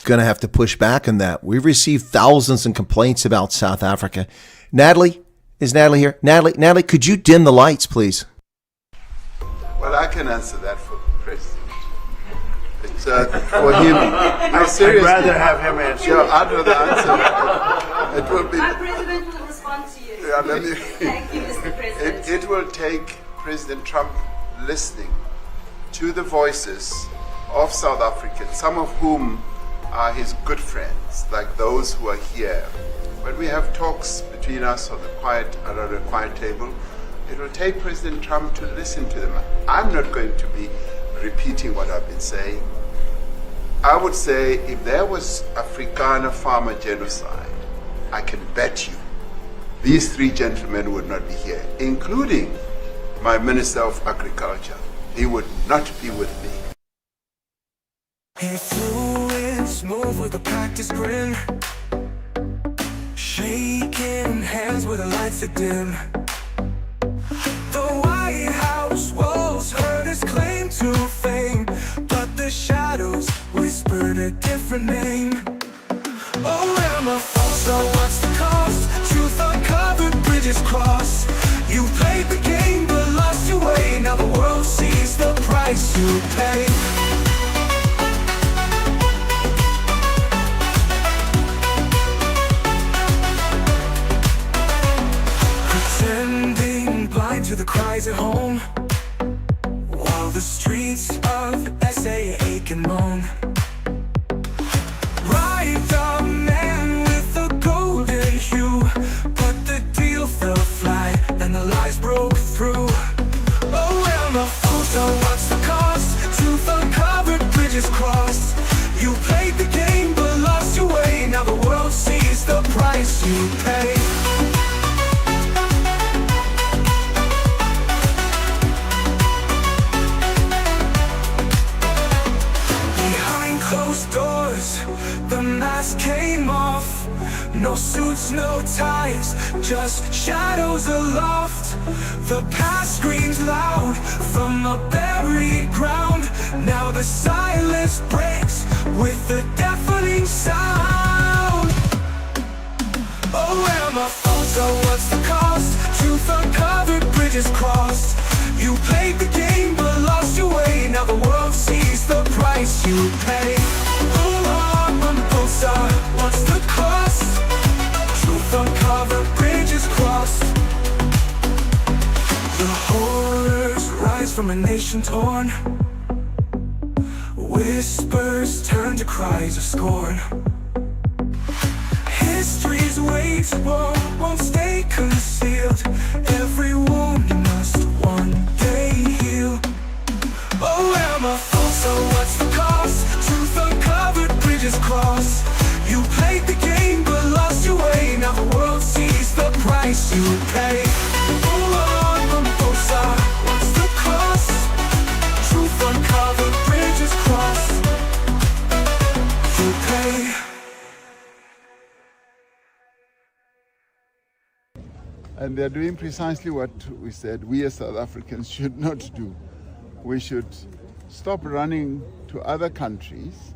going to have to push back on that. We've received thousands of complaints about South Africa. Natalie, is Natalie here? Natalie, could you dim the lights, please? Well, I can answer that for the president. It's for him. No, seriously. I'd rather have him answer. Yeah, I'd rather answer that. It will be. Our president will respond to you. Yeah, Thank you, Mr. President. It will take President Trump listening to the voices of South Africans, some of whom are his good friends, like those who are here. When we have talks between us on around a quiet table, it will take President Trump to listen to them. I'm not going to be repeating what I've been saying. I would say if there was Afrikaner farmer genocide, I can bet you these three gentlemen would not be here, including my Minister of Agriculture. He would not be with me. Influence, move with a practice grin, shaking hands with the lights that dim. The White House walls heard his claim to fame, but the shadows whispered a different name. Oh, am I false? So what's the cost? Truth uncovered, bridges crossed. You played the game but lost your way. Now the world sees the price you pay. Pretending blind to the cries at home, while the streets of SA ache and moan. Right, the man with the golden hue, but the deal fell flat and the lies broke through. Oh, am I fool? So what's the cost? Truth uncovered, bridges crossed. You played the game but lost your way. Now the world sees the price you pay. Closed doors, the mask came off. No suits, no ties, just shadows aloft. The past screams loud from the buried ground. Now the silence breaks with a deafening sound. Oh, am I false? So what's the cost? Truth uncovered, bridges crossed. You played the game but lost your way. Now the world sees the price you pay. What's the cost? Truth uncovered, bridges crossed. The horrors rise from a nation torn. Whispers turn to cries of scorn. History's weight won't stay concealed. Every wound must one day heal. Oh, am I false? So what's the cost? Truth uncovered, bridges crossed. You played the game but lost your way. Now the world sees the price you pay. What's the cost? Truth uncovered, bridges crossed. You pay. And they're doing precisely what we said we as South Africans should not do. We should stop running to other countries.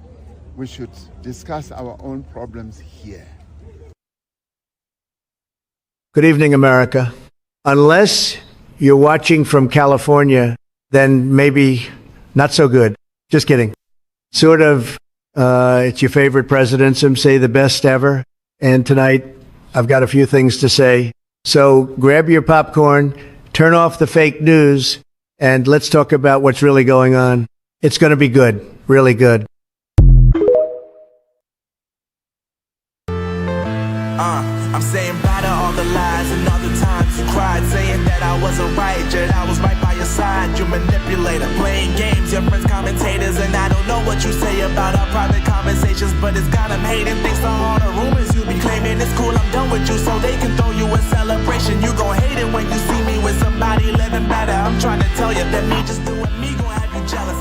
We should discuss our own problems here. Good evening, America. Unless you're watching from California, then maybe not so good. Just kidding. Sort of, it's your favorite president, some say the best ever. And tonight, I've got a few things to say. So grab your popcorn, turn off the fake news, and let's talk about what's really going on. It's going to be good, really good. I'm saying bye to all the lies and all the times you cried, saying that I wasn't right, yet I was right by your side. You manipulator, playing games, your friends commentators, and I don't know what you say about our private conversations, but it's got them hating. Thanks to all the rumors you be claiming, it's cool, I'm done with you, so they can throw you a celebration. You gon' hate it when you see me with somebody living better. I'm trying to tell you that me just doing me gon' have you jealous.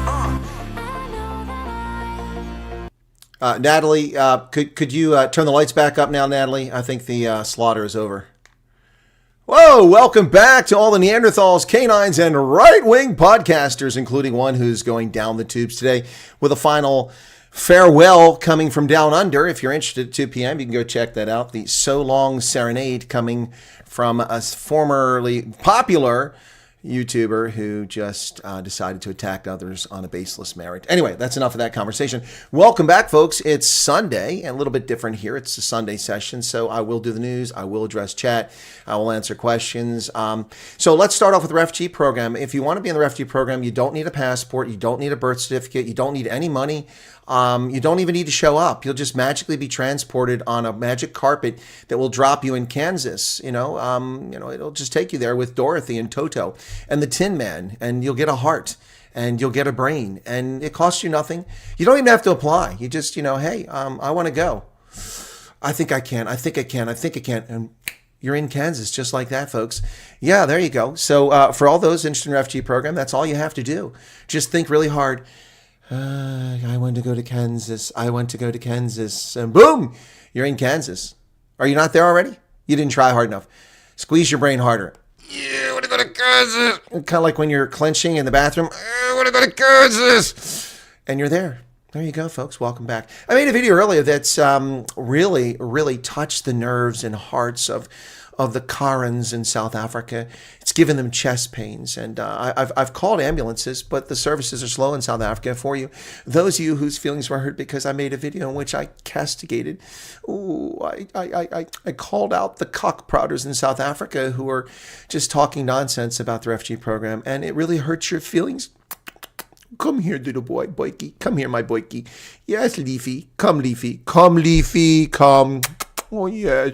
Natalie, could you turn the lights back up now, Natalie? I think the slaughter is over. Whoa, welcome back to all the Neanderthals, canines, and right-wing podcasters, including one who's going down the tubes today with a final Farewell coming from Down Under. If you're interested at 2 p.m., you can go check that out. The So Long Serenade coming from a formerly popular YouTuber who just decided to attack others on a baseless merit. Anyway, that's enough of that conversation. Welcome back, folks. It's Sunday, and a little bit different here. It's a Sunday session, so I will do the news. I will address chat. I will answer questions. So let's start off with the Refugee program. If you want to be in the Refugee program, you don't need a passport. You don't need a birth certificate. You don't need any money. You don't even need to show up. You'll just magically be transported on a magic carpet that will drop you in Kansas. It'll just take you there with Dorothy and Toto and the Tin Man, and you'll get a heart and you'll get a brain, and it costs you nothing. You don't even have to apply. You just, hey, I want to go. I think I can. I think I can. I think I can. And you're in Kansas just like that, folks. Yeah, there you go. So for all those interested in the Refugee program, that's all you have to do. Just think really hard. I want to go to Kansas. I want to go to Kansas. And boom, you're in Kansas. Are you not there already? You didn't try hard enough. Squeeze your brain harder. Yeah, I want to go to Kansas. Kind of like when you're clenching in the bathroom. I want to go to Kansas. And you're there. There you go, folks. Welcome back. I made a video earlier that's really, really touched the nerves and hearts of the Karens in South Africa. It's given them chest pains, and I've called ambulances, but the services are slow in South Africa. For you, those of you whose feelings were hurt because I made a video in which I castigated, I called out the cockprouders in South Africa who are just talking nonsense about the refugee program, and it really hurts your feelings. Come here, little boy, boyki. Come here, my boyki. Yes, Leafy. Come, Leafy. Come, Leafy. Come. Oh, yes.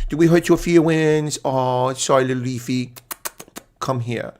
Do we hurt your feelings? Oh, sorry, little Leafy. Come here.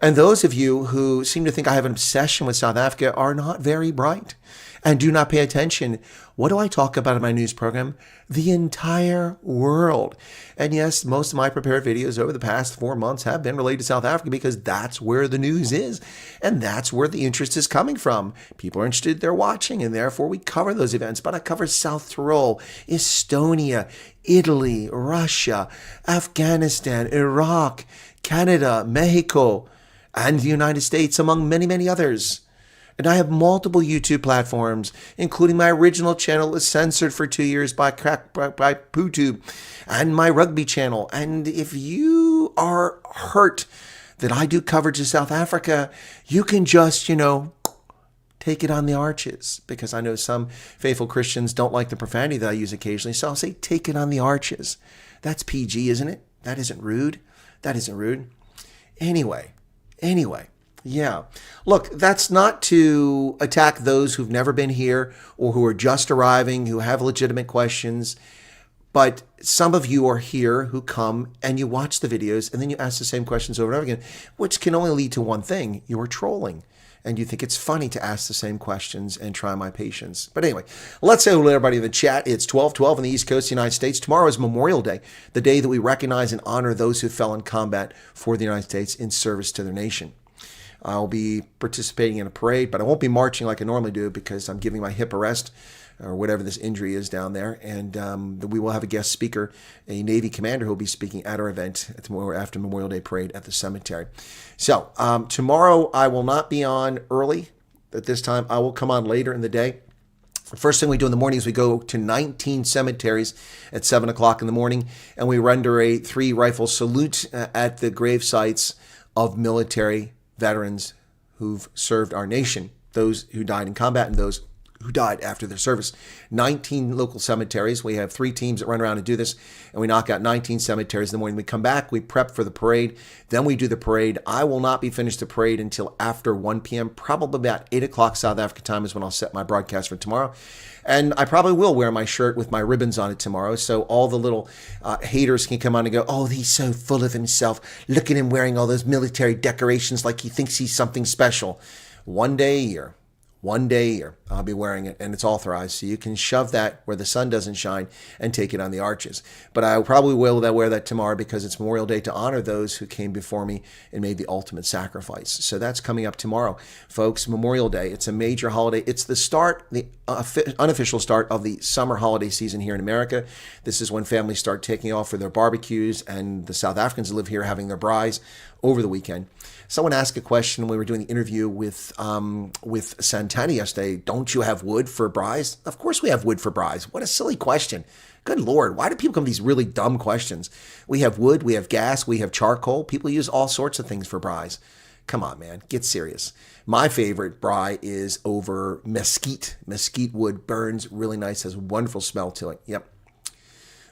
And those of you who seem to think I have an obsession with South Africa are not very bright and do not pay attention. What do I talk about in my news program? The entire world. And yes, most of my prepared videos over the past 4 months have been related to South Africa because that's where the news is. And that's where the interest is coming from. People are interested, they're watching, and therefore we cover those events. But I cover South Tyrol, Estonia, Italy, Russia, Afghanistan, Iraq, Canada, Mexico, and the United States, among many, many others. And I have multiple YouTube platforms, including my original channel was censored for 2 years by PooTube, and my rugby channel. And if you are hurt that I do coverage of South Africa, you can just, take it on the arches, because I know some faithful Christians don't like the profanity that I use occasionally. So I'll say, take it on the arches. That's PG, isn't it? That isn't rude. That isn't rude. Anyway. Yeah. Look, that's not to attack those who've never been here or who are just arriving, who have legitimate questions. But some of you are here who come and you watch the videos and then you ask the same questions over and over again, which can only lead to one thing. You are trolling. And you think it's funny to ask the same questions and try my patience. But anyway, let's say hello to everybody in the chat. It's 12:12 on the East Coast of the United States. Tomorrow is Memorial Day, the day that we recognize and honor those who fell in combat for the United States in service to their nation. I'll be participating in a parade, but I won't be marching like I normally do because I'm giving my hip a rest or whatever this injury is down there. And we will have a guest speaker, a Navy commander who will be speaking at our event after Memorial Day parade at the cemetery. So tomorrow I will not be on early at this time. I will come on later in the day. The first thing we do in the morning is we go to 19 cemeteries at 7 o'clock in the morning, and we render a 3-rifle salute at the grave sites of military veterans who've served our nation, those who died in combat and those who died after their service. 19 local cemeteries. We have 3 teams that run around and do this, and we knock out 19 cemeteries in the morning. We come back, we prep for the parade, then we do the parade. I will not be finished the parade until after 1 p.m., probably about 8 o'clock South Africa time is when I'll set my broadcast for tomorrow. And I probably will wear my shirt with my ribbons on it tomorrow, so all the little haters can come on and go, oh, he's so full of himself. Look at him wearing all those military decorations like he thinks he's something special. One day a year, I'll be wearing it, and it's authorized, so you can shove that where the sun doesn't shine and take it on the arches. But I probably will wear that tomorrow because it's Memorial Day to honor those who came before me and made the ultimate sacrifice. So that's coming up tomorrow, folks. Memorial Day. It's a major holiday. It's the start, the unofficial start of the summer holiday season here in America. This is when families start taking off for their barbecues, and the South Africans who live here having their braais over the weekend. Someone asked a question when we were doing the interview with Santana yesterday. Don't you have wood for braais? Of course we have wood for braais. What a silly question. Good Lord, why do people come with these really dumb questions? We have wood, we have gas, we have charcoal. People use all sorts of things for braais. Come on, man, get serious. My favorite braai is over mesquite. Mesquite wood burns really nice, has a wonderful smell to it. Yep.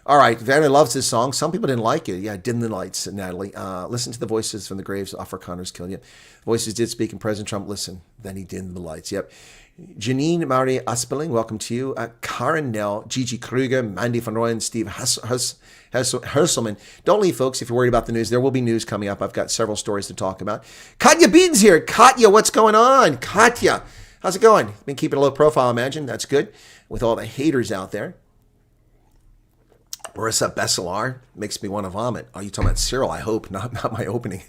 All right, Vanna loves this song. Some people didn't like it. Yeah, dim the lights, Natalie. Listen to the voices from the graves of Afrikaners killed. Yep. Voices did speak, and President Trump listened. Then he dimmed the lights. Yep. Janine Marie Aspeling, welcome to you. Karen Nell, Gigi Kruger, Mandy van Rooyen, Steve Herselman. Don't leave, folks, if you're worried about the news. There will be news coming up. I've got several stories to talk about. Katya Bean's here. Katya, what's going on? Katya, how's it going? Been keeping a low profile, I imagine. That's good. With all the haters out there. Marissa Besselar makes me want to vomit. Are you talking about Cyril? I hope, not my opening.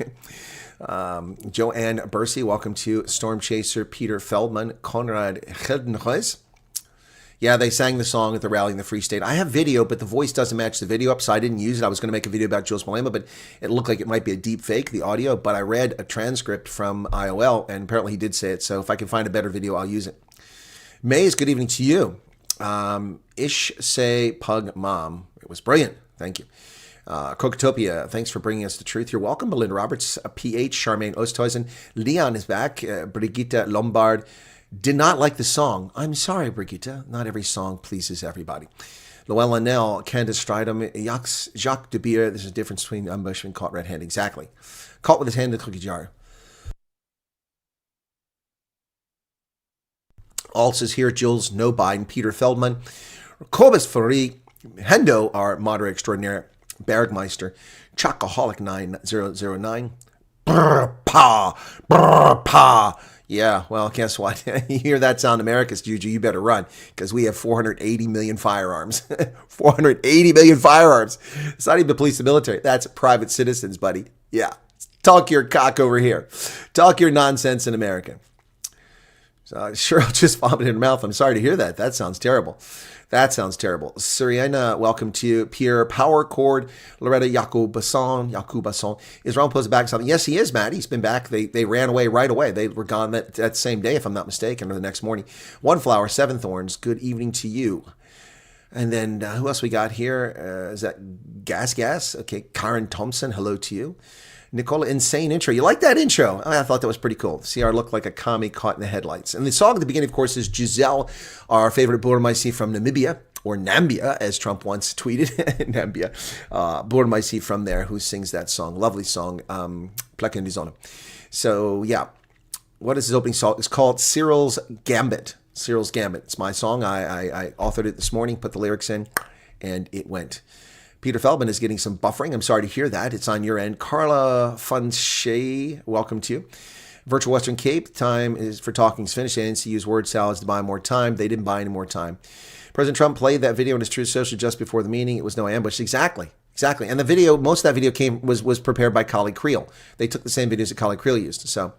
Joanne Bursey, welcome to Storm Chaser, Peter Feldman, Konrad Geldenhuis. Yeah, they sang the song at the rally in the Free State. I have video, but the voice doesn't match the video up, so I didn't use it. I was going to make a video about Jules Malema, but it looked like it might be a deep fake, the audio, but I read a transcript from IOL, and apparently he did say it, so if I can find a better video, I'll use it. Mays, good evening to you. Ish Say Pug Mom. It was brilliant. Thank you. Crocotopia, thanks for bringing us the truth. You're welcome. Belinda Roberts, PH, Charmaine Osthuizen. Leon is back. Brigitte Lombard did not like the song. I'm sorry, Brigitte. Not every song pleases everybody. Llewellyn Linnell, Candace Stridham, Jacques de Beer. There's a difference between ambush and caught red-handed. Exactly. Caught with his hand in the cookie jar. Also is here, Jules No Biden, Peter Feldman, Cobus Fari, Hendo, our moderator extraordinaire, Bergmeister, Chocoholic 9009, brr pa. Yeah, well, guess what? You hear that sound, America's Juju, you better run, because we have 480 million firearms. 480 million firearms. It's not even the police and military. That's private citizens, buddy. Yeah. Talk your cock over here. Talk your nonsense in America. So Cheryl just vomited in her mouth. I'm sorry to hear that. That sounds terrible. That sounds terrible. Siriana, welcome to you. Pierre Power Cord, Loretta Yakubasson. Is Ron Post back something? Yes, he is, Matt. He's been back. They ran away right away. They were gone that same day, if I'm not mistaken, or the next morning. One Flower, Seven Thorns, good evening to you. And then who else we got here? Is that Gas? Okay, Karen Thompson, hello to you. Nicola, insane intro. You like that intro? I thought that was pretty cool. CR looked like a commie caught in the headlights. And the song at the beginning, of course, is Giselle, our favorite Burmaisi from Namibia, or Nambia, as Trump once tweeted. Nambia. Burmaisi from there, who sings that song. Lovely song. Plek in die Sonne. So, yeah. What is his opening song? It's called Cyril's Gambit. Cyril's Gambit. It's my song. I authored it this morning, put the lyrics in, and it went. Peter Feldman is getting some buffering. I'm sorry to hear that. It's on your end. Carla Funche, welcome to you. Virtual Western Cape, time is for talking's finished. ANC used word salads to buy more time. They didn't buy any more time. President Trump played that video on his Truth Social just before the meeting. It was no ambush. Exactly. And the video, most of that video was prepared by Kali Creel. They took the same videos that Kali Creel used. So,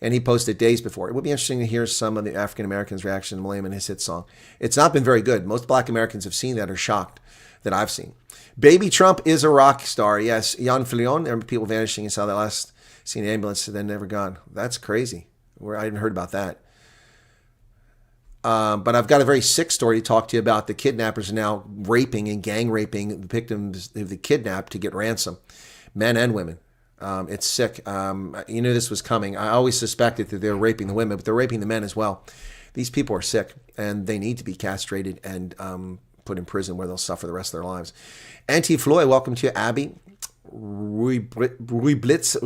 and he posted days before. It would be interesting to hear some of the African Americans' reaction to Malema and his hit song. It's not been very good. Most Black Americans have seen that, are shocked that I've seen. Baby Trump is a rock star. Yes, Jan Filion. There were people vanishing and saw that last seen the ambulance and then never gone. That's crazy. I hadn't heard about that. But I've got a very sick story to talk to you about. The kidnappers are now raping and gang raping the victims of the kidnapped to get ransom, men and women. It's sick. You knew this was coming. I always suspected that they were raping the women, but they're raping the men as well. These people are sick, and they need to be castrated and put in prison where they'll suffer the rest of their lives. Anti-Floyd, welcome to you. Abby. Ruiblitz,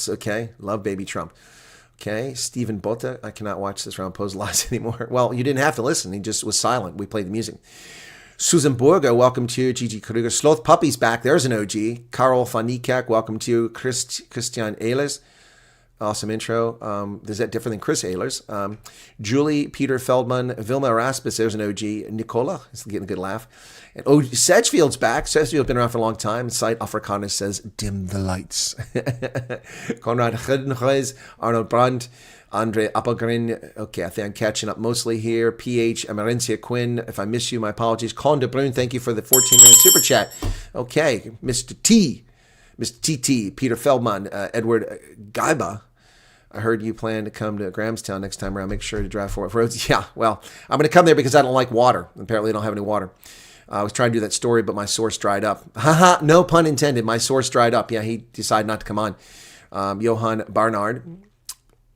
okay. Love Baby Trump. Okay, Stephen Bota. I cannot watch this round pose live anymore. Well, you didn't have to listen. He just was silent. We played the music. Susan Burger, welcome to you. Gigi Kruger. Sloth Puppy's back. There's an OG. Karol van Niekerk, welcome to you. Christian Ehlers. Awesome intro. Is that different than Chris Ehlers? Julie, Peter Feldman, Vilma Erasmus, there's an OG. Nicola, is getting a good laugh. And Sedgefield's back. Sedgefield's been around for a long time. Site Afrikaner says, dim the lights. Konrad Geldenhuis, Arnold Brandt, Andre Appelgren. Okay, I think I'm catching up mostly here. PH, Amarencia Quinn. If I miss you, my apologies. Colin De Bruyne, thank you for the 14-minute super chat. Okay, Mr. T, Peter Feldman, Edward Gaiba. I heard you plan to come to Grahamstown next time around. Make sure to drive for roads. Yeah, well, I'm going to come there because I don't like water. Apparently, I don't have any water. I was trying to do that story, but my source dried up. Haha, no pun intended. My source dried up. Yeah, he decided not to come on. Johan Barnard.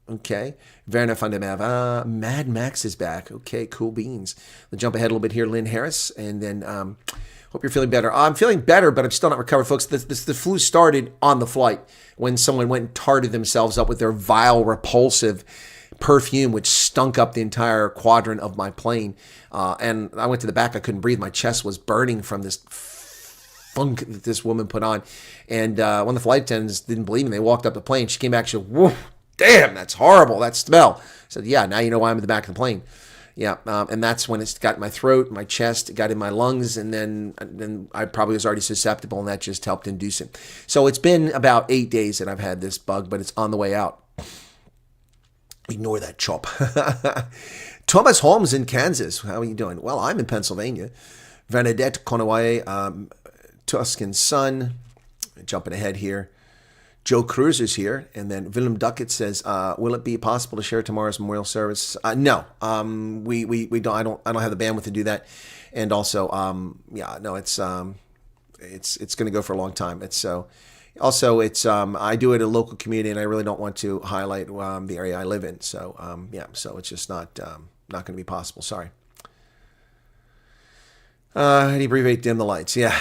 Okay. Werner van der Merwe. Mad Max is back. Okay, cool beans. Let's jump ahead a little bit here. Lynn Harris. And then hope you're feeling better. I'm feeling better, but I'm still not recovered, folks. The flu started on the flight when someone went and tarted themselves up with their vile, repulsive perfume, which stunk up the entire quadrant of my plane. And I went to the back. I couldn't breathe. My chest was burning from this funk that this woman put on. And one of the flight attendants didn't believe me. They walked up the plane. She came back. She said, whoa, damn, that's horrible. That smell. I said, yeah, now you know why I'm in the back of the plane. Yeah, and that's when it got in my throat, my chest, it got in my lungs, and then I probably was already susceptible, and that just helped induce it. So it's been about 8 days that I've had this bug, but it's on the way out. Ignore that chop. Thomas Holmes in Kansas. How are you doing? Well, I'm in Pennsylvania. Bernadette Conaway, Tuscan Sun. Jumping ahead here. Joe Cruz is here, and then Willem Duckett says, "Will it be possible to share tomorrow's memorial service?" No, we don't. I don't have the bandwidth to do that, and also, yeah, no, it's going to go for a long time. It's so. Also, it's I do it at a local community, and I really don't want to highlight the area I live in. So, yeah, so it's just not going to be possible. Sorry. How do you abbreviate dim the lights? Yeah.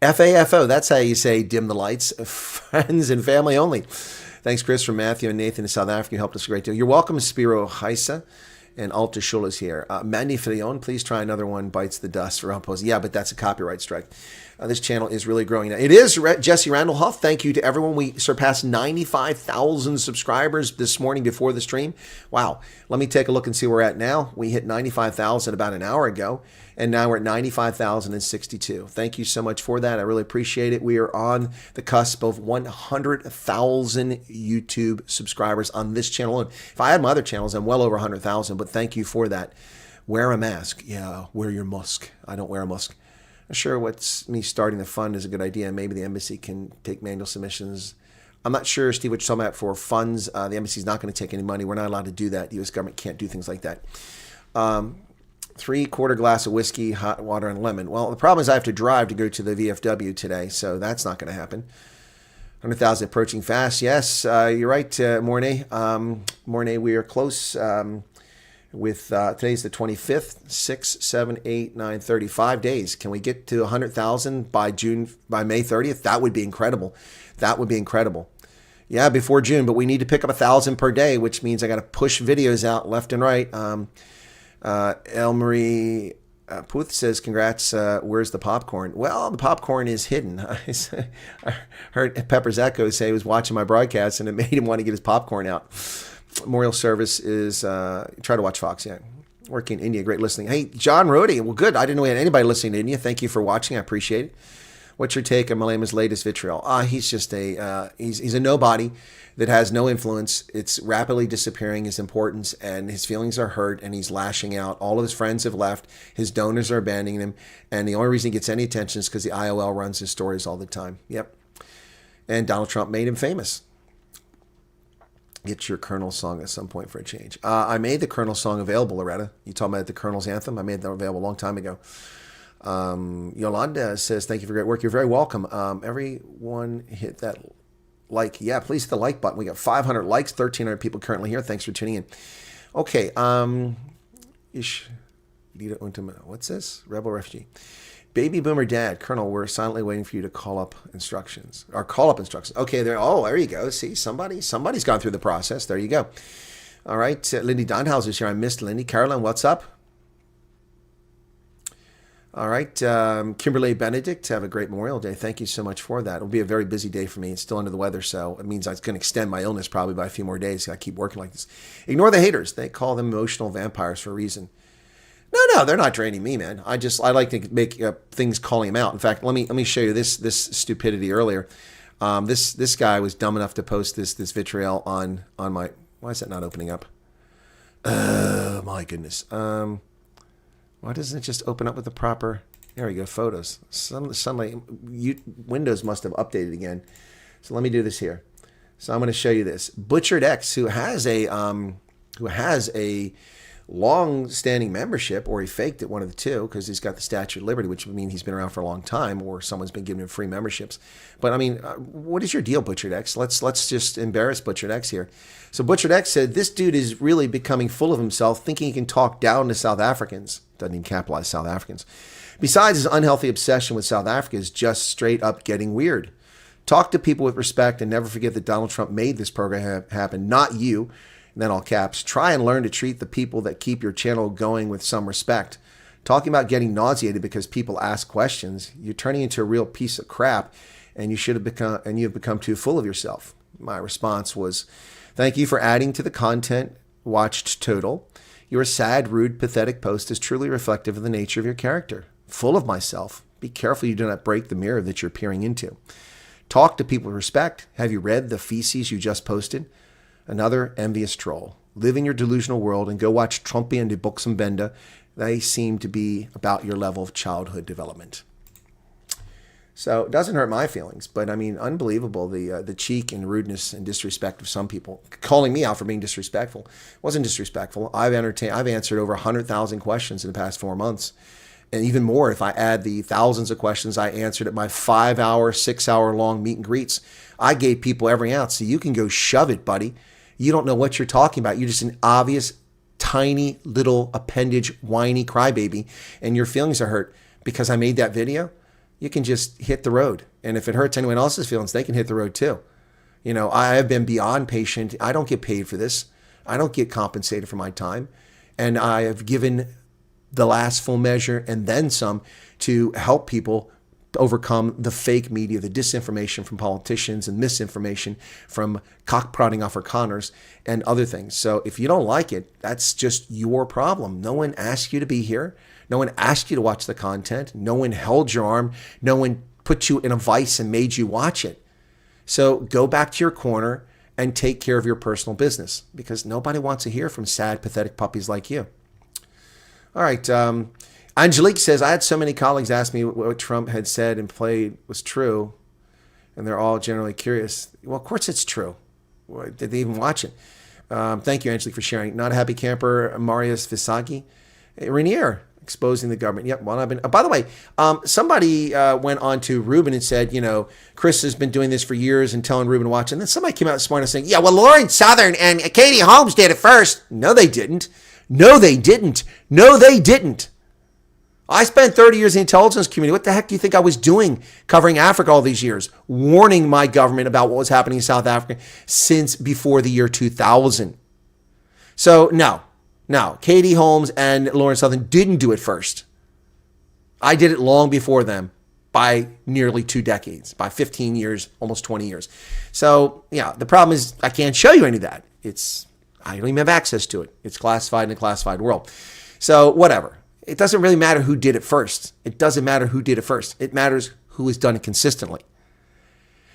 FAFO, that's how you say dim the lights. Friends and family only. Thanks, Chris, from Matthew and Nathan in South Africa. You helped us a great deal. You're welcome, Spiro Heisa. And Alta Shul is here. Mandy Filion, please try another one, Bites the Dust for Outpost. Yeah, but that's a copyright strike. This channel is really growing now. It is Jesse Randall Huff. Thank you to everyone. We surpassed 95,000 subscribers this morning before the stream. Wow. Let me take a look and see where we're at now. We hit 95,000 about an hour ago, and now we're at 95,062. Thank you so much for that. I really appreciate it. We are on the cusp of 100,000 YouTube subscribers on this channel alone. If I had my other channels, I'm well over 100,000, but thank you for that. Wear a mask. Yeah, wear your musk. I don't wear a musk. I'm sure what's me starting the fund is a good idea. Maybe the embassy can take manual submissions. I'm not sure, Steve, what you're talking about for funds. The embassy's not going to take any money. We're not allowed to do that. The U.S. government can't do things like that. 3/4 glass of whiskey, hot water, and lemon. Well, the problem is I have to drive to go to the VFW today, so that's not going to happen. 100,000 approaching fast. Yes, you're right, Mornay. Mornay, we are close. With today's the 25th, 6, 7, 8, 9, 35 days. Can we get to 100,000 by May 30th? That would be incredible. That would be incredible. Yeah, before June, but we need to pick up 1,000 per day, which means I got to push videos out left and right. Elmarie Puth says, congrats, where's the popcorn? Well, the popcorn is hidden. I heard Pepper's Echo say he was watching my broadcast and it made him want to get his popcorn out. Memorial service is, try to watch Fox, yeah. Working in India, great listening. Hey, John Rody, well, good. I didn't know we had anybody listening to India. Thank you for watching. I appreciate it. What's your take on Malema's latest vitriol? He's just he's a nobody that has no influence. It's rapidly disappearing his importance, and his feelings are hurt, and he's lashing out. All of his friends have left. His donors are abandoning him, and the only reason he gets any attention is because the IOL runs his stories all the time. Yep. And Donald Trump made him famous. Get your Colonel song at some point for a change. I made the Colonel song available, Loretta. You talking about the Colonel's anthem? I made that available a long time ago. Yolanda says, thank you for great work. You're very welcome. Everyone hit that like. Yeah, please hit the like button. We got 500 likes, 1,300 people currently here. Thanks for tuning in. Okay. What's this? Rebel Refugee. Baby Boomer Dad, Colonel, we're silently waiting for you to call up instructions. Or call up instructions. Okay, there you go. See, somebody's gone through the process. There you go. All right, Lindy Donhauser's here. I missed Lindy. Carolyn, what's up? All right, Kimberly Benedict, have a great Memorial Day. Thank you so much for that. It'll be a very busy day for me. It's still under the weather, so it means I can extend my illness probably by a few more days. I keep working like this. Ignore the haters. They call them emotional vampires for a reason. No, they're not draining me, man. I like to make things calling them out. In fact, let me show you this stupidity earlier. This guy was dumb enough to post this vitriol on my. Why is that not opening up? Oh my goodness. Why doesn't it just open up with the proper? There we go. Photos. Suddenly, Windows must have updated again. So let me do this here. So I'm going to show you this. Butchered X, who has a long-standing membership, or he faked it, one of the two, because he's got the Statue of Liberty, which would mean he's been around for a long time, or someone's been giving him free memberships. But I mean, what is your deal, Butchered X? Let's just embarrass Butchered X here. So Butchered X said, this dude is really becoming full of himself, thinking he can talk down to South Africans. Doesn't even capitalize South Africans. Besides, his unhealthy obsession with South Africa is just straight up getting weird. Talk to people with respect and never forget that Donald Trump made this program happen, not you. And then all caps, try and learn to treat the people that keep your channel going with some respect. Talking about getting nauseated because people ask questions, you're turning into a real piece of crap, and you've become too full of yourself. My response was, thank you for adding to the content watched total. Your sad, rude, pathetic post is truly reflective of the nature of your character. Full of myself. Be careful you do not break the mirror that you're peering into. Talk to people with respect. Have you read the feces you just posted? Another envious troll. Live in your delusional world and go watch Trumpy and the Buxumbenda. They seem to be about your level of childhood development. So it doesn't hurt my feelings, but I mean, unbelievable, the cheek and rudeness and disrespect of some people. Calling me out for being disrespectful. Wasn't disrespectful. I've answered over 100,000 questions in the past 4 months. And even more if I add the thousands of questions I answered at my 5-hour, 6-hour long meet and greets. I gave people every ounce. So you can go shove it, buddy. You don't know what you're talking about. You're just an obvious, tiny little appendage, whiny crybaby, and your feelings are hurt because I made that video. You can just hit the road. And if it hurts anyone else's feelings, they can hit the road too. You know, I have been beyond patient. I don't get paid for this. I don't get compensated for my time. And I have given the last full measure and then some to help people overcome the fake media, the disinformation from politicians and misinformation from cock-prodding Afrikaners and other things. So if you don't like it, that's just your problem. No one asked you to be here. No one asked you to watch the content. No one held your arm. No one put you in a vice and made you watch it. So go back to your corner and take care of your personal business because nobody wants to hear from sad, pathetic puppies like you. All right. Angelique says, I had so many colleagues ask me what Trump had said and played was true, and they're all generally curious. Well, of course it's true. Did they even watch it? Thank you, Angelique, for sharing. Not a happy camper, Marius Visagi. Rainier, exposing the government. Yep, well, I've been. By the way, somebody went on to Ruben and said, you know, Chris has been doing this for years and telling Ruben to watch it. And then somebody came out this morning saying, yeah, well, Lauren Southern and Katie Holmes did it first. No, they didn't. No, they didn't. No, they didn't. I spent 30 years in the intelligence community. What the heck do you think I was doing covering Africa all these years? Warning my government about what was happening in South Africa since before the year 2000. So no, Katie Holmes and Lauren Southern didn't do it first. I did it long before them by nearly 2 decades, by 15 years, almost 20 years. So yeah, the problem is I can't show you any of that. I don't even have access to it. It's classified in a classified world. So whatever. It doesn't really matter who did it first. It doesn't matter who did it first. It matters who has done it consistently.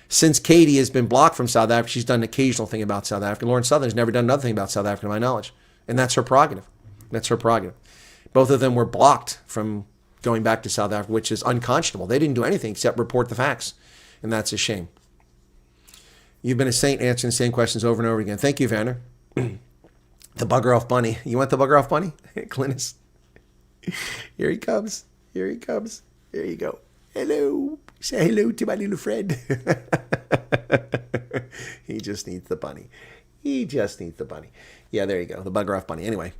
Since Katie has been blocked from South Africa, she's done an occasional thing about South Africa. Lauren Southern has never done another thing about South Africa, to my knowledge. And that's her prerogative. That's her prerogative. Both of them were blocked from going back to South Africa, which is unconscionable. They didn't do anything except report the facts. And that's a shame. You've been a saint answering the same questions over and over again. Thank you, Vanner. The bugger off bunny. You want the bugger off bunny? Clintus. Here he comes. Here he comes. There you go. Hello. Say hello to my little friend. He just needs the bunny. He just needs the bunny. Yeah, there you go. The bugger off bunny. Anyway.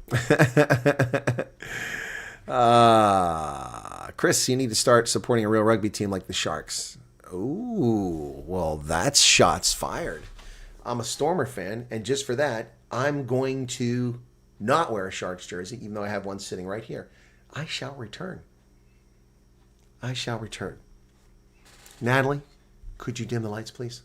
Chris, you need to start supporting a real rugby team like the Sharks. Ooh, well, that's shots fired. I'm a Stormer fan, and just for that, I'm going to not wear a Sharks jersey, even though I have one sitting right here. I shall return. I shall return. Natalie, could you dim the lights, please?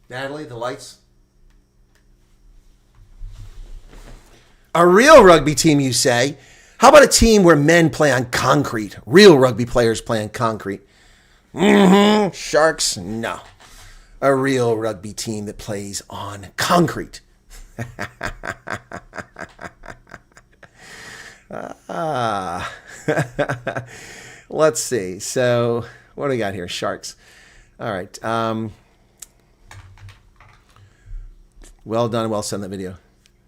Natalie, the lights. A real rugby team, you say? How about a team where men play on concrete? Real rugby players play on concrete. Sharks? No. A real rugby team that plays on concrete. Let's see. So, what do we got here? Sharks. All right. Well done. Well said in that video.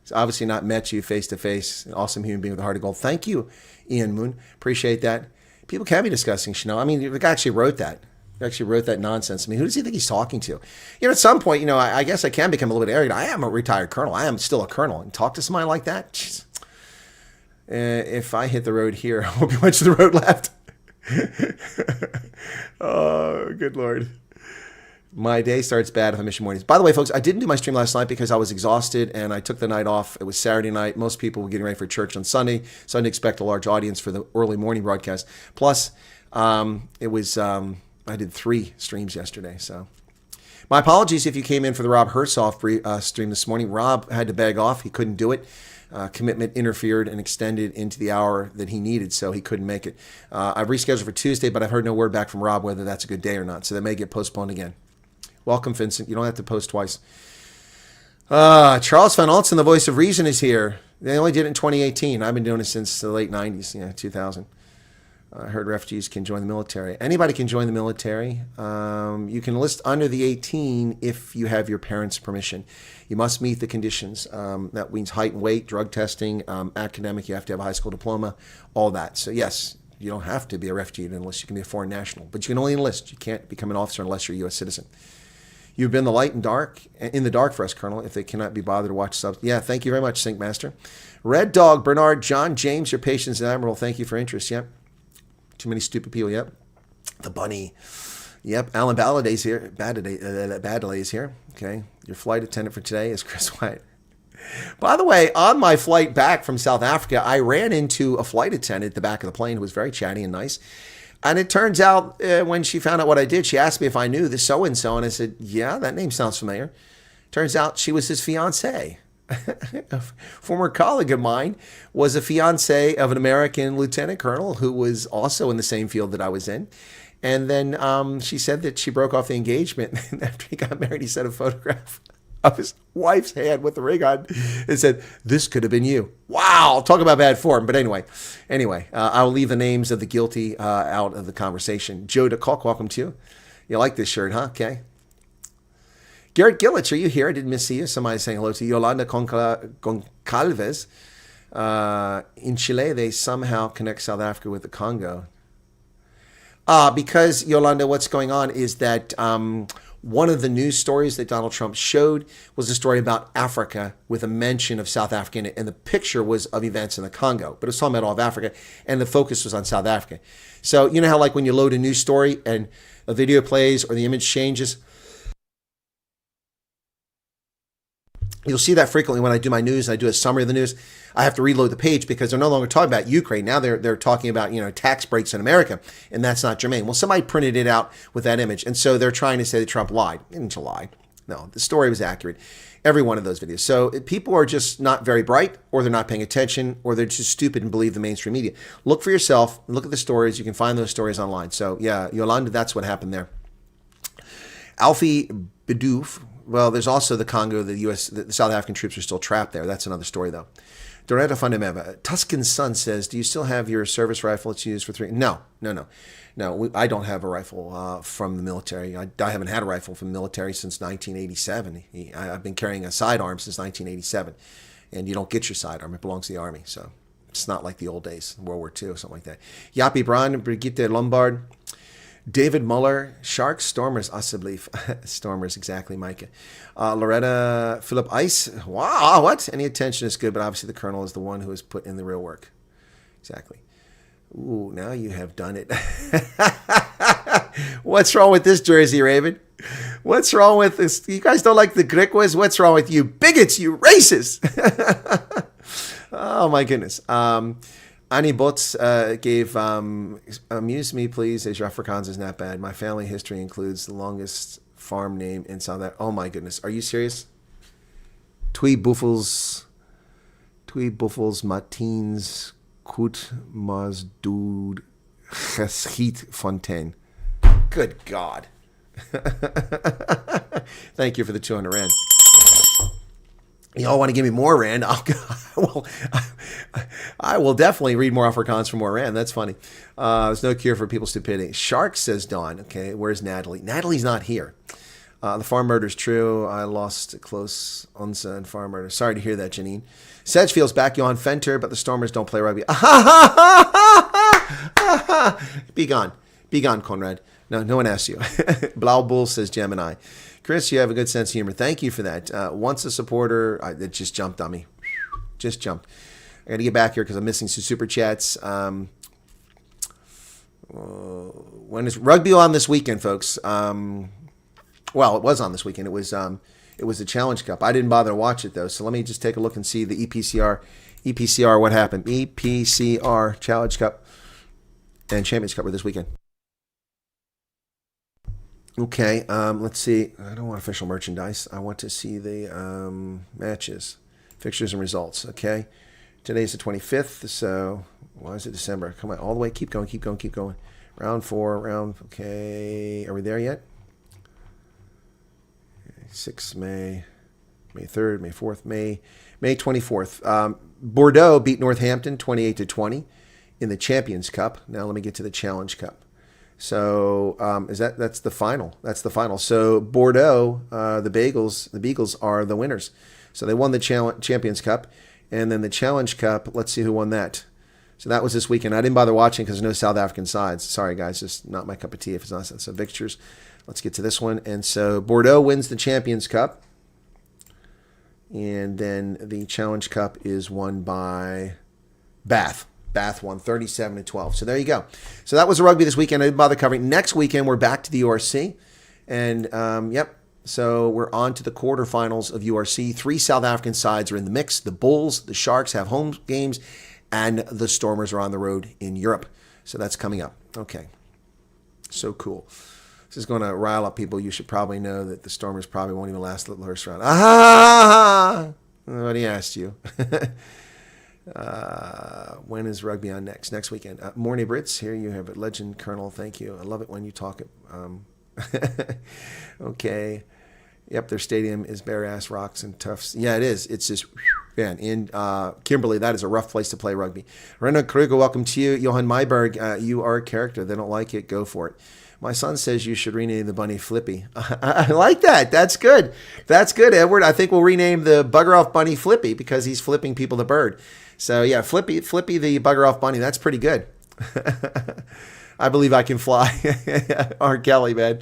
It's obviously not met you face to face. An awesome human being with a heart of gold. Thank you, Ian Moon. Appreciate that. People can be discussing Chanel. I mean, the guy actually wrote that. He actually wrote that nonsense. I mean, who does he think he's talking to? At some point, I guess I can become a little bit arrogant. I am a retired colonel. I am still a colonel. And talk to somebody like that? Jeez. If I hit the road here, I won't be much of the road left. Oh, good Lord. My day starts bad if I miss your mornings. By the way, folks, I didn't do my stream last night because I was exhausted and I took the night off. It was Saturday night. Most people were getting ready for church on Sunday, so I didn't expect a large audience for the early morning broadcast. Plus, it was I did 3 streams yesterday. So my apologies if you came in for the Rob Hersoff stream this morning. Rob had to beg off. He couldn't do it. Commitment interfered and extended into the hour that he needed, so he couldn't make it. I've rescheduled for Tuesday, but I've heard no word back from Rob whether that's a good day or not, so that may get postponed again. Welcome, Vincent. You don't have to post twice. Charles Van Altzen, the voice of reason, is here. They only did it in 2018. I've been doing it since the late 90s, 2000. I heard refugees can join the military. Anybody can join the military. You can enlist under the 18 if you have your parents' permission. You must meet the conditions. That means height and weight, drug testing, academic. You have to have a high school diploma, all that. So yes, you don't have to be a refugee unless you can be a foreign national. But you can only enlist. You can't become an officer unless you're a U.S. citizen. You've been the light and dark, in the dark for us, Colonel, if they cannot be bothered to watch subs. Yeah, thank you very much, Sync Master. Red Dog, Bernard, John, James, your patience is admirable. Thank you for interest. Yep. Too many stupid people. Yep. The bunny. Yep. Alan Baladay's here. Baddelay is here. Okay. Your flight attendant for today is Chris Wyatt. By the way, on my flight back from South Africa, I ran into a flight attendant at the back of the plane who was very chatty and nice. And it turns out when she found out what I did, she asked me if I knew this so-and-so. And I said, yeah, that name sounds familiar. Turns out she was his fiancée. A former colleague of mine was a fiancée of an American lieutenant colonel who was also in the same field that I was in. And then she said that she broke off the engagement. And after he got married, he sent a photograph of his wife's hand with the ring on and said, this could have been you. Wow, talk about bad form. But anyway, I'll leave the names of the guilty out of the conversation. Joe DeCalc, welcome to you. You like this shirt, huh? Okay. Garrett Gillich, are you here? I didn't miss you. Somebody saying hello to Yolanda Goncalves. In Chile, they somehow connect South Africa with the Congo. Because, Yolanda, what's going on is that one of the news stories that Donald Trump showed was a story about Africa with a mention of South Africa in it, and the picture was of events in the Congo, but it was talking about all of Africa, and the focus was on South Africa. So you know how like when you load a news story and a video plays or the image changes? You'll see that frequently when I do my news and I do a summary of the news. I have to reload the page because they're no longer talking about Ukraine. Now they're talking about, tax breaks in America, and that's not germane. Well, somebody printed it out with that image, and so they're trying to say that Trump lied. He didn't lie. No, the story was accurate. Every one of those videos. So people are just not very bright, or they're not paying attention, or they're just stupid and believe the mainstream media. Look for yourself. Look at the stories. You can find those stories online. So yeah, Yolanda, that's what happened there. Alfie Bidoof. Well, there's also the Congo, the South African troops are still trapped there. That's another story, though. Doretta Fundameva. Tuscan Sun says, do you still have your service rifle it's used for 3? No. I don't have a rifle from the military. I haven't had a rifle from the military since 1987. I've been carrying a sidearm since 1987. And you don't get your sidearm. It belongs to the Army. So it's not like the old days, World War II or something like that. Yapi Brand, Brigitte Lombard. David Muller, Sharks, Stormers, Asseblief. Stormers, exactly, Micah. Loretta, Philip Ice. Wow, what? Any attention is good, but obviously the Colonel is the one who has put in the real work. Exactly. Ooh, now you have done it. What's wrong with this jersey, Raven? What's wrong with this? You guys don't like the Griquas? What's wrong with you bigots, you racists? Oh, my goodness. Annie Butz gave, amuse me, please, as your Afrikaans is not bad. My family history includes the longest farm name in South Africa. Oh, my goodness. Are you serious? Twee Buffels, Matines, Goed mas dude geschiet fontaine. Good God. Thank you for the 200 Rand. Y'all want to give me more Rand? I will definitely read more Afrikaans for more Rand. That's funny. There's no cure for people's stupidity. Shark, says Dawn. Okay, where's Natalie? Natalie's not here. The farm murder is true. I lost close onsa and farm murder. Sorry to hear that, Janine. Sedgefield's back. Johan Fenter, but the Stormers don't play rugby. Be gone. Be gone, Conrad. No one asked you. Blau Bull, says Gemini. Chris, you have a good sense of humor. Thank you for that. Once a supporter, it just jumped on me. Just jumped. I got to get back here because I'm missing some super chats. When is rugby on this weekend, folks? Well, it was on this weekend. It was the Challenge Cup. I didn't bother to watch it though. So let me just take a look and see the EPCR. What happened? EPCR Challenge Cup and Champions Cup were this weekend. Okay, let's see. I don't want official merchandise. I want to see the matches, fixtures, and results. Okay, today's the 25th, so why is it December? Come on, all the way. Keep going. Round 4, okay. Are we there yet? 6th May, May 3rd, May 4th, May 24th. Bordeaux beat Northampton 28-20 in the Champions Cup. Now let me get to the Challenge Cup. So that's the final. That's the final. So Bordeaux, the Beagles are the winners. So they won the Champions Cup, and then the Challenge Cup. Let's see who won that. So that was this weekend. I didn't bother watching because there's no South African sides. Sorry guys, just not my cup of tea if it's not. So fixtures. Let's get to this one. And so Bordeaux wins the Champions Cup, and then the Challenge Cup is won by Bath. Bath won 37-12. So there you go. So that was the rugby this weekend. I didn't bother covering. Next weekend, we're back to the URC. And, so we're on to the quarterfinals of URC. 3 South African sides are in the mix. The Bulls, the Sharks have home games, and the Stormers are on the road in Europe. So that's coming up. Okay. So cool. This is going to rile up people. You should probably know that the Stormers probably won't even last the first round. Nobody asked you. When is rugby on next? Next weekend. Morning Brits, here you have it. Legend Colonel, thank you. I love it when you talk it. Okay. Yep, their stadium is bare ass rocks and toughs. Yeah, it is. It's just, man, in Kimberley, that is a rough place to play rugby. Rena Kruger, welcome to you. Johan Mayberg, you are a character. They don't like it, go for it. My son says you should rename the bunny Flippy. I like that. That's good. That's good, Edward. I think we'll rename the bugger off bunny Flippy because he's flipping people the bird. So yeah, Flippy the bugger off bunny. That's pretty good. I believe I can fly. R. Kelly, man.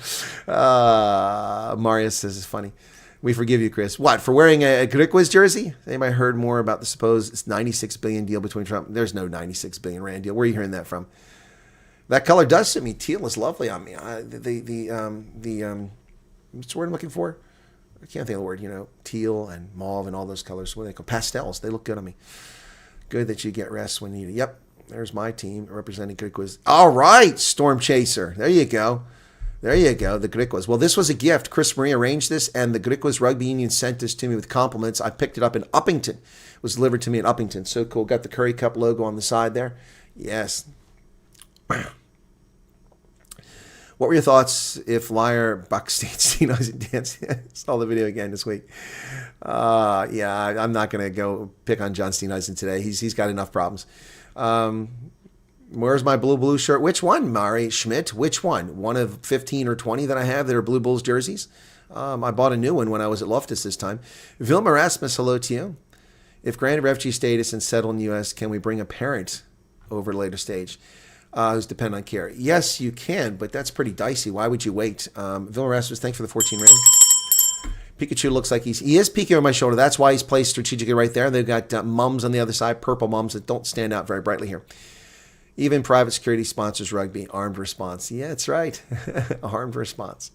Marius says it's funny. We forgive you, Chris. What, for wearing a Griquas jersey? Anybody heard more about the supposed 96 billion deal between Trump? There's no 96 billion Rand deal. Where are you hearing that from? That color does suit me. Teal is lovely on me. What's the word I'm looking for? I can't think of the word. Teal and mauve and all those colors. What do they call pastels? They look good on me. Good that you get rest when needed. Yep, there's my team representing Griquas. All right, Storm Chaser. There you go. The Griquas. Well, this was a gift. Chris Marie arranged this, and the Griquas Rugby Union sent this to me with compliments. I picked it up in Uppington. It was delivered to me in Uppington. So cool. Got the Curry Cup logo on the side there. Yes. What were your thoughts if Liar Buckstein doesn't dance? Saw the video again this week. I'm not going to go pick on John Steenhuisen today. He's got enough problems. Where's my blue shirt? Which one, Mari Schmidt? Which one? One of 15 or 20 that I have that are Blue Bulls jerseys? I bought a new one when I was at Loftus this time. Vilma Rasmus, hello to you. If granted refugee status and settle in the U.S., can we bring a parent over at a later stage? Who's dependent on care? Yes, you can, but that's pretty dicey. Why would you wait? Vilma Rasmus, thanks for the 14 Rand. Pikachu looks like he is peeking over my shoulder. That's why he's placed strategically right there. They've got mums on the other side, purple mums that don't stand out very brightly here. Even private security sponsors rugby. Armed response. Yeah, that's right. Armed response.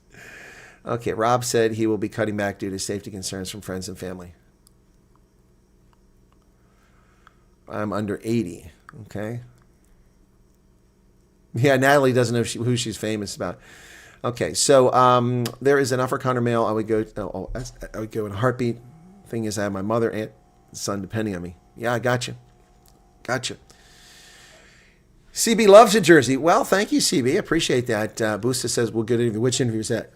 Okay, Rob said he will be cutting back due to safety concerns from friends and family. I'm under 80. Okay. Yeah, Natalie doesn't know who she's famous about. Okay, so there is an Afrikaner male. I would go in a heartbeat. Thing is, I have my mother, aunt, son depending on me. Yeah, I got you. CB loves a jersey. Well, thank you, CB. Appreciate that. Busta says, well, good interview. Which interview is that?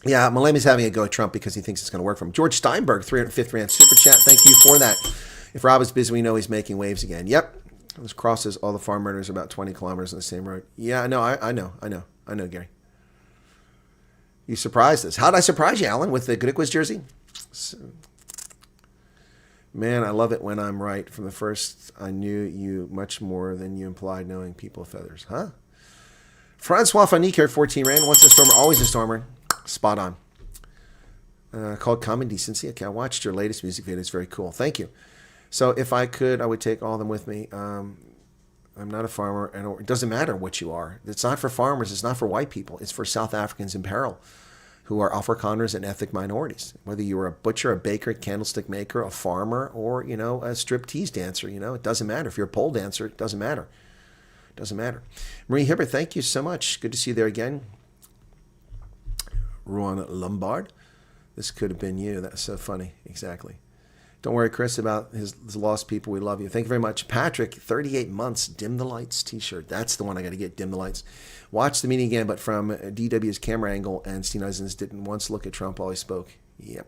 Yeah, Malemi's having a go at Trump because he thinks it's going to work for him. George Steinberg, 305th rand super chat. Thank you for that. If Rob is busy, we know he's making waves again. Yep. This crosses all the farm murders are about 20 kilometers on the same road. Yeah, no, I know, Gary. You surprised us. How did I surprise you, Alan, with the Good jersey? Man, I love it when I'm right. From the first, I knew you much more than you implied knowing people of feathers. Huh? Francois Faniker, 14 rand. Once a stormer, always a stormer. Spot on. Called Common Decency. Okay, I watched your latest music video. It's very cool. Thank you. So if I could, I would take all of them with me. I'm not a farmer, and it doesn't matter what you are. It's not for farmers. It's not for white people. It's for South Africans in peril who are Afrikaners and ethnic minorities. Whether you are a butcher, a baker, candlestick maker, a farmer, or, a striptease dancer, it doesn't matter. If you're a pole dancer, it doesn't matter. It doesn't matter. Marie Hibbert, thank you so much. Good to see you there again. Ruan Lombard, this could have been you. That's so funny. Exactly. Don't worry, Chris, about his lost people. We love you. Thank you very much. Patrick, 38 months, Dim the Lights t-shirt. That's the one I got to get, Dim the Lights. Watch the meeting again, but from DW's camera angle, and Steve Eisens didn't once look at Trump while he spoke. Yep.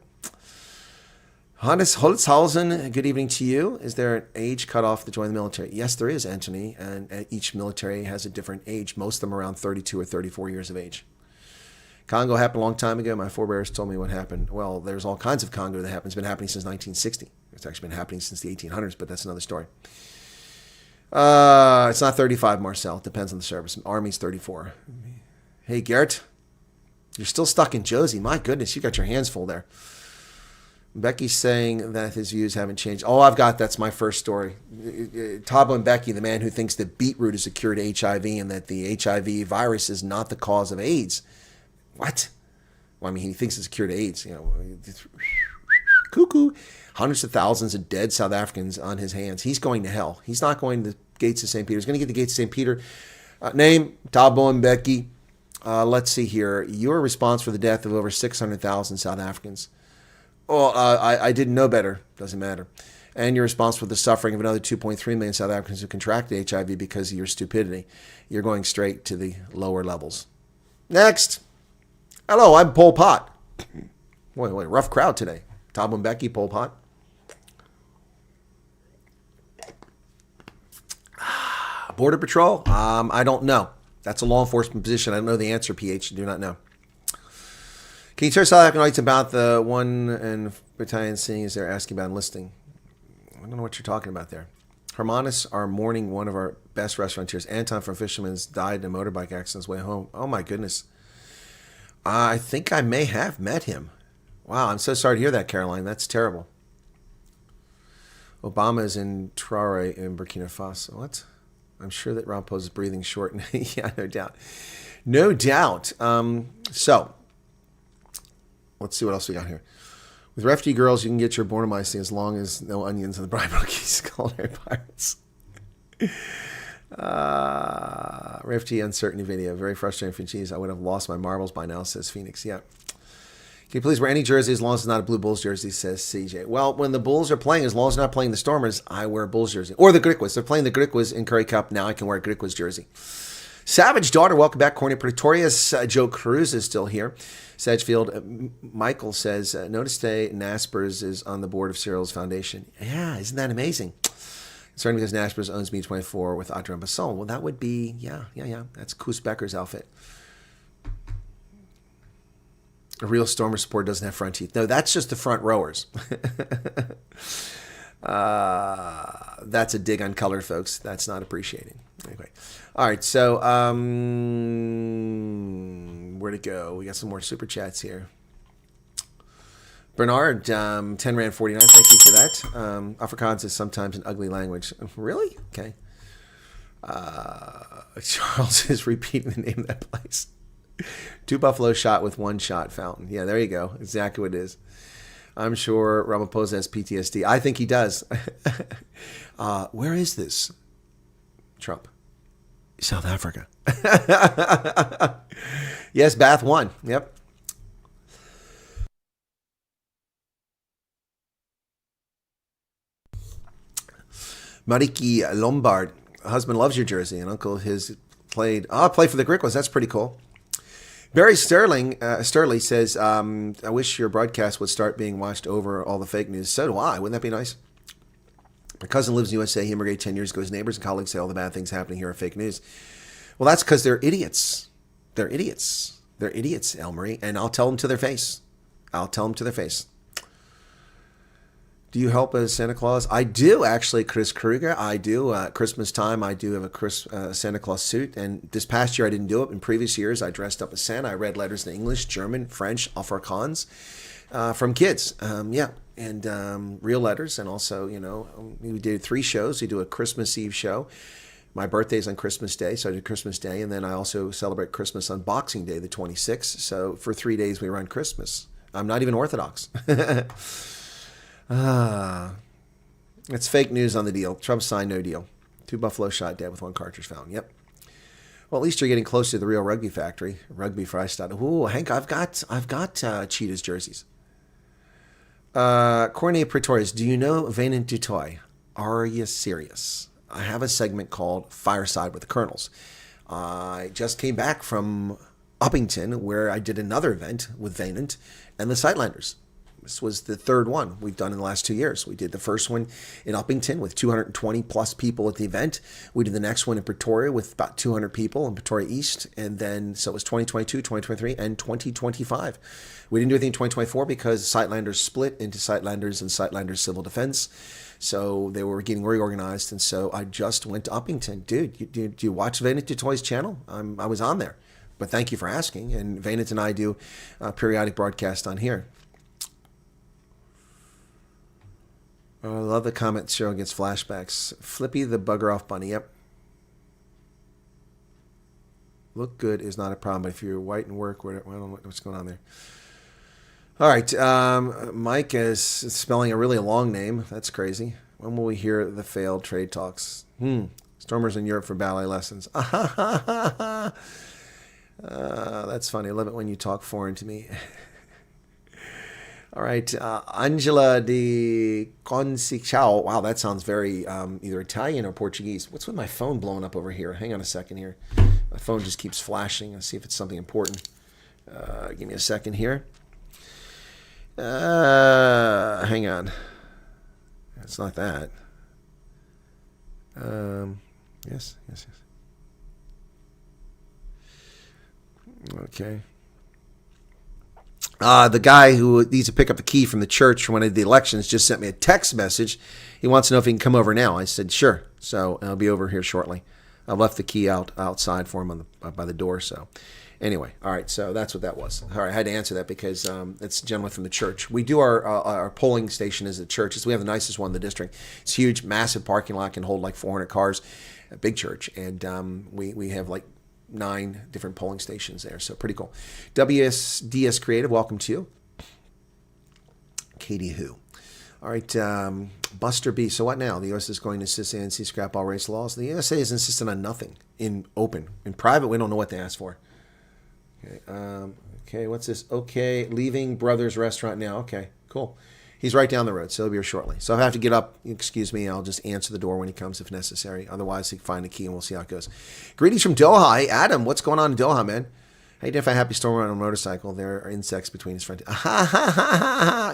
Hannes Holzhausen, good evening to you. Is there an age cutoff to join the military? Yes, there is, Anthony, and each military has a different age, most of them around 32 or 34 years of age. Congo happened a long time ago. My forebears told me what happened. Well, there's all kinds of Congo that happened. It's been happening since 1960. It's actually been happening since the 1800s, but that's another story. It's not 35, Marcel. It depends on the service. Army's 34. Hey, Garrett. You're still stuck in Josie. My goodness, you got your hands full there. Becky's saying that his views haven't changed. Oh, that's my first story. Tabo and Becky, the man who thinks that beetroot is a cure to HIV and that the HIV virus is not the cause of AIDS. What? Well, he thinks it's a cure to AIDS. Cuckoo. Hundreds of thousands of dead South Africans on his hands. He's going to hell. He's not going to the gates of St. Peter. He's going to get the gates of St. Peter. Name, Tabo and Becky. Let's see here. Your response for the death of over 600,000 South Africans. Oh, I didn't know better. Doesn't matter. And your response for the suffering of another 2.3 million South Africans who contracted HIV because of your stupidity. You're going straight to the lower levels. Next. Hello, I'm Pol Pot. Wait, rough crowd today. Tom and Becky, Pol Pot. Border Patrol? I don't know. That's a law enforcement position. I don't know the answer, PH. I do not know. Can you tell South Africanites about the 1 battalion seeing as they're asking about enlisting? I don't know what you're talking about there. Hermanus are mourning one of our best restaurateurs. Anton from Fisherman's died in a motorbike accident on his way home. Oh, my goodness. I think I may have met him. Wow, I'm so sorry to hear that, Caroline. That's terrible. Obama is in Traore in Burkina Faso. What? I'm sure that Ron Poe is breathing short. Yeah, no doubt. No doubt. So, let's see what else we got here. With refugee girls, you can get your Bornomycin as long as no onions in the bride cookies. Culinary pirates. Refugee uncertainty video. Very frustrating refugees. I would have lost my marbles by now, says Phoenix. Yeah. Can you please wear any jersey as long as it's not a Blue Bulls jersey, says CJ. Well, when the Bulls are playing, as long as they're not playing the Stormers, I wear a Bulls jersey. Or the Griquas. They're playing the Griquas in Curry Cup. Now I can wear a Griquas jersey. Savage Daughter, welcome back. Corny Pretorius. Joe Cruz is still here. Sedgefield. Michael says, notice today Naspers is on the board of Cyril's Foundation. Yeah, isn't that amazing? Certainly because Naspers owns Me24 with Adrian Basson. Well, that would be, yeah. That's Koos Becker's outfit. A real Stormer supporter doesn't have front teeth. No, that's just the front rowers. That's a dig on color, folks. That's not appreciating. Anyway. All right, so where to go? We got some more super chats here. Bernard, 10 rand 49. Thank you for that. Afrikaans is sometimes an ugly language. Really? Okay. Charles is repeating the name of that place. 2 buffalo shot with 1 shot fountain. Yeah, there you go. Exactly what it is. I'm sure Ramaphosa has PTSD. I think he does. Where is this? Trump. South Africa. Yes, Bath won. Yep. Mariki Lombard, husband loves your jersey, and uncle his played for the Griquas. That's pretty cool. Barry Sterling says, I wish your broadcast would start being watched over all the fake news. So do I. Wouldn't that be nice? My cousin lives in the USA. He immigrated 10 years ago. His neighbors and colleagues say all the bad things happening here are fake news. Well, that's because they're idiots. They're idiots. They're idiots, Elmarie. And I'll tell them to their face. I'll tell them to their face. Do you help as Santa Claus? I do, actually, Chris Kruger. I do. At Christmas time, I do have a Santa Claus suit. And this past year, I didn't do it. In previous years, I dressed up as Santa. I read letters in English, German, French, Afrikaans from kids. And real letters. And also, we did 3 shows. We do a Christmas Eve show. My birthday's on Christmas Day, so I did Christmas Day. And then I also celebrate Christmas on Boxing Day, the 26th. So for 3 days, we run Christmas. I'm not even Orthodox. It's fake news on the deal. Trump signed no deal. 2 buffalo shot dead with 1 cartridge found. Yep. Well, at least you're getting close to the real rugby factory. Rugby Freistadt. Ooh, Hank, I've got Cheetah's jerseys. Corne Pretorius, do you know Vainant Dutoy? Are you serious? I have a segment called Fireside with the Colonels. I just came back from Uppington, where I did another event with Vainant and the Sightlanders. This was the 3rd one we've done in the last 2 years. We did the first one in Uppington with 220 plus people at the event. We did the next one in Pretoria with about 200 people in Pretoria East. And then, so it was 2022, 2023, and 2025. We didn't do anything in 2024 because Sightlanders split into Sightlanders and Sightlanders Civil Defense. So they were getting reorganized. And so I just went to Uppington. Dude, do you watch Vainant Dutoy's channel? I was on there. But thank you for asking. And Vainant and I do periodic broadcast on here. I love the comment Cheryl gets flashbacks. Flippy the bugger off bunny. Yep. Look good is not a problem, but if you're white and work, I don't know what's going on there. All right. Mike is spelling a really long name. That's crazy. When will we hear the failed trade talks? Stormers in Europe for ballet lessons. That's funny. I love it when you talk foreign to me. All right, Angela de Conceição. Wow, that sounds very either Italian or Portuguese. What's with my phone blowing up over here? Hang on a second here. My phone just keeps flashing. Let's see if it's something important. Give me a second here. Hang on. It's not that. Yes. Okay. The guy who needs to pick up the key from the church for one of the elections just sent me a text message. He wants to know if he can come over now. I said, sure. So I'll be over here shortly. I've left the key outside for him by the door. So anyway, all right. So that's what that was. All right, I had to answer that because it's a gentleman from the church. We do our polling station as a church. We have the nicest one in the district. It's huge, massive parking lot, can hold like 400 cars. A big church. And we have like 9 different polling stations there. So pretty cool. WSDS Creative, welcome to you. Katie Who. All right, Buster B. So what now? The U.S. is going to insist ANC scrap all race laws. The USA is insisting on nothing in open. In private, we don't know what they asked for. Okay, what's this? Okay, leaving Brothers Restaurant now. Okay, cool. He's right down the road, so he'll be here shortly. So if I have to get up, excuse me, I'll just answer the door when he comes if necessary. Otherwise, he can find the key and we'll see how it goes. Greetings from Doha. Hey, Adam, what's going on in Doha, man? How you doing if I happy storm on a motorcycle? There are insects between his front.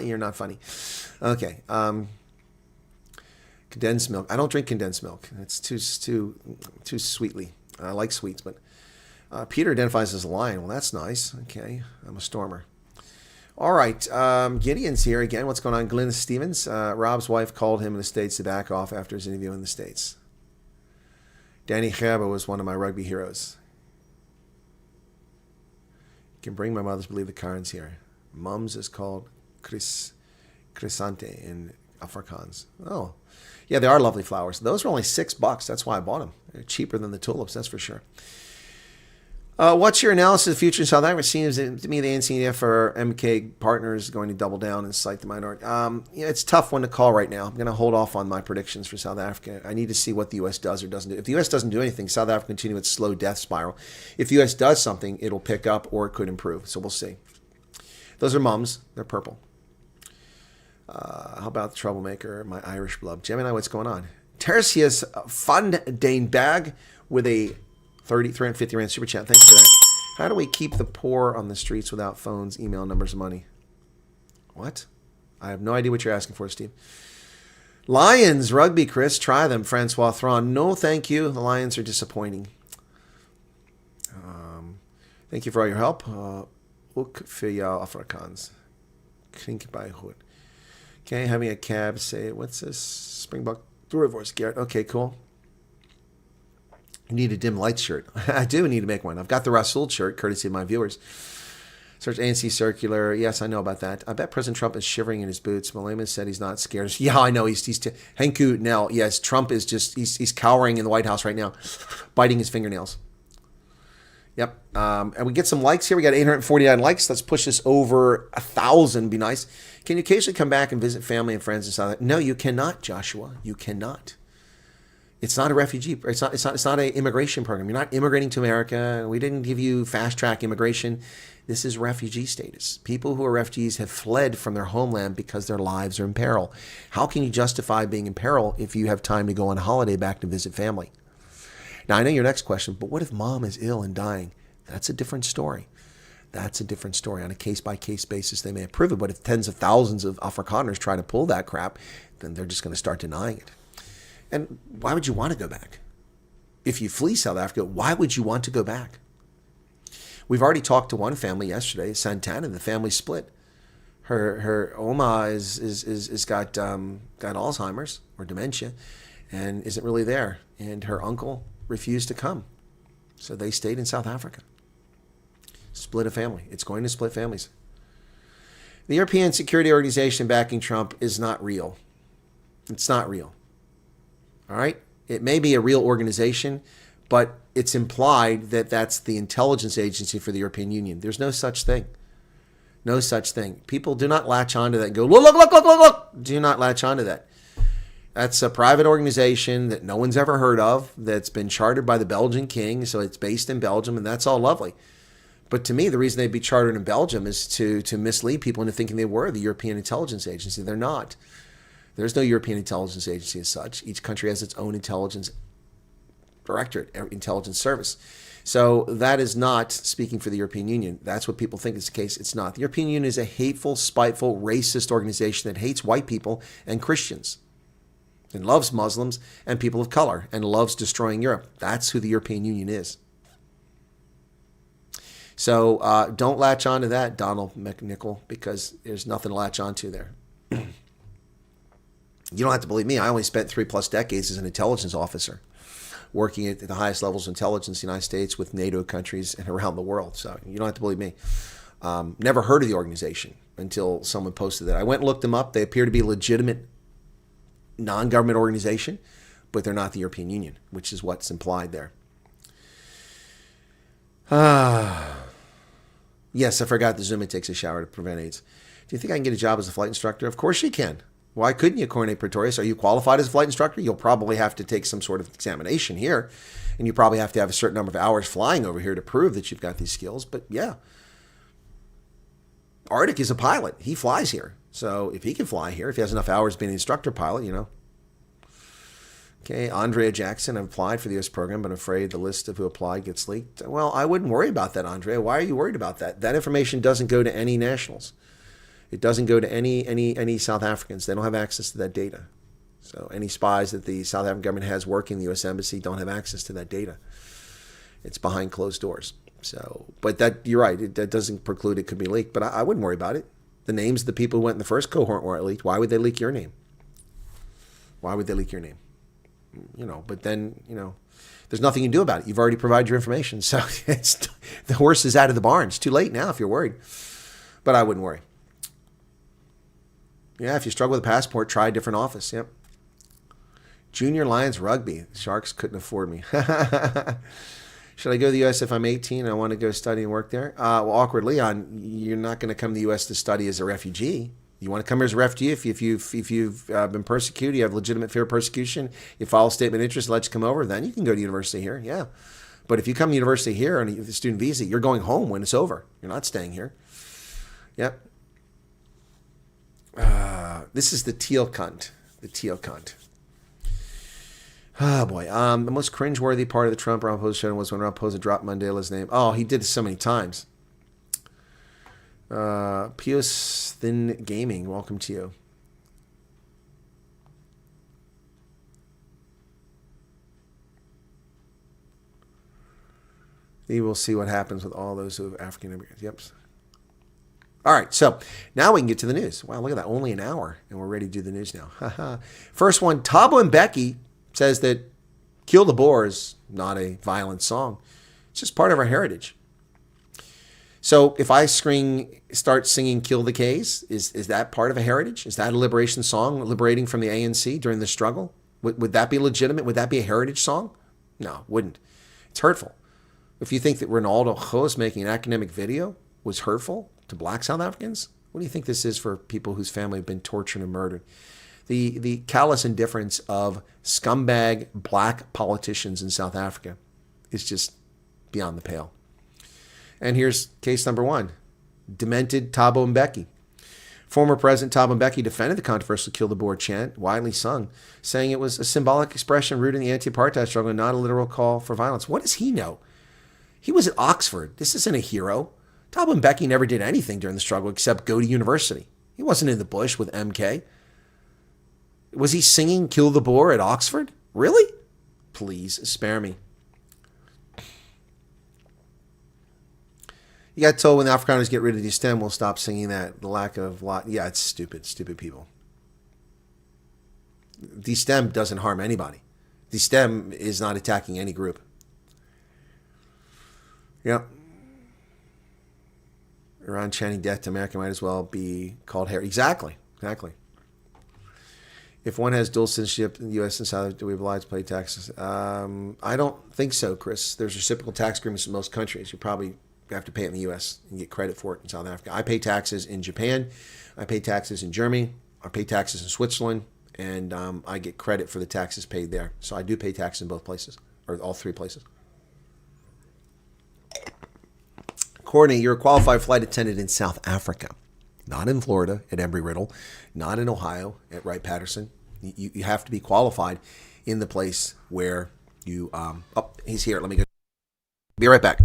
You're not funny. Okay. Condensed milk. I don't drink condensed milk. It's too sweetly. I like sweets, but Peter identifies as a lion. Well, that's nice. Okay. I'm a stormer. All right, Gideon's here again. What's going on? Glenn Stevens. Rob's wife called him in the States to back off after his interview in the States. Danny Gerber was one of my rugby heroes. You can bring my mother's believe the Karens here. Mum's is called Chrysante in Afrikaans. Oh, yeah, they are lovely flowers. Those were only $6. That's why I bought them. They're cheaper than the tulips, that's for sure. What's your analysis of the future in South Africa? It seems to me the NCDF or MK partners is going to double down and cite the minority. It's a tough one to call right now. I'm going to hold off on my predictions for South Africa. I need to see what the U.S. does or doesn't do. If the U.S. doesn't do anything, South Africa will continue its slow death spiral. If the U.S. does something, it'll pick up or it could improve. So we'll see. Those are mums. They're purple. How about the troublemaker, my Irish blood? Gemini, what's going on? Tertius Fund Dane Bag with a 350 Rand super chat. Thanks for that. How do we keep the poor on the streets without phones, email, numbers, and money? What? I have no idea what you're asking for, Steve. Lions, rugby, Chris. Try them, Francois Thron. No, thank you. The Lions are disappointing. Thank you for all your help. Ook für jou Afrikaans. Klink bij goed. Okay, having a cab. Say, what's this? Springbok. Voice, Garrett. Okay, cool. You need a dim light shirt. I do need to make one. I've got the Rasul shirt, courtesy of my viewers. Search ANC Circular. Yes, I know about that. I bet President Trump is shivering in his boots. Malema said he's not scared. Yeah, I know. He's Henku Nell. Yes, Trump is just, he's cowering in the White House right now, biting his fingernails. Yep. And we get some likes here. We got 849 likes. Let's push this over 1,000. Be nice. Can you occasionally come back and visit family and friends in South Africa? No, you cannot, Joshua. You cannot. It's not a refugee. It's not an immigration program. You're not immigrating to America. We didn't give you fast track immigration. This is refugee status. People who are refugees have fled from their homeland because their lives are in peril. How can you justify being in peril if you have time to go on holiday back to visit family? Now, I know your next question, but what if mom is ill and dying? That's a different story. That's a different story. On a case-by-case basis, they may approve it, but if tens of thousands of Afrikaners try to pull that crap, then they're just going to start denying it. And why would you want to go back? If you flee South Africa, why would you want to go back? We've already talked to one family yesterday, Santana. The family split. Her Oma is got Alzheimer's or dementia, and isn't really there. And her uncle refused to come, so they stayed in South Africa. Split a family. It's going to split families. The European Security Organization backing Trump is not real. It's not real. All right? It may be a real organization, but it's implied that that's the intelligence agency for the European Union. There's no such thing. No such thing. People do not latch onto that and go, look. Do not latch onto that. That's a private organization that no one's ever heard of, that's been chartered by the Belgian king, so it's based in Belgium, and that's all lovely. But to me, the reason they'd be chartered in Belgium is to mislead people into thinking they were the European Intelligence Agency. They're not. There's no European Intelligence Agency as such. Each country has its own intelligence directorate, intelligence service. So that is not speaking for the European Union. That's what people think is the case. It's not. The European Union is a hateful, spiteful, racist organization that hates white people and Christians, and loves Muslims and people of color, and loves destroying Europe. That's who the European Union is. So don't latch on to that, Donald McNichol, because there's nothing to latch on to there. You don't have to believe me. I only spent 3+ decades as an intelligence officer, working at the highest levels of intelligence in the United States with NATO countries and around the world. So you don't have to believe me. Never heard of the organization until someone posted that. I went and looked them up. They appear to be a legitimate non-government organization, but they're not the European Union, which is what's implied there. Yes, I forgot the Zuma takes a shower to prevent AIDS. Do you think I can get a job as a flight instructor? Of course you can. Why couldn't you, Corne Pretorius? Are you qualified as a flight instructor? You'll probably have to take some sort of examination here, and you probably have to have a certain number of hours flying over here to prove that you've got these skills. But yeah, Arctic is a pilot. He flies here. So if he can fly here, if he has enough hours being an instructor pilot, you know. Okay, Andrea Jackson, I've applied for the U.S. program, but I'm afraid the list of who applied gets leaked. Well, I wouldn't worry about that, Andrea. Why are you worried about that? That information doesn't go to any nationals. It doesn't go to any South Africans. They don't have access to that data. So any spies that the South African government has working in the U.S. Embassy don't have access to that data. It's behind closed doors. So, but that, you're right, that doesn't preclude it could be leaked, but I wouldn't worry about it. The names of the people who went in the first cohort weren't leaked. Why would they leak your name? Why would they leak your name? You know, but then, you know, there's nothing you can do about it. You've already provided your information. So it's, the horse is out of the barn. It's too late now if you're worried. But I wouldn't worry. Yeah, if you struggle with a passport, try a different office. Yep. Junior Lions Rugby. Sharks couldn't afford me. Should I go to the U.S. if I'm 18 and I want to go study and work there? Well, awkward Leon, you're not going to come to the U.S. to study as a refugee. You want to come here as a refugee if you've been persecuted, you have legitimate fear of persecution, you file a statement of interest, let you come over, then you can go to university here, yeah. But if you come to university here on a student visa, you're going home when it's over. You're not staying here. Yep. This is the teal cunt. The teal cunt. Oh boy. The most cringeworthy part of the Trump Ramaphosa show was when Ramaphosa dropped Mandela's name. Oh, he did it so many times. Pius Thin Gaming, welcome to you. We will see what happens with all those who have African immigrants. Yep. All right, so now we can get to the news. Wow, look at that. Only an hour, and we're ready to do the news now. First one, Thabo Mbeki says that Kill the Boer is not a violent song. It's just part of our heritage. So if I start singing Kill the K's, is that part of a heritage? Is that a liberation song, liberating from the ANC during the struggle? Would that be legitimate? Would that be a heritage song? No, it wouldn't. It's hurtful. If you think that Ronaldo Jose making an academic video was hurtful to black South Africans, what do you think this is for people whose family have been tortured and murdered? The callous indifference of scumbag black politicians in South Africa is just beyond the pale. And here's case number one, demented Thabo Mbeki. Former President Thabo Mbeki defended the controversial Kill the Boer chant, widely sung, saying it was a symbolic expression rooted in the anti-apartheid struggle and not a literal call for violence. What does he know? He was at Oxford. This isn't a hero. Thabo Mbeki never did anything during the struggle except go to university. He wasn't in the bush with MK. Was he singing Kill the Boer at Oxford? Really? Please, spare me. You got told when the Afrikaners get rid of the stem, we'll stop singing that. The lack of yeah, it's stupid people. The stem doesn't harm anybody. The stem is not attacking any group. Yep. Iran chanting death to America might as well be called hair. Exactly. If one has dual citizenship in the U.S. and South, do we have allowed to pay taxes? I don't think so, Chris. There's reciprocal tax agreements in most countries. You probably have to pay it in the U.S. and get credit for it in South Africa. I pay taxes in Japan. I pay taxes in Germany. I pay taxes in Switzerland. And I get credit for the taxes paid there. So I do pay taxes in both places, or all three places. Courtney, you're a qualified flight attendant in South Africa, not in Florida at Embry-Riddle, not in Ohio at Wright-Patterson. You have to be qualified in the place where you... oh, he's here. Let me go. Be right back.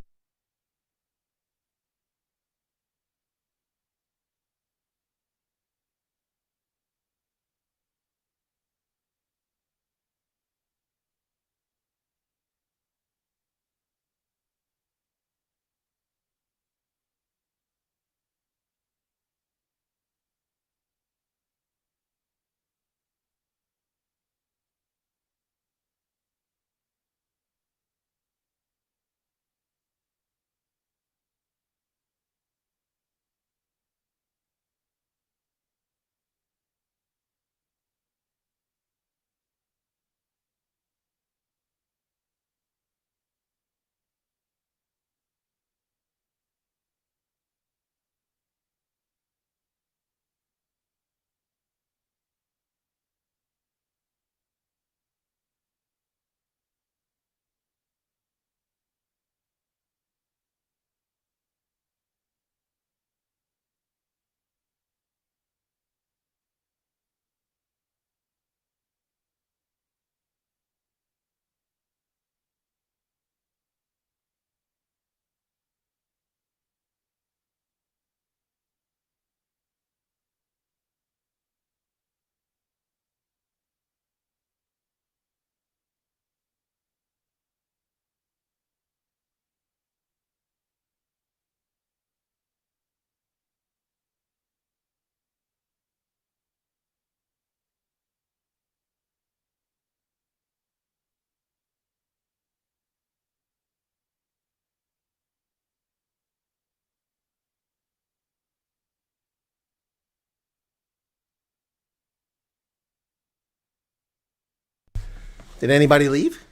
Did anybody leave?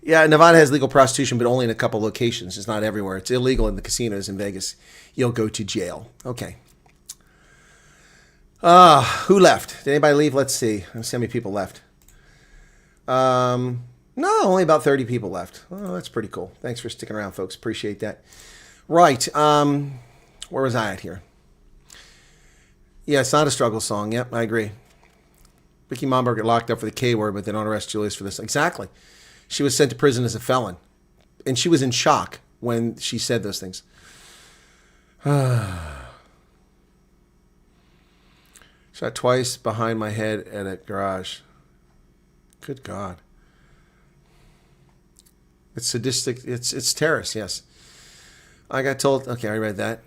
Yeah, Nevada has legal prostitution, but only in a couple locations. It's not everywhere. It's illegal in the casinos in Vegas. You'll go to jail. Okay. Who left? Did anybody leave? Let's see. Let's see how many people left. No, only about 30 people left. Oh, that's pretty cool. Thanks for sticking around, folks. Appreciate that. Right. Where was I at here? Yeah, it's not a struggle song. Yep, I agree. Vicky Momberg got locked up for the K word, but they don't arrest Julius for this. Exactly. She was sent to prison as a felon. And she was in shock when she said those things. Shot twice behind my head at a garage. Good God. It's sadistic. It's terrorist, yes. I got told... Okay, I read that.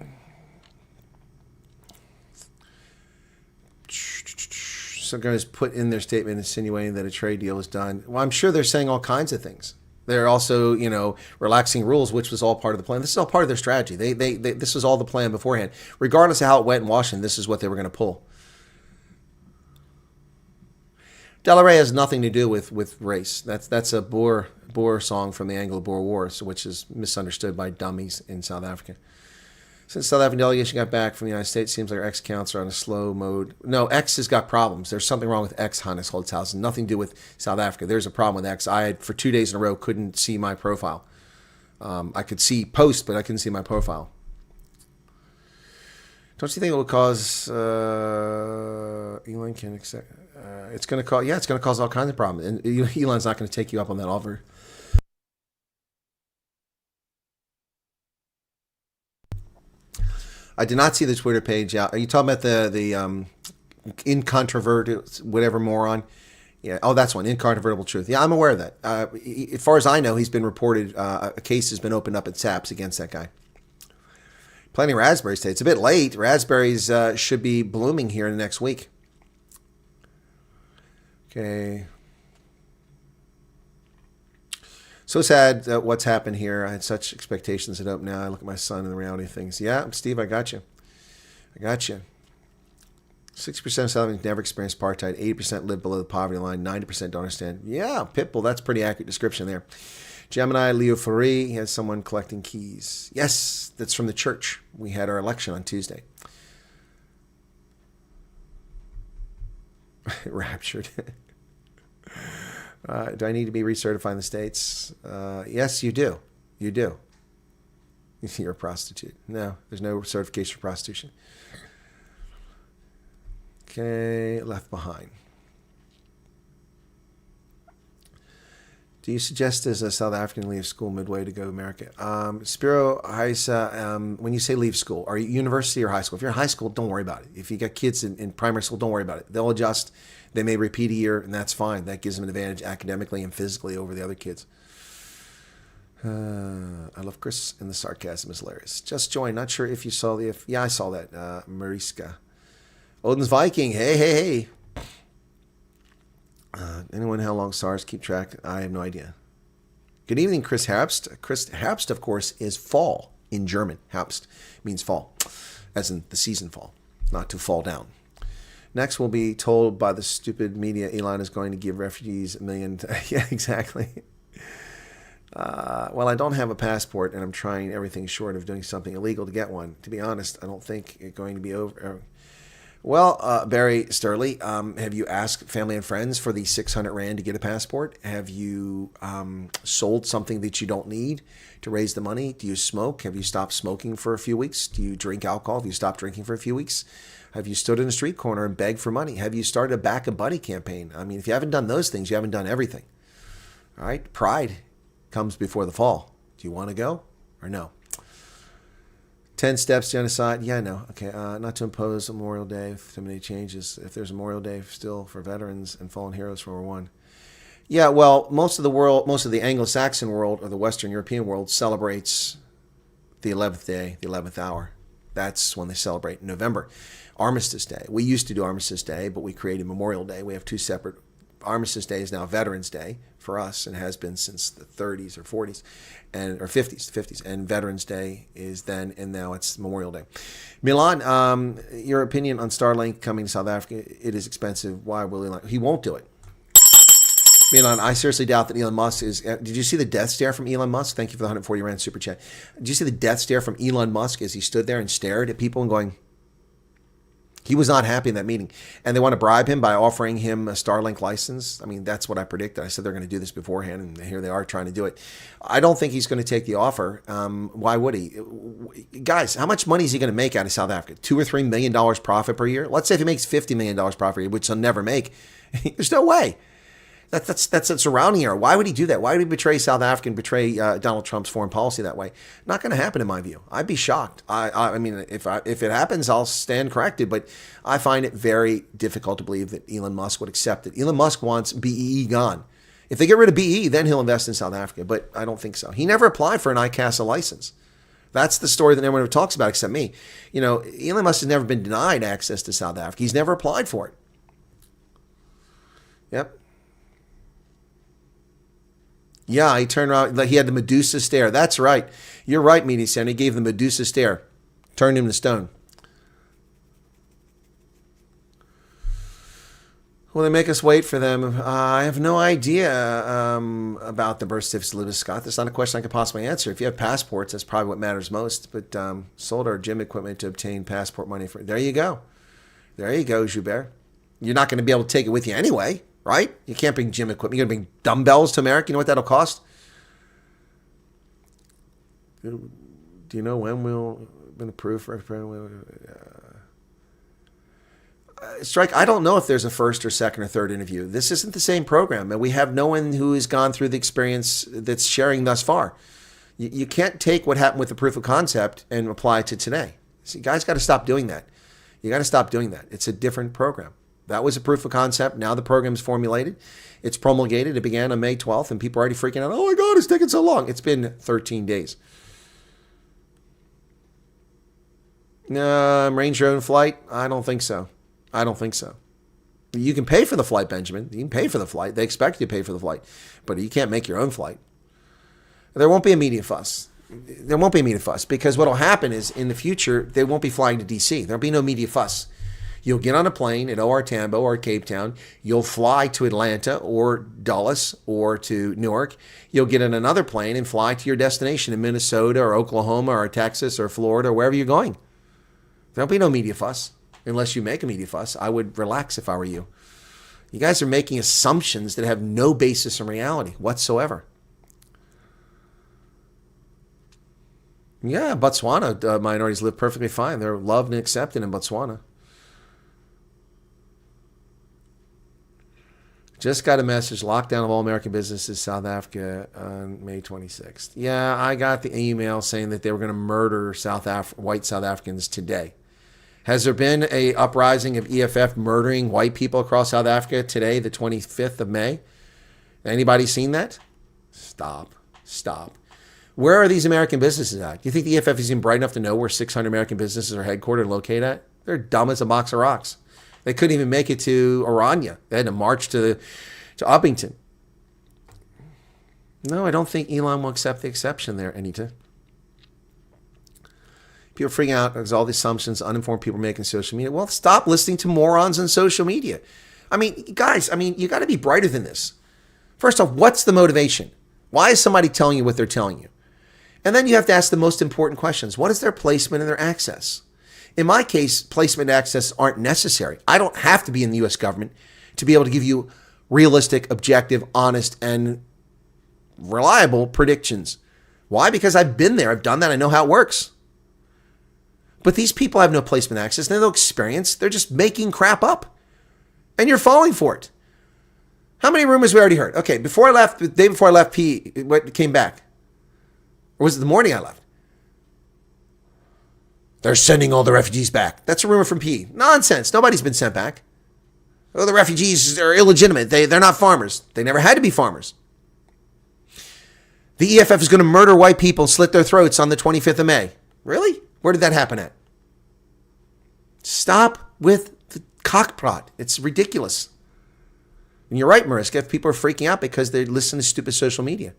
Some guys put in their statement insinuating that a trade deal was done. Well, I'm sure they're saying all kinds of things. They're also, relaxing rules, which was all part of the plan. This is all part of their strategy. This was all the plan beforehand. Regardless of how it went in Washington, this is what they were going to pull. Del Rey has nothing to do with race. That's a Boer song from the Anglo-Boer Wars, which is misunderstood by dummies in South Africa. Since South African delegation got back from the United States, seems like our X counts are on a slow mode. No, X has got problems. There's something wrong with X, Hannes Holzhausen. Nothing to do with South Africa. There's a problem with X. For 2 days in a row, couldn't see my profile. I could see posts, but I couldn't see my profile. Don't you think it will cause Elon can accept? It's going to cause. Yeah, it's going to cause all kinds of problems. And Elon's not going to take you up on that offer. I did not see the Twitter page out. Are you talking about the incontrovertible whatever moron? Yeah. Oh, that's one. Incontrovertible truth. Yeah, I'm aware of that. As far as I know, he's been reported. A case has been opened up at SAPS against that guy. Planting raspberries today. It's a bit late. Raspberries should be blooming here in the next week. Okay. So sad what's happened here. I had such expectations at Hope now. I look at my son and the reality of things. Yeah, Steve, I got you. 60% of South Africans never experienced apartheid. 80% live below the poverty line. 90% don't understand. Yeah, Pitbull, that's a pretty accurate description there. Gemini, Leo Farie, he has someone collecting keys. Yes, that's from the church. We had our election on Tuesday. Raptured. Do I need to be recertified in the States? Yes, you do. You do. You're a prostitute. No, there's no certification for prostitution. Okay, left behind. Do you suggest as a South African leave school midway to go to America? Spiro Heisa, when you say leave school, are you university or high school? If you're in high school, don't worry about it. If you got kids in primary school, don't worry about it. They'll adjust. They may repeat a year, and that's fine. That gives them an advantage academically and physically over the other kids. I love Chris, and the sarcasm is hilarious. Just joined. Not sure if you saw the... Yeah, I saw that. Mariska. Odin's Viking. Hey. Anyone how long SARS keep track? I have no idea. Good evening, Chris Herbst. Chris Herbst, of course, is fall in German. Herbst means fall, as in the season fall, not to fall down. Next, we'll be told by the stupid media Elon is going to give refugees $1 million. Yeah, exactly. Well, I don't have a passport, and I'm trying everything short of doing something illegal to get one. To be honest, I don't think it's going to be over. Well, Barry Sturley, have you asked family and friends for the 600 Rand to get a passport? Have you sold something that you don't need to raise the money? Do you smoke? Have you stopped smoking for a few weeks? Do you drink alcohol? Have you stopped drinking for a few weeks? Have you stood in a street corner and begged for money? Have you started a Back a Buddy campaign? I mean, if you haven't done those things, you haven't done everything. All right? Pride comes before the fall. Do you want to go or no? 10 steps to genocide. Yeah, I know. Okay, not to impose a Memorial Day if too many changes. If there's a Memorial Day still for veterans and fallen heroes from World War I. Yeah, well, most of the Anglo-Saxon world or the Western European world celebrates the 11th day, the 11th hour. That's when they celebrate in November. Armistice Day. We used to do Armistice Day, but we created Memorial Day. We have two separate. Armistice Day is now Veterans Day for us and has been since the 30s or 40s or 50s. And Veterans Day is then, and now it's Memorial Day. Milan, your opinion on Starlink coming to South Africa? It is expensive. Why will Elon? He won't do it. Milan, I seriously doubt that Elon Musk is. Did you see the death stare from Elon Musk? Thank you for the 140 Rand super chat. Did you see the death stare from Elon Musk as he stood there and stared at people and going, He was not happy in that meeting. And they want to bribe him by offering him a Starlink license. I mean, that's what I predicted. I said they're going to do this beforehand, and here they are trying to do it. I don't think he's going to take the offer. Why would he? Guys, how much money is he going to make out of South Africa? $2 or $3 million profit per year? Let's say if he makes $50 million profit per year, which he'll never make. There's no way. That's a surrounding error. Why would he do that? Why would he betray South Africa and betray Donald Trump's foreign policy that way? Not going to happen in my view. I'd be shocked. I mean, if it happens, I'll stand corrected. But I find it very difficult to believe that Elon Musk would accept it. Elon Musk wants BEE gone. If they get rid of BEE, then he'll invest in South Africa. But I don't think so. He never applied for an ICASA license. That's the story that everyone talks about except me. You know, Elon Musk has never been denied access to South Africa. He's never applied for it. Yep. Yeah, he turned around. He had the Medusa stare. That's right. You're right, Media Center. He gave the Medusa stare. Turned him to stone. Will they make us wait for them? I have no idea about the birth certificates, Lewis Scott. That's not a question I could possibly answer. If you have passports, that's probably what matters most. But sold our gym equipment to obtain passport money. There you go. There you go, Joubert. You're not going to be able to take it with you anyway. Right? You can't bring gym equipment. You're going to bring dumbbells to America. You know what that'll cost? Do you know when we'll been approved for Strike? I don't know if there's a first or second or third interview. This isn't the same program, and we have no one who has gone through the experience that's sharing thus far. You can't take what happened with the proof of concept and apply it to today. See, you guys got to stop doing that. You got to stop doing that. It's a different program. That was a proof of concept. Now the program's formulated. It's promulgated. It began on May 12th, and people are already freaking out. Oh, my God, it's taking so long. It's been 13 days. Arrange your own flight? I don't think so. I don't think so. You can pay for the flight, Benjamin. You can pay for the flight. They expect you to pay for the flight. But you can't make your own flight. There won't be a media fuss. There won't be a media fuss because what will happen is in the future, they won't be flying to D.C. There'll be no media fuss. You'll get on a plane at OR Tambo or Cape Town. You'll fly to Atlanta or Dulles or to Newark. You'll get on another plane and fly to your destination in Minnesota or Oklahoma or Texas or Florida or wherever you're going. There'll be no media fuss unless you make a media fuss. I would relax if I were you. You guys are making assumptions that have no basis in reality whatsoever. Yeah, Botswana minorities live perfectly fine. They're loved and accepted in Botswana. Just got a message, lockdown of all American businesses, South Africa on May 26th. Yeah, I got the email saying that they were going to murder white South Africans today. Has there been a uprising of EFF murdering white people across South Africa today, the 25th of May? Anybody seen that? Stop. Where are these American businesses at? Do you think the EFF is even bright enough to know where 600 American businesses are headquartered and located at? They're dumb as a box of rocks. They couldn't even make it to Oranje. They had to march to Uppington. No, I don't think Elon will accept the exception there, Anita. People are freaking out because all the assumptions uninformed people are making on social media. Well, stop listening to morons on social media. I mean, guys, you got to be brighter than this. First off, what's the motivation? Why is somebody telling you what they're telling you? And then you have to ask the most important questions. What is their placement and their access? In my case, placement and access aren't necessary. I don't have to be in the U.S. government to be able to give you realistic, objective, honest, and reliable predictions. Why? Because I've been there. I've done that. I know how it works. But these people have no placement access. They have no experience. They're just making crap up. And you're falling for it. How many rumors we already heard? Okay, before I left, the day before I left, what came back? Or was it the morning I left? They're sending all the refugees back. That's a rumor from P. Nonsense. Nobody's been sent back. Oh, the refugees are illegitimate. They're not farmers. They never had to be farmers. The EFF is going to murder white people and slit their throats on the 25th of May. Really? Where did that happen at? Stop with the cockprod. It's ridiculous. And you're right, Mariska. If people are freaking out because they listen to stupid social media.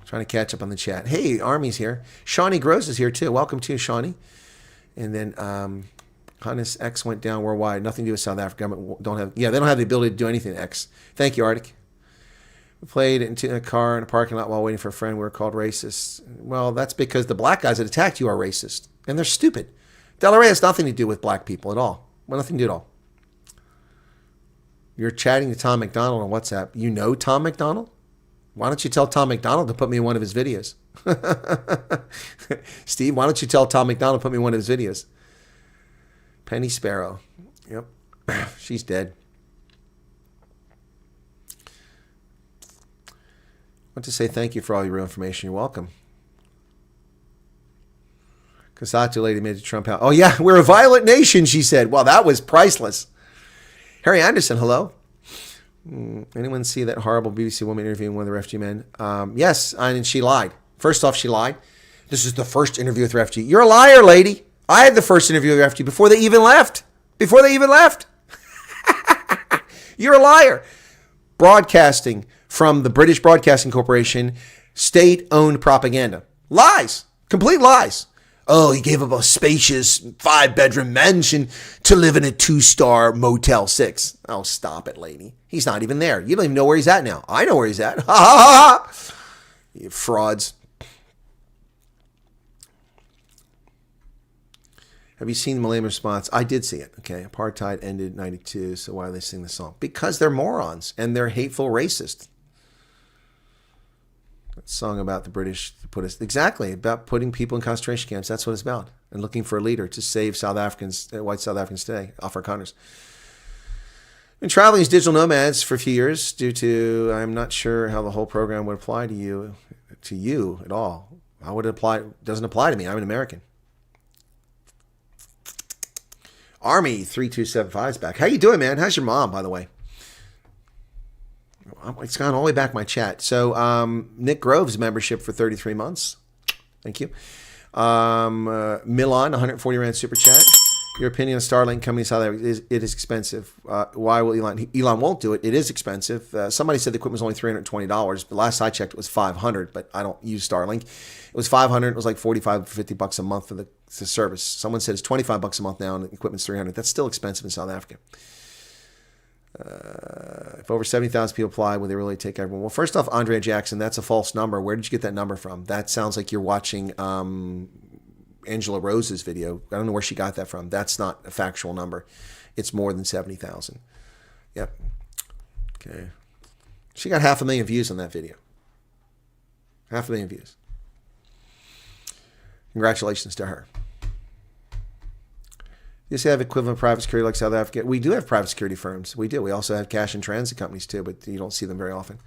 Trying to catch up on the chat. Hey, Army's here. Shawnee Gross is here too. Welcome to Shawnee. And then Hannes X went down worldwide. Nothing to do with South Africa. They don't have the ability to do anything. X. Thank you, Arctic. We played into a car in a parking lot while waiting for a friend. We were called racists. Well, that's because the black guys that attacked you are racist. And they're stupid. Delaware has nothing to do with black people at all. Well, nothing to do at all. You're chatting to Tom McDonald on WhatsApp. You know Tom McDonald? Why don't you tell Tom McDonald to put me in one of his videos? Steve, why don't you tell Tom McDonald to put me in one of his videos? Penny Sparrow. Yep. She's dead. I want to say thank you for all your real information. You're welcome. Kasatu lady made it Trump out. Oh, yeah, we're a violent nation, she said. Well, that was priceless. Harry Anderson, hello. Anyone see that horrible BBC woman interviewing one of the refugee men? Yes, and she lied. First off, she lied. This is the first interview with the refugee. You're a liar, lady. I had the first interview with the refugee before they even left. Before they even left. You're a liar. Broadcasting from the British Broadcasting Corporation, state-owned propaganda. Lies. Complete lies. Oh, he gave up a spacious 5-bedroom mansion to live in a 2-star Motel 6. Oh, stop it, lady. He's not even there. You don't even know where he's at now. I know where he's at. Ha ha ha ha. You frauds. Have you seen the Millennium response? I did see it. Okay. Apartheid ended in 92. So why do they sing the song? Because they're morons and they're hateful racists. Song about the British to put us exactly about putting people in concentration camps. That's what it's about, and looking for a leader to save South Africans, white South Africans today off our counters. Been traveling as digital nomads for a few years. Due to, I'm not sure how the whole program would apply to you at all. How would it apply? It doesn't apply to me. I'm an American. Army 3275 is back. How you doing, man? How's your mom, by the way? It's gone all the way back my chat. So Nick Grove's membership for 33 months. Thank you. Milan, 140 Rand super chat. Your opinion on Starlink coming to South Africa, it is expensive. Why will Elon? Elon won't do it. It is expensive. Somebody said the equipment was only $320. But last I checked, it was $500. But I don't use Starlink. It was $500. It was like $45 or $50 a month for the service. Someone said it's $25 a month now, and the equipment's $300. That's still expensive in South Africa. If over 70,000 people apply, will they really take everyone? Well, first off, Andrea Jackson, that's a false number. Where did you get that number from? That sounds like you're watching Angela Rose's video. I don't know where she got that from. That's not a factual number. It's more than 70,000. Yep. Okay. She got 500,000 views on that video. 500,000 views. Congratulations to her. You say have equivalent private security like South Africa? We do have private security firms. We do. We also have cash and transit companies too, but you don't see them very often.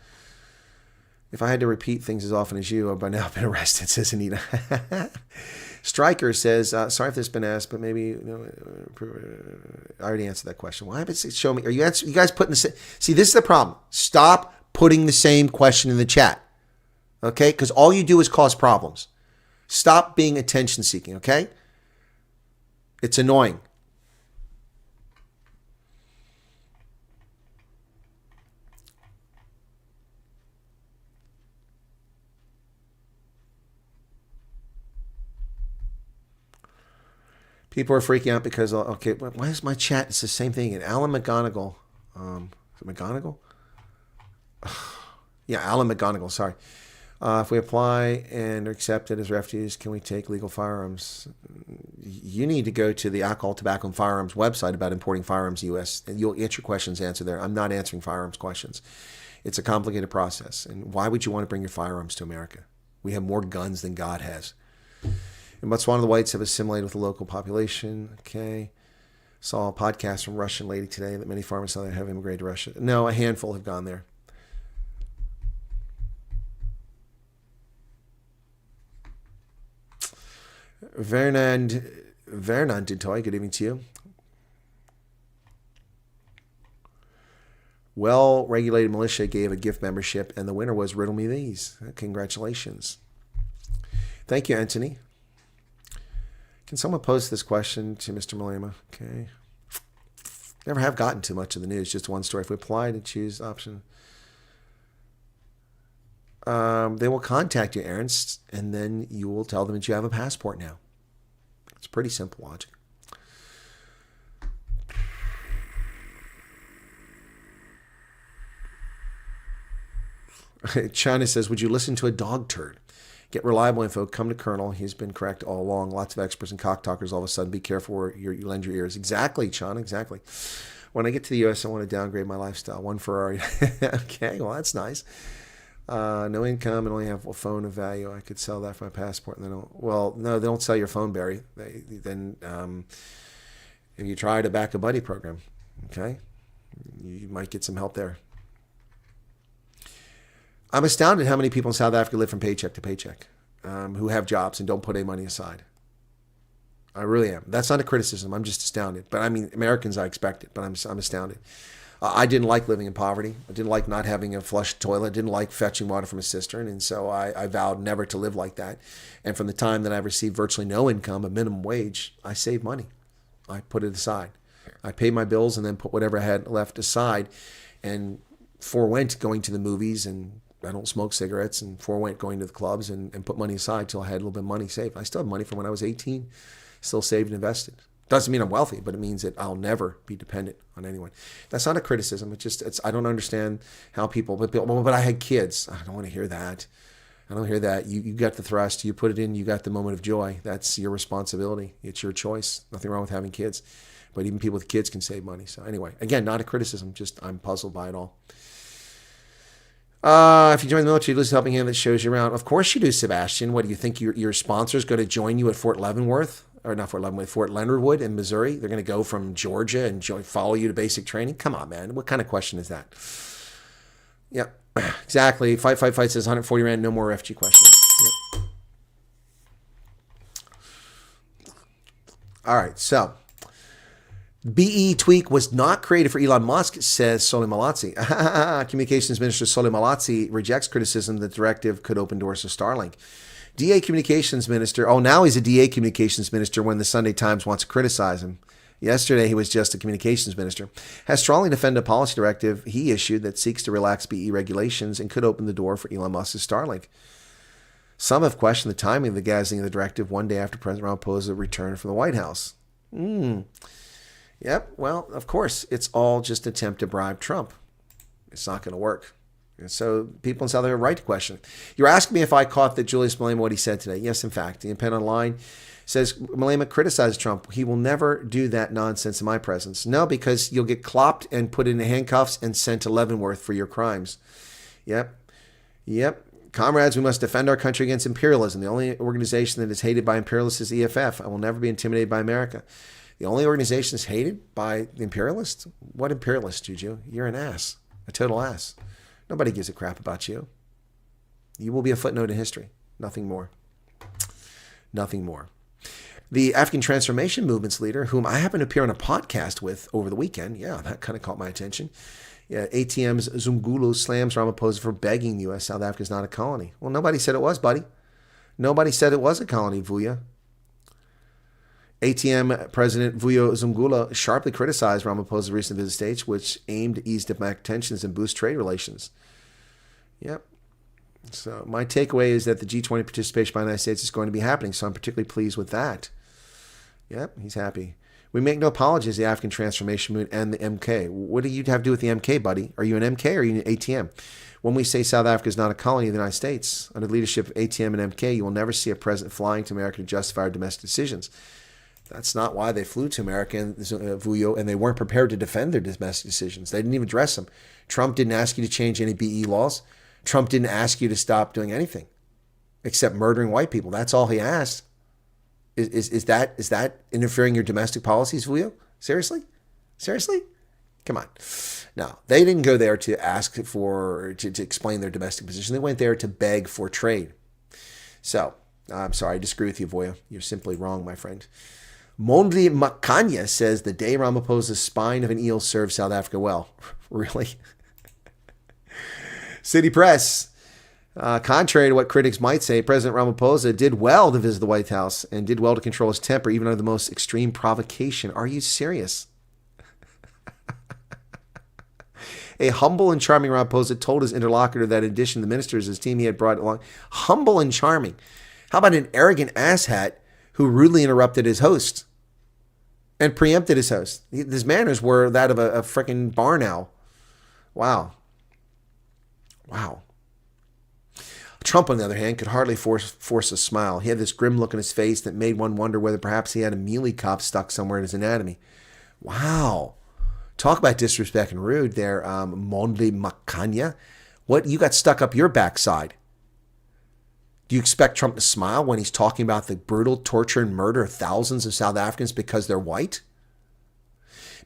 If I had to repeat things as often as you, I've by now been arrested, says Anita. Stryker says, sorry if this has been asked, but maybe, I already answered that question. Why haven't it shown me? Are you guys putting the same? See, this is the problem. Stop putting the same question in the chat. Okay? Because all you do is cause problems. Stop being attention seeking, okay? It's annoying. People are freaking out because, okay, why is my chat? It's the same thing. And Alan McGonigal, is it McGonigal? Yeah, Alan McGonigal, sorry. If we apply and are accepted as refugees, can we take legal firearms? You need to go to the Alcohol, Tobacco, and Firearms website about importing firearms to the U.S., and you'll get your questions answered there. I'm not answering firearms questions. It's a complicated process. And why would you want to bring your firearms to America? We have more guns than God has. In Botswana, the whites have assimilated with the local population. Okay. Saw a podcast from a Russian lady today that many farmers now have immigrated to Russia. No, a handful have gone there. Vernand Dutoy, good evening to you. Well-regulated militia gave a gift membership, and the winner was Riddle Me These. Congratulations. Thank you, Anthony. Can someone post this question to Mr. Malema? Okay. Never have gotten too much of the news, just one story. If we apply to choose option, they will contact you, Ernst, and then you will tell them that you have a passport now. It's pretty simple logic. China says, would you listen to a dog turd? Get reliable info. Come to Colonel. He's been correct all along. Lots of experts and cock talkers all of a sudden. Be careful where you lend your ears. Exactly, China. Exactly. When I get to the U.S., I want to downgrade my lifestyle. One Ferrari. Okay, well, that's nice. No income and only have a phone of value. I could sell that for my passport. And they don't sell your phone, Barry. If you try to back a buddy program, okay, you might get some help there. I'm astounded how many people in South Africa live from paycheck to paycheck, who have jobs and don't put any money aside. I really am. That's not a criticism. I'm just astounded. But I mean, Americans, I expect it, but I'm astounded. I didn't like living in poverty. I didn't like not having a flush toilet. I didn't like fetching water from a cistern. And so I vowed never to live like that. And from the time that I received virtually no income, a minimum wage, I saved money. I put it aside. I paid my bills and then put whatever I had left aside and forewent going to the movies, and I don't smoke cigarettes, and forewent going to the clubs and put money aside till I had a little bit of money saved. I still have money from when I was 18, still saved and invested. Doesn't mean I'm wealthy, but it means that I'll never be dependent on anyone. That's not a criticism. I don't understand how people, but I had kids. I don't want to hear that. I don't hear that. You got the thrust, you put it in, you got the moment of joy. That's your responsibility. It's your choice. Nothing wrong with having kids. But even people with kids can save money. So anyway, again, not a criticism, just I'm puzzled by it all. If you join the military, you lose a helping hand that shows you around. Of course you do, Sebastian. What do you think? Your sponsor's going to join you at Fort Leavenworth? Or not Fort Leavenworth, Fort Leonard Wood in Missouri? They're going to go from Georgia and follow you to basic training? Come on, man. What kind of question is that? Yep, exactly. Fight says 140 Rand, no more refugee questions. Yep. All right, so BE tweak was not created for Elon Musk, says Soli Malazzi. Communications Minister Soli Malazzi rejects criticism that the directive could open doors to Starlink. DA Communications Minister, now he's a DA Communications Minister when the Sunday Times wants to criticize him. Yesterday he was just a Communications Minister. Has strongly defended a policy directive he issued that seeks to relax BE regulations and could open the door for Elon Musk's Starlink. Some have questioned the timing of the gazetting of the directive one day after President Ramaphosa returned from the White House. Yep, well, of course, it's all just an attempt to bribe Trump. It's not going to work. And so people in South Africa are right to question. You're asking me if I caught that Julius Malema, what he said today. Yes, in fact. The Independent Online says Malema criticizes Trump. He will never do that nonsense in my presence. No, because you'll get clopped and put into handcuffs and sent to Leavenworth for your crimes. Yep. Comrades, we must defend our country against imperialism. The only organization that is hated by imperialists is EFF. I will never be intimidated by America. The only organization that's hated by the imperialists? What imperialist, Juju? You're an ass. A total ass. Nobody gives a crap about you. You will be a footnote in history. Nothing more. Nothing more. The African Transformation Movement's leader, whom I happened to appear on a podcast with over the weekend, that kind of caught my attention. Yeah, ATM's Zungulu slams Ramaphosa for begging the U.S. South Africa is not a colony. Well, nobody said it was, buddy. Nobody said it was a colony, Vuya. ATM President Vuyo Zungula sharply criticized Ramaphosa's recent visit to the States, which aimed to ease diplomatic tensions and boost trade relations. Yep. So my takeaway is that the G20 participation by the United States is going to be happening, so I'm particularly pleased with that. Yep, he's happy. We make no apologies to the African Transformation Movement and the MK. What do you have to do with the MK, buddy? Are you an MK or are you an ATM? When we say South Africa is not a colony of the United States, under the leadership of ATM and MK, you will never see a president flying to America to justify our domestic decisions. That's not why they flew to America, and they weren't prepared to defend their domestic decisions. They didn't even address them. Trump didn't ask you to change any BE laws. Trump didn't ask you to stop doing anything except murdering white people. That's all he asked. Is that interfering in your domestic policies, Vuyo? Seriously? Come on. No, they didn't go there to ask to explain their domestic position. They went there to beg for trade. So, I'm sorry, I disagree with you, Vuyo. You're simply wrong, my friend. Mondli Makanya says the day Ramaphosa's spine of an eel served South Africa well. Really? City Press. Contrary to what critics might say, President Ramaphosa did well to visit the White House and did well to control his temper, even under the most extreme provocation. Are you serious? A humble and charming Ramaphosa told his interlocutor that in addition to the ministers, his team he had brought along. Humble and charming. How about an arrogant asshat who rudely interrupted his host and preempted his host? His manners were that of a freaking barn owl. Wow. Trump, on the other hand, could hardly force a smile. He had this grim look on his face that made one wonder whether perhaps he had a mealy cup stuck somewhere in his anatomy. Wow. Talk about disrespect and rude there, Monde Macanya. What, you got stuck up your backside? Do you expect Trump to smile when he's talking about the brutal torture and murder of thousands of South Africans because they're white?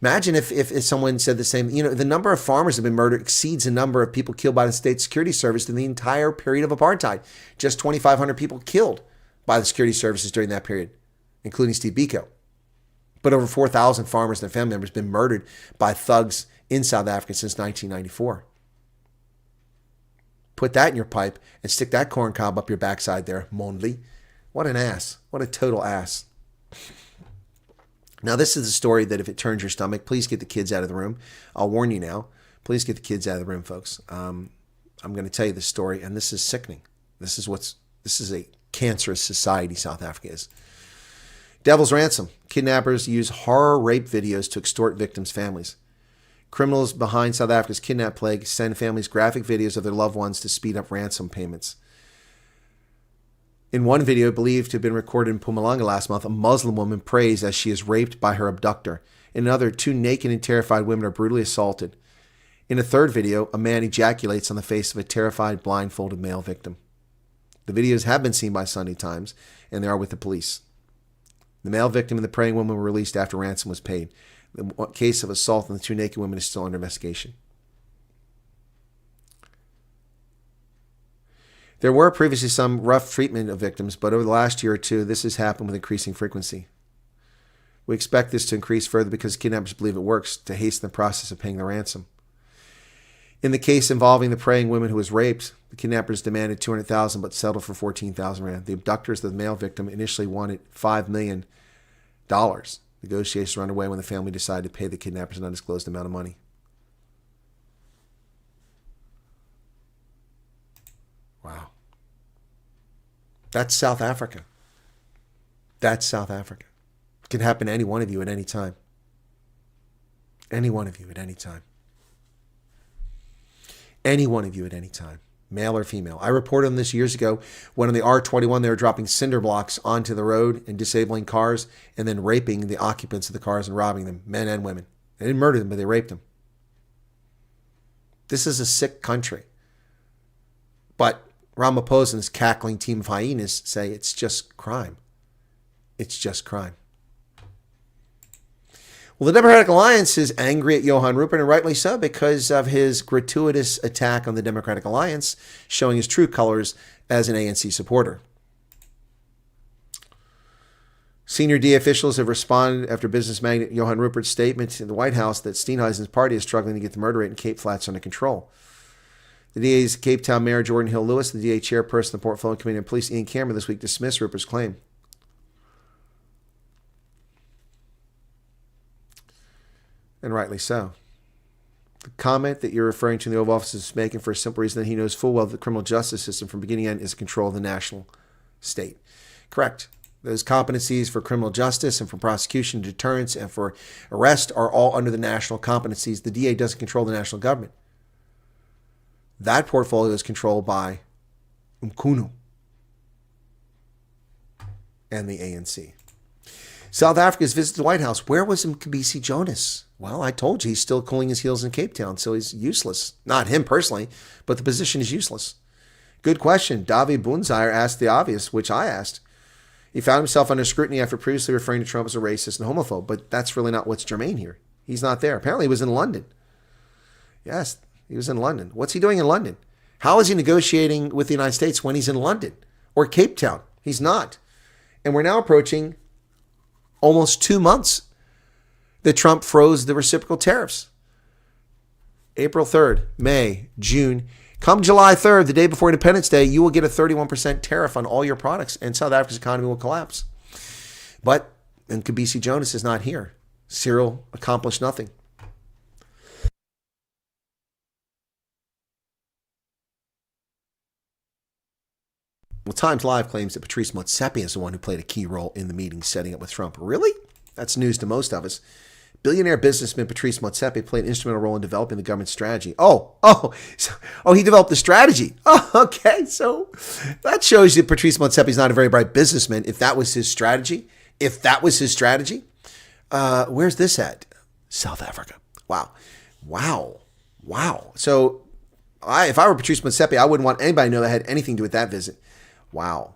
Imagine if someone said the same. The number of farmers that have been murdered exceeds the number of people killed by the state security service in the entire period of apartheid. Just 2,500 people killed by the security services during that period, including Steve Biko. But over 4,000 farmers and their family members have been murdered by thugs in South Africa since 1994. Put that in your pipe and stick that corn cob up your backside there, Mondli. What an ass. What a total ass. Now, this is a story that if it turns your stomach, please get the kids out of the room. I'll warn you now. Please get the kids out of the room, folks. I'm going to tell you this story, and this is sickening. This is a cancerous society South Africa is. Devil's ransom. Kidnappers use horror rape videos to extort victims' families. Criminals behind South Africa's kidnap plague send families graphic videos of their loved ones to speed up ransom payments. In one video believed to have been recorded in Mpumalanga last month, a Muslim woman prays as she is raped by her abductor. In another, 2 naked and terrified women are brutally assaulted. In a third video, a man ejaculates on the face of a terrified, blindfolded male victim. The videos have been seen by Sunday Times, and they are with the police. The male victim and the praying woman were released after ransom was paid. The case of assault on the 2 naked women is still under investigation. There were previously some rough treatment of victims, but over the last year or two, this has happened with increasing frequency. We expect this to increase further because kidnappers believe it works to hasten the process of paying the ransom. In the case involving the praying woman who was raped, the kidnappers demanded $200,000 but settled for $14,000. The abductors of the male victim initially wanted $5 million. Negotiations were underway when the family decided to pay the kidnappers an undisclosed amount of money. Wow. That's South Africa. That's South Africa. It can happen to any one of you at any time. Any one of you at any time. Any one of you at any time, male or female. I reported on this years ago when on the R21 they were dropping cinder blocks onto the road and disabling cars and then raping the occupants of the cars and robbing them, men and women. They didn't murder them, but they raped them. This is a sick country. But Ramaphosa and his cackling team of hyenas say it's just crime. It's just crime. Well, the Democratic Alliance is angry at Johan Rupert, and rightly so, because of his gratuitous attack on the Democratic Alliance, showing his true colors as an ANC supporter. Senior DA officials have responded after business magnate Johan Rupert's statement in the White House that Steenhuisen's party is struggling to get the murder rate in Cape Flats under control. The DA's Cape Town Mayor Jordan Hill Lewis, the DA chairperson of the Portfolio Committee, and Police Ian Cameron this week dismissed Rupert's claim. And rightly so. The comment that you're referring to in the Oval Office is making for a simple reason that he knows full well that the criminal justice system from beginning to end is control of the national state. Correct. Those competencies for criminal justice and for prosecution, deterrence, and for arrest are all under the national competencies. The DA doesn't control the national government. That portfolio is controlled by Umkhulu and the ANC. South Africa's visit to the White House. Where was Mcebisi Jonas? Well, I told you he's still cooling his heels in Cape Town, so he's useless. Not him personally, but the position is useless. Good question. Davi Bunzire asked the obvious, which I asked. He found himself under scrutiny after previously referring to Trump as a racist and homophobe, but that's really not what's germane here. He's not there. Apparently he was in London. Yes, he was in London. What's he doing in London? How is he negotiating with the United States when he's in London or Cape Town? He's not. And we're now approaching almost 2 months that Trump froze the reciprocal tariffs. April 3rd, May, June. Come July 3rd, the day before Independence Day, you will get a 31% tariff on all your products and South Africa's economy will collapse. But Mcebisi Jonas is not here. Cyril accomplished nothing. Well, Times Live claims that Patrice Motsepe is the one who played a key role in the meeting setting up with Trump. Really? That's news to most of us. Billionaire businessman Patrice Motsepe played an instrumental role in developing the government's strategy. He developed the strategy. Oh, okay. So that shows you Patrice Motsepe is not a very bright businessman. If that was his strategy, where's this at? South Africa. Wow. So if I were Patrice Motsepe, I wouldn't want anybody to know that had anything to do with that visit. Wow.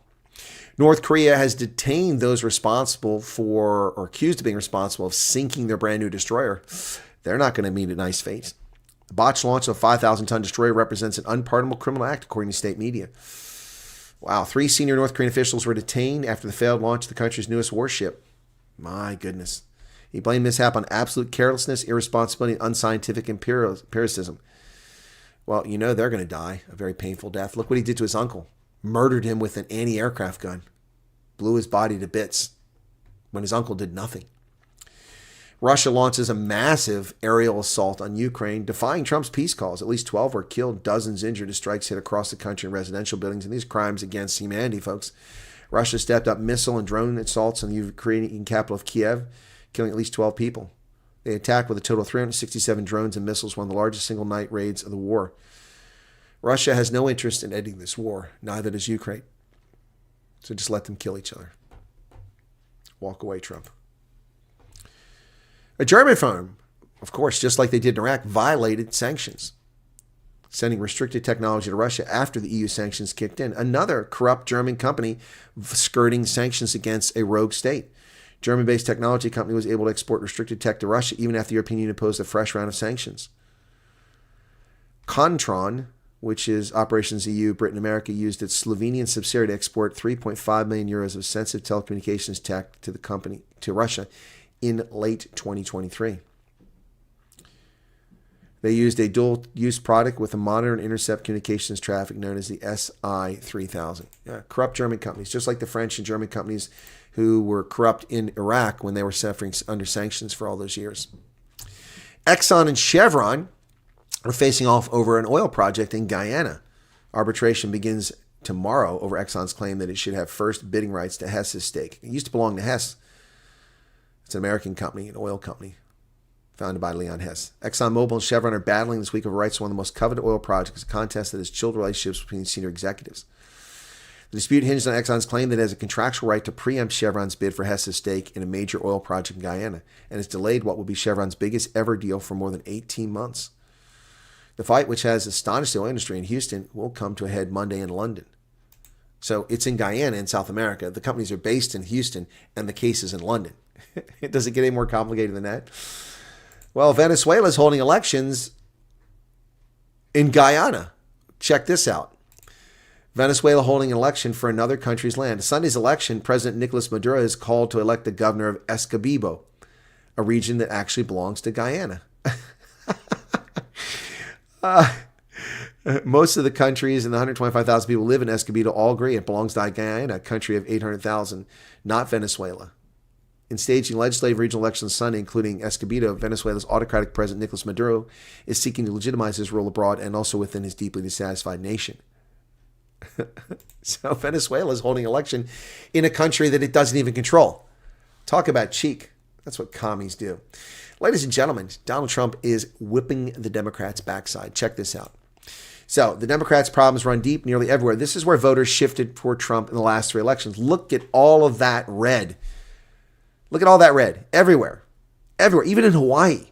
North Korea has detained those responsible for, or accused of being responsible, of sinking their brand new destroyer. They're not going to meet a nice fate. The botched launch of a 5,000-ton destroyer represents an unpardonable criminal act, according to state media. Wow, 3 senior North Korean officials were detained after the failed launch of the country's newest warship. My goodness. He blamed mishap on absolute carelessness, irresponsibility, and unscientific empiricism. Well, they're going to die a very painful death. Look what he did to his uncle. Murdered him with an anti-aircraft gun. Blew his body to bits when his uncle did nothing. Russia launches a massive aerial assault on Ukraine, defying Trump's peace calls. At least 12 were killed, dozens injured as strikes hit across the country in residential buildings. And these crimes against humanity, folks. Russia stepped up missile and drone assaults on the Ukrainian capital of Kiev, killing at least 12 people. They attacked with a total of 367 drones and missiles, one of the largest single-night raids of the war. Russia has no interest in ending this war. Neither does Ukraine. So just let them kill each other. Walk away, Trump. A German firm, of course, just like they did in Iraq, violated sanctions, sending restricted technology to Russia after the EU sanctions kicked in. Another corrupt German company skirting sanctions against a rogue state. German-based technology company was able to export restricted tech to Russia even after the European Union imposed a fresh round of sanctions. Contron, which is Operations EU, Britain, America, used its Slovenian subsidiary to export 3.5 million euros of sensitive telecommunications tech to Russia in late 2023. They used a dual-use product with a monitor and intercept communications traffic known as the SI-3000. Corrupt German companies, just like the French and German companies who were corrupt in Iraq when they were suffering under sanctions for all those years. Exxon and Chevron are facing off over an oil project in Guyana. Arbitration begins tomorrow over Exxon's claim that it should have first bidding rights to Hess's stake. It used to belong to Hess. It's an American company, an oil company, founded by Leon Hess. ExxonMobil and Chevron are battling this week over rights to one of the most coveted oil projects, a contest that has chilled relationships between senior executives. The dispute hinged on Exxon's claim that it has a contractual right to preempt Chevron's bid for Hess's stake in a major oil project in Guyana, and has delayed what will be Chevron's biggest ever deal for more than 18 months. The fight, which has astonished the oil industry in Houston, will come to a head Monday in London. So it's in Guyana in South America. The companies are based in Houston, and the case is in London. Does it get any more complicated than that? Well, Venezuela is holding elections in Guyana. Check this out. Venezuela holding an election for another country's land. Sunday's election, President Nicolas Maduro is called to elect the governor of Escobedo, a region that actually belongs to Guyana. Most of the countries and the 125,000 people who live in Escobedo all agree it belongs to Guyana, a country of 800,000, not Venezuela. In staging legislative regional elections Sunday, including Escobedo, Venezuela's autocratic president Nicolas Maduro is seeking to legitimize his rule abroad and also within his deeply dissatisfied nation. So Venezuela is holding an election in a country that it doesn't even control. Talk about cheek. That's what commies do. Ladies and gentlemen, Donald Trump is whipping the Democrats' backside. Check this out. So the Democrats' problems run deep nearly everywhere. This is where voters shifted toward Trump in the last 3 elections. Look at all of that red. Look at all that red everywhere. Everywhere. Even in Hawaii,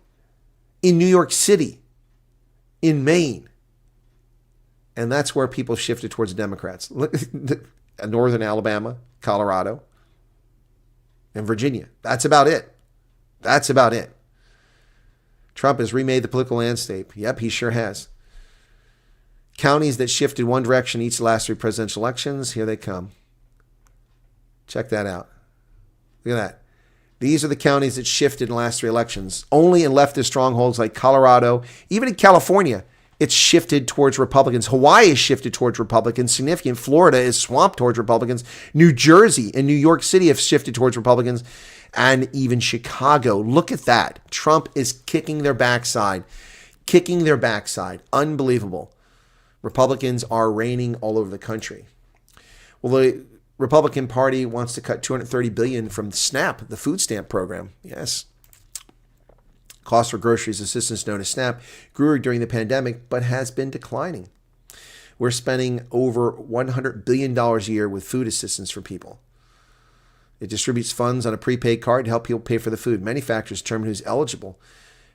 in New York City, in Maine. And that's where people shifted towards the Democrats. Look, northern Alabama, Colorado, and Virginia. That's about it. That's about it. Trump has remade the political landscape. Yep, he sure has. Counties that shifted one direction each of the last 3 presidential elections, here they come. Check that out. Look at that. These are the counties that shifted in the last 3 elections. Only in leftist strongholds like Colorado, even in California, it's shifted towards Republicans. Hawaii is shifted towards Republicans. Significant. Florida is swamped towards Republicans. New Jersey and New York City have shifted towards Republicans. And even Chicago. Look at that. Trump is kicking their backside. Kicking their backside. Unbelievable. Republicans are reigning all over the country. Well, the Republican Party wants to cut $230 billion from SNAP, the food stamp program. Yes. Cost for groceries assistance known as SNAP grew during the pandemic, but has been declining. We're spending over $100 billion a year with food assistance for people. It distributes funds on a prepaid card to help people pay for the food. Manufacturers determine who's eligible.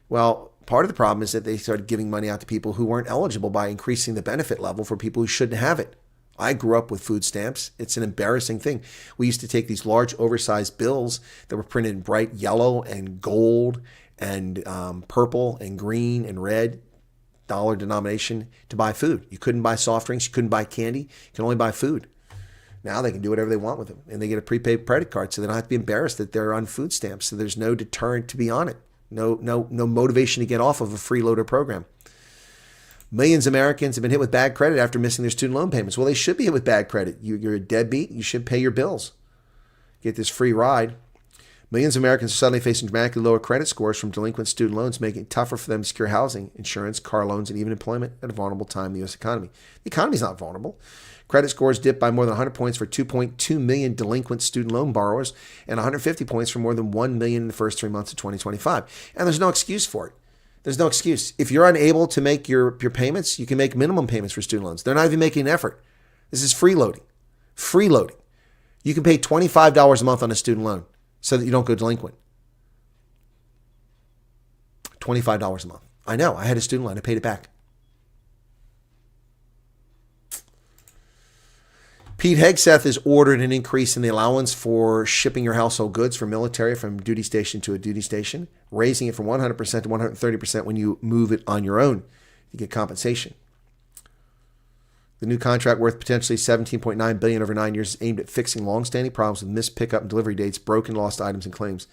Well, part of the problem is that they started giving money out to people who weren't eligible by increasing the benefit level for people who shouldn't have it. I grew up with food stamps. It's an embarrassing thing. We used to take these large oversized bills that were printed in bright yellow and gold and purple and green and red dollar denomination to buy food. You couldn't buy soft drinks. You couldn't buy candy. You can only buy food. Now they can do whatever they want with them. And they get a prepaid credit card, so they don't have to be embarrassed that they're on food stamps. So there's no deterrent to be on it. No motivation to get off of a freeloader program. Millions of Americans have been hit with bad credit after missing their student loan payments. Well, they should be hit with bad credit. You're a deadbeat. You should pay your bills. Get this free ride. Millions of Americans are suddenly facing dramatically lower credit scores from delinquent student loans, making it tougher for them to secure housing, insurance, car loans, and even employment at a vulnerable time in the U.S. economy. The economy is not vulnerable. Credit scores dipped by more than 100 points for 2.2 million delinquent student loan borrowers and 150 points for more than 1 million in the first 3 months of 2025. And there's no excuse for it. There's no excuse. If you're unable to make your payments, you can make minimum payments for student loans. They're not even making an effort. This is freeloading. Freeloading. You can pay $25 a month on a student loan so that you don't go delinquent. $25 a month. I know. I had a student loan. I paid it back. Pete Hegseth has ordered an increase in the allowance for shipping your household goods for military from duty station to a duty station, raising it from 100% to 130% when you move it on your own. You get compensation. The new contract, worth potentially $17.9 billion over 9 years, is aimed at fixing long-standing problems with missed pickup and delivery dates, broken, lost items, and claims.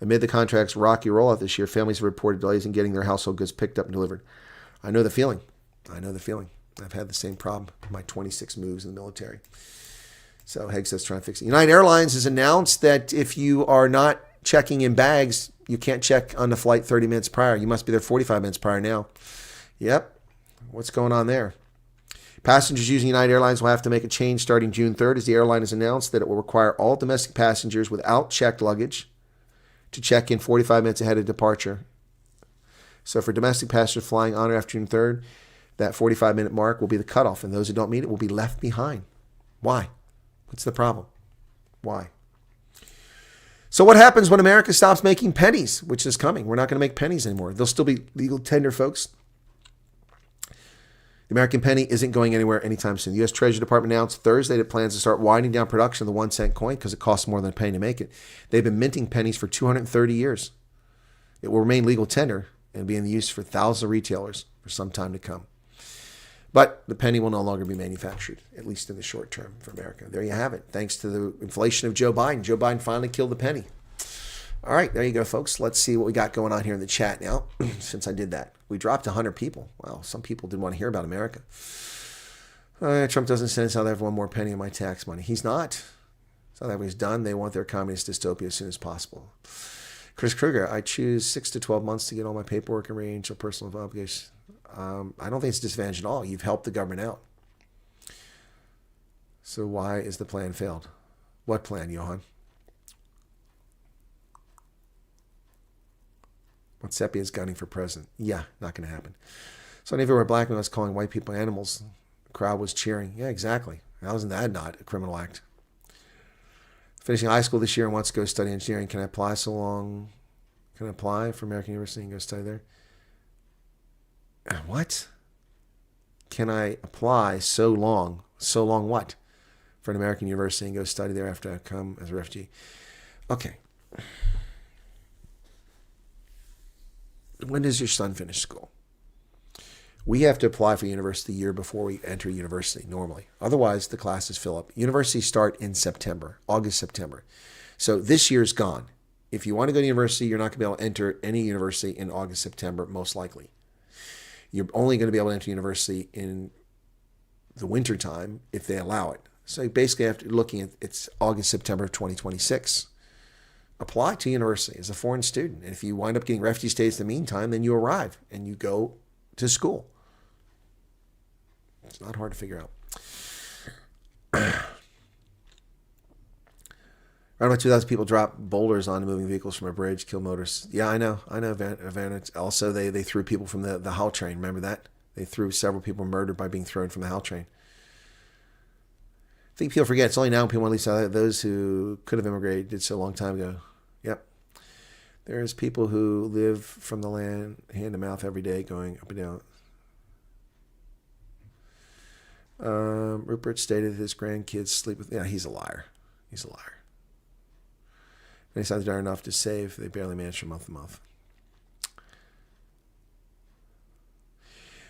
Amid the contract's rocky rollout this year, families have reported delays in getting their household goods picked up and delivered. I know the feeling. I've had the same problem in my 26 moves in the military. So Hegseth's trying to fix it. United Airlines has announced that if you are not checking in bags, you can't check on the flight 30 minutes prior. You must be there 45 minutes prior now. Yep. What's going on there? Passengers using United Airlines will have to make a change starting June 3rd, as the airline has announced that it will require all domestic passengers without checked luggage to check in 45 minutes ahead of departure. So for domestic passengers flying on or after June 3rd, that 45-minute mark will be the cutoff, and those who don't meet it will be left behind. Why? What's the problem? Why? So what happens when America stops making pennies, which is coming? We're not going to make pennies anymore. They'll still be legal tender, folks. The American penny isn't going anywhere anytime soon. The U.S. Treasury Department announced Thursday that it plans to start winding down production of the 1 cent coin because it costs more than a penny to make it. They've been minting pennies for 230 years. It will remain legal tender and be in use for thousands of retailers for some time to come. But the penny will no longer be manufactured, at least in the short term for America. There you have it. Thanks to the inflation of Joe Biden. Joe Biden finally killed the penny. All right, there you go, folks. Let's see what we got going on here in the chat now, since I did that. We dropped 100 people. Well, some people didn't want to hear about America. Trump doesn't send South Africa one more penny of my tax money. He's not. South Africa's done. They want their communist dystopia as soon as possible. Chris Kruger, I choose 6 to 12 months to get all my paperwork arranged or personal obligations. I don't think it's a disadvantage at all. You've helped the government out. So why is the plan failed? What plan, Johan? What Seppi is gunning for president? Yeah, not going to happen. So everywhere black men was calling white people animals. The crowd was cheering. Yeah, exactly. How isn't that not a criminal act? Finishing high school this year and wants to go study engineering. Can I apply Can I apply for American University and go study there? What? Can I apply so long what? For an American university and go study there after I come as a refugee? Okay. When does your son finish school? We have to apply for university the year before we enter university normally. Otherwise, the classes fill up. Universities start in September, August, September. So this year's gone. If you want to go to university, you're not going to be able to enter any university in August, September, most likely. You're only going to be able to enter university in the winter time if they allow it. So basically, after looking at it's August, September of 2026, apply to university as a foreign student. And if you wind up getting refugee status in the meantime, then you arrive and you go to school. It's not hard to figure out. Around about 2,000 people dropped boulders onto moving vehicles from a bridge, killed motorists. Yeah, I know. Havana. Also, they threw people from the HAL train. Remember that? They threw several people murdered by being thrown from the HAL train. I think people forget. It's only now people want to leave South Africa. Those who could have immigrated did so a long time ago. Yep. There's people who live from the land, hand to mouth every day, going up and down. Rupert stated his grandkids sleep with... Yeah, he's a liar. He's a liar. Many times they're enough to save. They barely manage from month to month.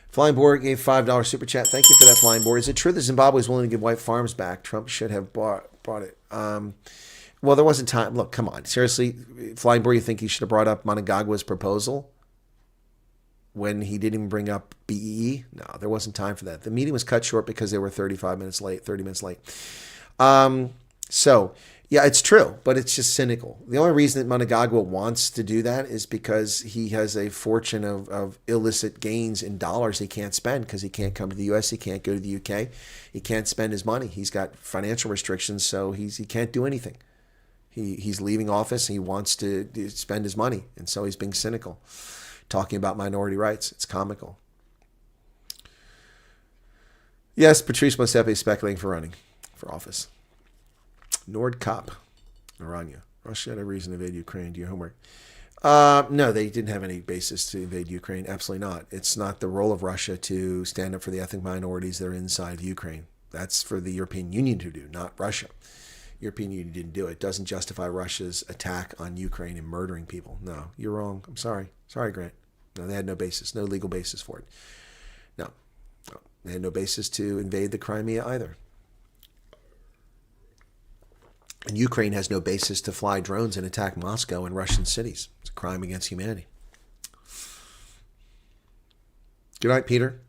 Flying Board gave $5 super chat. Thank you for that, Flying Board. Is it true that Zimbabwe is willing to give white farms back? Trump should have brought it. Well, there wasn't time. Look, come on. Seriously, Flying Board, you think he should have brought up Mnangagwa's proposal when he didn't even bring up BEE? No, there wasn't time for that. The meeting was cut short because they were 30 minutes late. So, yeah, it's true, but it's just cynical. The only reason that Mnangagwa wants to do that is because he has a fortune of illicit gains in dollars he can't spend because he can't come to the U.S., he can't go to the U.K., he can't spend his money. He's got financial restrictions, so he can't do anything. He's leaving office, and he wants to spend his money, and so he's being cynical, talking about minority rights. It's comical. Yes, Patrice Motsepe is speculating for running for office. Nordkop, Naranja. Russia had a reason to invade Ukraine. Do your homework. No, they didn't have any basis to invade Ukraine. Absolutely not. It's not the role of Russia to stand up for the ethnic minorities that are inside Ukraine. That's for the European Union to do, not Russia. European Union didn't do it. It doesn't justify Russia's attack on Ukraine and murdering people. No, you're wrong. I'm sorry. Sorry, Grant. No, they had no basis, no legal basis for it. No. They had no basis to invade the Crimea either. And Ukraine has no basis to fly drones and attack Moscow and Russian cities. It's a crime against humanity. Good night, Peter.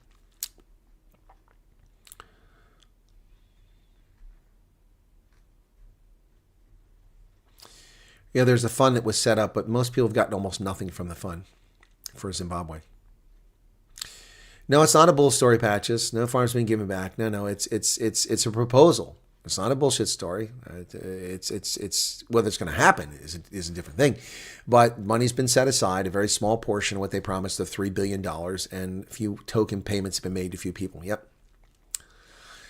Yeah, there's a fund that was set up, but most people have gotten almost nothing from the fund for Zimbabwe. No, it's not a bull story, Patches. No farms being given back. No, it's a proposal. It's not a bullshit story. It's whether it's going to happen is a different thing. But money's been set aside, a very small portion of what they promised of $3 billion, and a few token payments have been made to a few people. Yep.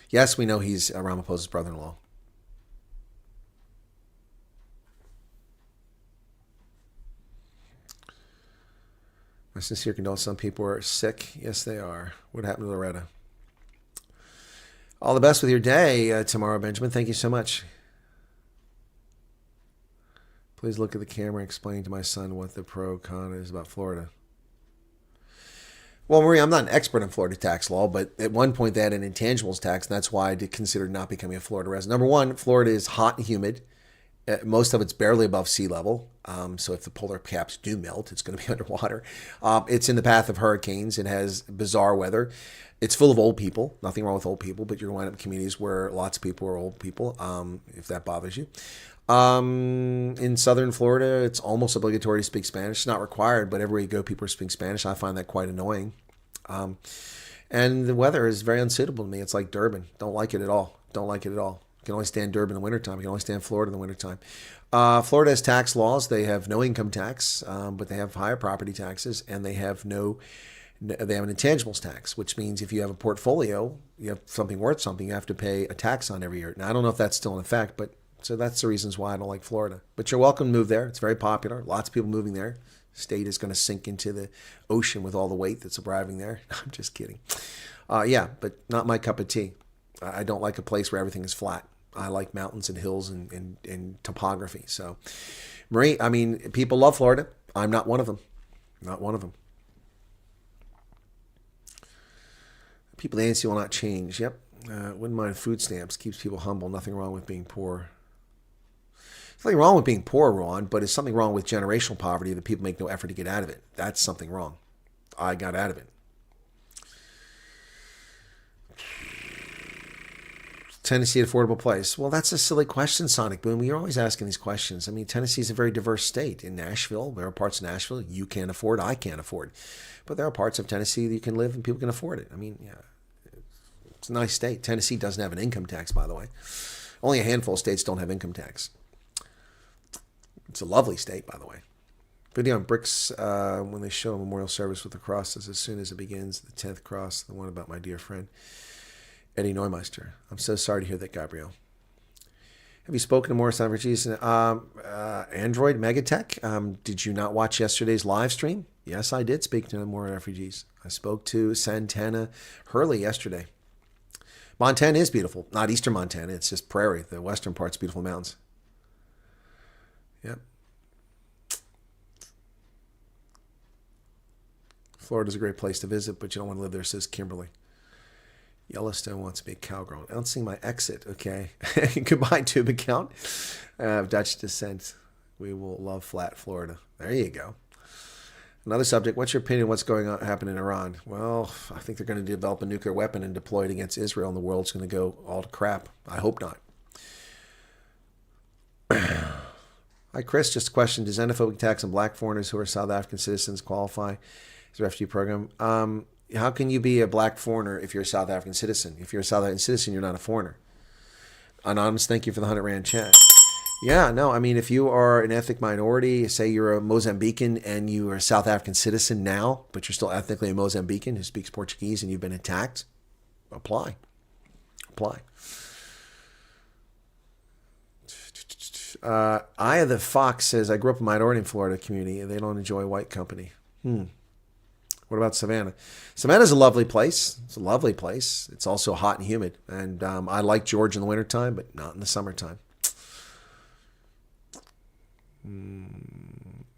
Yes, we know he's Ramaphosa's brother-in-law. My sincere condolences. Some people are sick. Yes, they are. What happened to Loretta? All the best with your day tomorrow, Benjamin. Thank you so much. Please look at the camera and explain to my son what the pro-con is about Florida. Well, Marie, I'm not an expert on Florida tax law, but at one point they had an intangibles tax, and that's why I did consider not becoming a Florida resident. Number one, Florida is hot and humid. Most of it's barely above sea level. So if the polar caps do melt, it's going to be underwater. It's in the path of hurricanes. It has bizarre weather. It's full of old people. Nothing wrong with old people, but you're going to wind up in communities where lots of people are old people, if that bothers you. In southern Florida, it's almost obligatory to speak Spanish. It's not required, but everywhere you go, people are speaking Spanish. I find that quite annoying. And the weather is very unsuitable to me. It's like Durban. Don't like it at all. Don't like it at all. You can only stand Durban in the wintertime. You can only stand Florida in the wintertime. Florida has tax laws. They have no income tax, but they have higher property taxes, and they have they have an intangibles tax, which means if you have a portfolio, you have something worth something, you have to pay a tax on every year. Now, I don't know if that's still in effect, but so that's the reasons why I don't like Florida. But you're welcome to move there. It's very popular. Lots of people moving there. State is going to sink into the ocean with all the weight that's arriving there. I'm just kidding. Yeah, but not my cup of tea. I don't like a place where everything is flat. I like mountains and hills and topography. So, Marie, I mean, people love Florida. I'm not one of them. Not one of them. People the ANC will not change. Yep. Wouldn't mind food stamps. Keeps people humble. Nothing wrong with being poor. Nothing wrong with being poor, Ron, but it's something wrong with generational poverty that people make no effort to get out of it. That's something wrong. I got out of it. Tennessee, affordable place. Well, that's a silly question, Sonic Boom. You're always asking these questions. I mean, Tennessee is a very diverse state. In Nashville, there are parts of Nashville you can't afford, I can't afford. But there are parts of Tennessee that you can live and people can afford it. I mean, yeah, it's a nice state. Tennessee doesn't have an income tax, by the way. Only a handful of states don't have income tax. It's a lovely state, by the way. Video on bricks when they show a memorial service with the crosses as soon as it begins. The 10th cross, the one about my dear friend Eddie Neumeister. I'm so sorry to hear that, Gabrielle. Have you spoken to Morris on refugees? Android Megatech? Did you not watch yesterday's live stream? Yes, I did speak to more refugees. I spoke to Santana Hurley yesterday. Montana is beautiful. Not eastern Montana. It's just prairie. The western part's beautiful mountains. Yep. Florida's a great place to visit, but you don't want to live there, says Kimberly. Yellowstone wants to be a cowgirl. I don't see my exit, okay? Goodbye, tube account. I have Dutch descent. We will love flat Florida. There you go. Another subject. What's your opinion on what's going on happen in Iran? Well, I think they're going to develop a nuclear weapon and deploy it against Israel, and the world's going to go all to crap. I hope not. Hi, Chris. Just a question. Does xenophobic attacks on black foreigners who are South African citizens qualify as a refugee program? How can you be a black foreigner if you're a South African citizen? If you're a South African citizen, you're not a foreigner. Anonymous, thank you for the 100 Rand chat. Yeah, no, I mean, if you are an ethnic minority, say you're a Mozambican and you are a South African citizen now, but you're still ethnically a Mozambican who speaks Portuguese and you've been attacked, apply. Aya the Fox says, I grew up in a minority in Florida community and they don't enjoy white company. What about Savannah? Savannah's a lovely place. It's a lovely place. It's also hot and humid. And I like Georgia in the wintertime, but not in the summertime.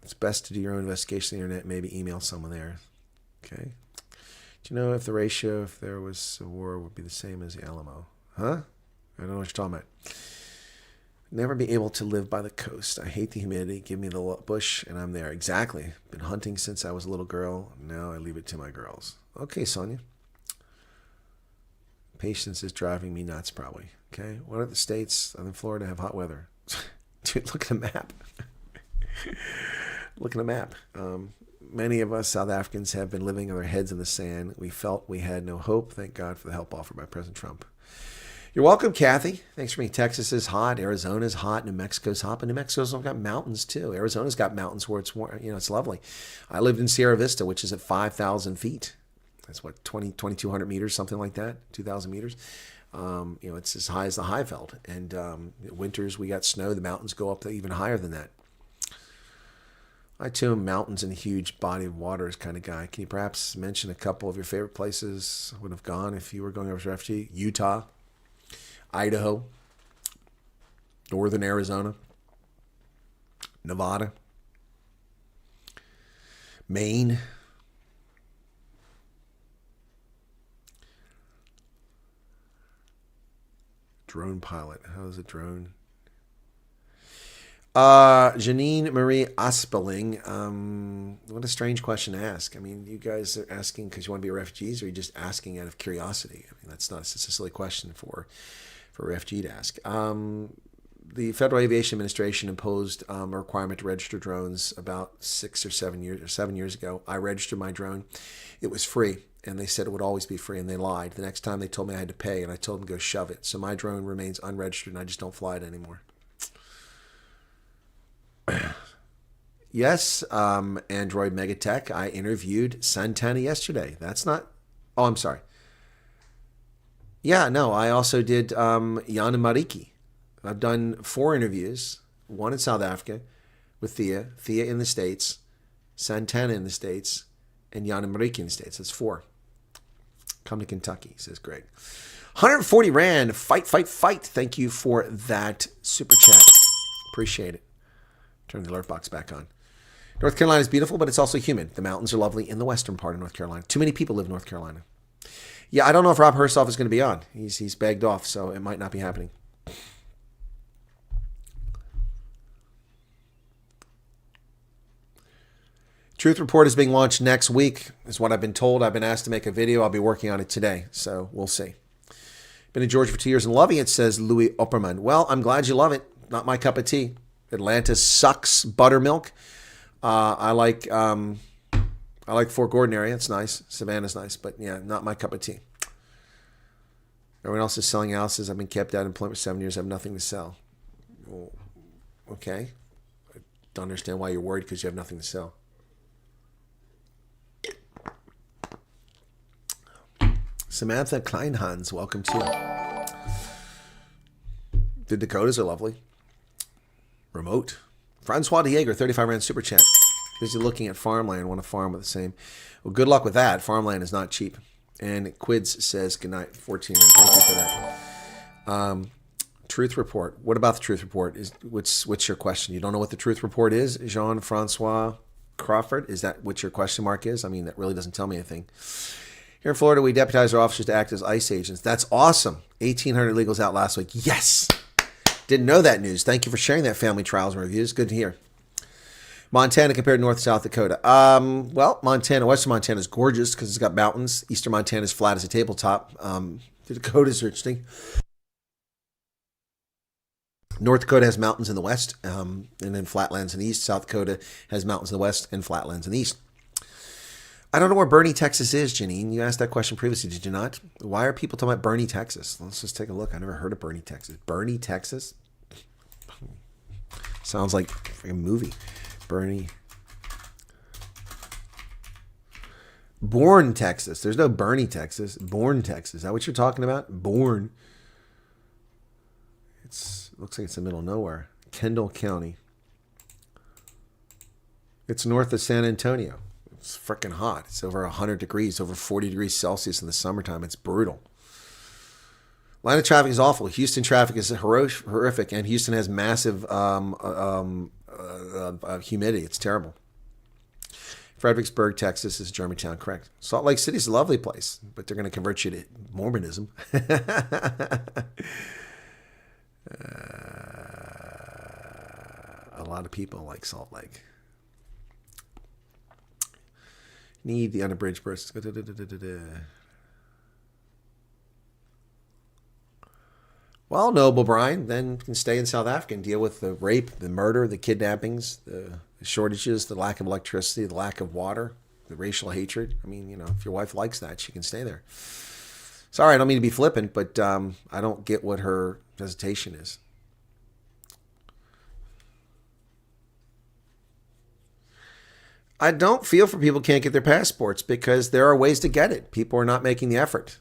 It's best to do your own investigation on the internet, maybe email someone there. Okay. Do you know if the ratio, if there was a war, would be the same as the Alamo? Huh? I don't know what you're talking about. Never be able to live by the coast. I hate the humidity. Give me the bush and I'm there. Exactly. Been hunting since I was a little girl. Now I leave it to my girls. Okay, Sonia. Patience is driving me nuts, probably. Okay. What are the states other than Florida have hot weather? Dude, look at the map. Look at the map. Many of us South Africans have been living with our heads in the sand. We felt we had no hope. Thank God for the help offered by President Trump. You're welcome, Kathy. Thanks for me. Texas is hot. Arizona's hot. New Mexico's hot. But New Mexico's got mountains, too. Arizona's got mountains where it's warm. You know, it's lovely. I lived in Sierra Vista, which is at 5,000 feet. That's what, 2,200 meters, something like that, 2,000 meters. You know, it's as high as the Highveld. And winters, we got snow. The mountains go up even higher than that. I, too, am mountains and a huge body of water kind of guy. Can you perhaps mention a couple of your favorite places I would have gone if you were going over as a refugee? Utah. Idaho, northern Arizona, Nevada, Maine, drone pilot. How is a drone? Janine Marie Aspeling. What a strange question to ask. I mean, you guys are asking because you want to be refugees, or are you just asking out of curiosity? I mean, that's not it's a silly question for a refugee to ask. The Federal Aviation Administration imposed a requirement to register drones about 7 years ago. I registered my drone. It was free, and they said it would always be free, and they lied. The next time they told me I had to pay, and I told them to go shove it. So my drone remains unregistered, and I just don't fly it anymore. Yes, Android Megatech. I interviewed Santana yesterday. That's not... Oh, I'm sorry. Yeah, no, I also did Jan and Mariki. I've done 4 interviews, one in South Africa with Thea in the States, Santana in the States, and Jan and Mariki in the States. That's 4. Come to Kentucky, says Greg. 140 Rand, fight. Thank you for that super chat. Appreciate it. Turn the alert box back on. North Carolina is beautiful, but it's also humid. The mountains are lovely in the western part of North Carolina. Too many people live in North Carolina. Yeah, I don't know if Rob Hersoff is going to be on. He's begged off, so it might not be happening. Truth Report is being launched next week, is what I've been told. I've been asked to make a video. I'll be working on it today, so we'll see. Been in Georgia for 2 years and loving it, says Louis Opperman. Well, I'm glad you love it. Not my cup of tea. Atlanta sucks buttermilk. I like Fort Gordon area. It's nice. Savannah's nice, but yeah, not my cup of tea. Everyone else is selling houses. I've been kept out of employment for 7 years. I have nothing to sell. Well, okay. don't understand why you're worried because you have nothing to sell. Samantha Kleinhans, welcome to. The Dakotas are lovely. Remote. Francois Dieger, 35 Rand super chat. Busy looking at farmland, want to farm with the same. Well, good luck with that. Farmland is not cheap. And Quids says, good night, 14 Rand. Thank you for that. Truth Report. What about the Truth Report? What's your question? You don't know what the Truth Report is? Jean-Francois Crawford? Is that what your question mark is? I mean, that really doesn't tell me anything. Here in Florida, we deputize our officers to act as ICE agents. That's awesome. 1,800 illegals out last week. Yes! Didn't know that news. Thank you for sharing that, Family Trials and Reviews. Good to hear. Montana compared to North and South Dakota. Well, Western Montana is gorgeous because it's got mountains. Eastern Montana is flat as a tabletop. The Dakotas are interesting. North Dakota has mountains in the west and then flatlands in the east. South Dakota has mountains in the west and flatlands in the east. I don't know where Bernie, Texas is, Janine. You asked that question previously, did you not? Why are people talking about Bernie, Texas? Let's just take a look. I never heard of Bernie, Texas. Bernie, Texas? Sounds like a movie. Bernie. Bourne, Texas. There's no Bernie, Texas. Bourne, Texas. Is that what you're talking about? Bourne. Looks like it's in the middle of nowhere. Kendall County. It's north of San Antonio. It's freaking hot. It's over 100 degrees, over 40 degrees Celsius in the summertime. It's brutal. Atlanta traffic is awful. Houston traffic is horrific, and Houston has massive humidity. It's terrible. Fredericksburg, Texas is Germantown, correct. Salt Lake City is a lovely place, but they're going to convert you to Mormonism. A lot of people like Salt Lake. Need the unabridged burst. Well, Noble Brian, then you can stay in South Africa and deal with the rape, the murder, the kidnappings, the shortages, the lack of electricity, the lack of water, the racial hatred. I mean, if your wife likes that, she can stay there. Sorry, I don't mean to be flippant, but I don't get what her hesitation is. I don't feel for people who can't get their passports because there are ways to get it. People are not making the effort.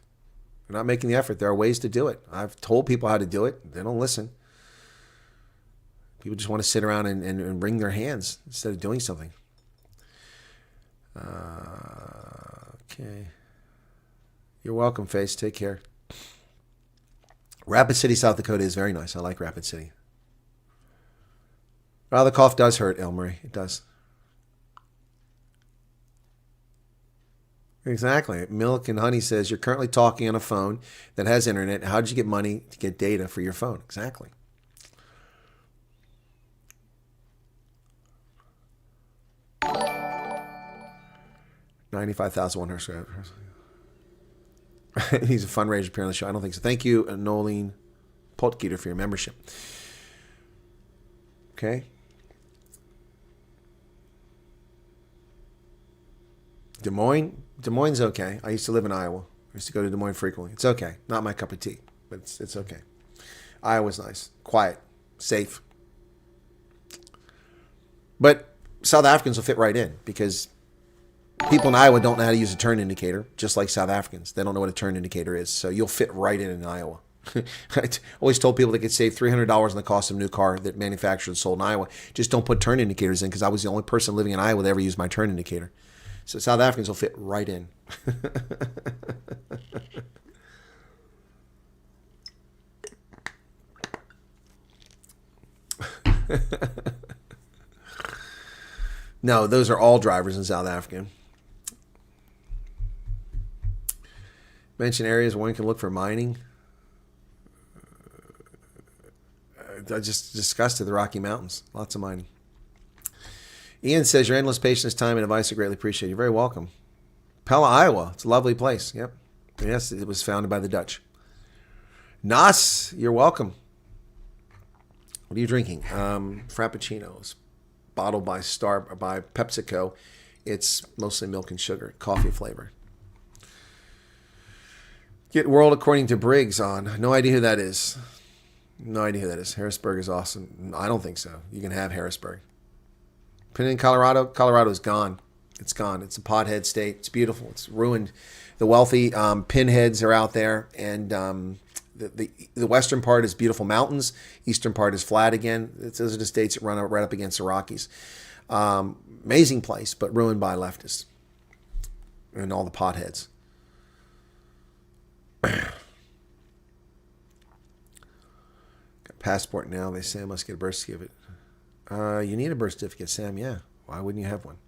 They're not making the effort. There are ways to do it. I've told people how to do it. They don't listen. People just want to sit around and wring their hands instead of doing something. Okay. You're welcome, Face. Take care. Rapid City, South Dakota is very nice. I like Rapid City. Well, the cough does hurt, Elmarie. It does. Exactly. Milk and Honey says, you're currently talking on a phone that has internet. How did you get money to get data for your phone? Exactly. $95,100. He's a fundraiser appearing on the show. I don't think so. Thank you, Nolene Potgieter, for your membership. Okay. Des Moines, okay. I used to live in Iowa. I used to go to Des Moines frequently. It's okay. Not my cup of tea, but it's okay. Iowa's nice. Quiet. Safe. But South Africans will fit right in because people in Iowa don't know how to use a turn indicator, just like South Africans. They don't know what a turn indicator is, so you'll fit right in Iowa. I always told people they could save $300 on the cost of a new car that manufactured and sold in Iowa. Just don't put turn indicators in because I was the only person living in Iowa that ever used my turn indicator. So South Africans will fit right in. No, those are all drivers in South Africa. Mention areas where one can look for mining. I just discussed the Rocky Mountains. Lots of mining. Ian says, your endless patience, time, and advice are greatly appreciated. You're very welcome. Pella, Iowa. It's a lovely place. Yep. Yes, it was founded by the Dutch. Nas, you're welcome. What are you drinking? Frappuccinos. Bottled by PepsiCo. It's mostly milk and sugar. Coffee flavor. Get World According to Briggs on. No idea who that is. No idea who that is. Harrisburg is awesome. I don't think so. You can have Harrisburg. Put it in Colorado. Colorado's gone. It's gone. It's a pothead state. It's beautiful. It's ruined. The wealthy pinheads are out there, and the western part is beautiful mountains. Eastern part is flat again. Those are the states that run right up against the Rockies. Amazing place, but ruined by leftists and all the potheads. Got a passport now. They say I must get a birth certificate. You need a birth certificate, Sam. Yeah. Why wouldn't you have one?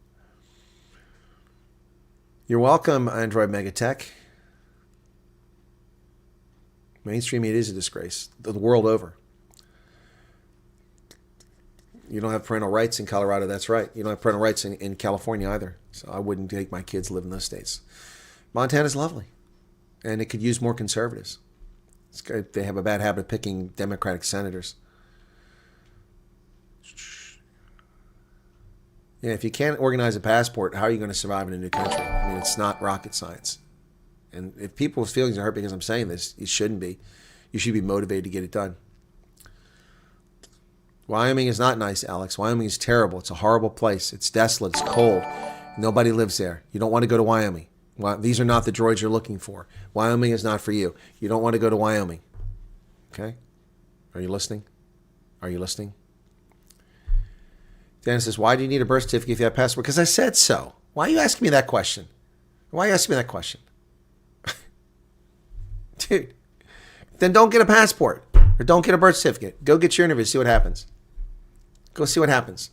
You're welcome, Android Megatech. Mainstream media is a disgrace. The world over. You don't have parental rights in Colorado. That's right. You don't have parental rights in California either. So I wouldn't take my kids to live in those states. Montana's lovely. And it could use more conservatives. They have a bad habit of picking Democratic senators. Yeah, if you can't organize a passport, how are you going to survive in a new country? I mean, it's not rocket science. And if people's feelings are hurt because I'm saying this, it shouldn't be. You should be motivated to get it done. Wyoming is not nice, Alex. Wyoming is terrible. It's a horrible place. It's desolate. It's cold. Nobody lives there. You don't want to go to Wyoming. These are not the droids you're looking for. Wyoming is not for you. You don't want to go to Wyoming. Okay? Are you listening? Are you listening? Dennis says, why do you need a birth certificate if you have a passport? Because I said so. Why are you asking me that question? Why are you asking me that question? Dude, then don't get a passport or don't get a birth certificate. Go get your interview, see what happens. Go see what happens.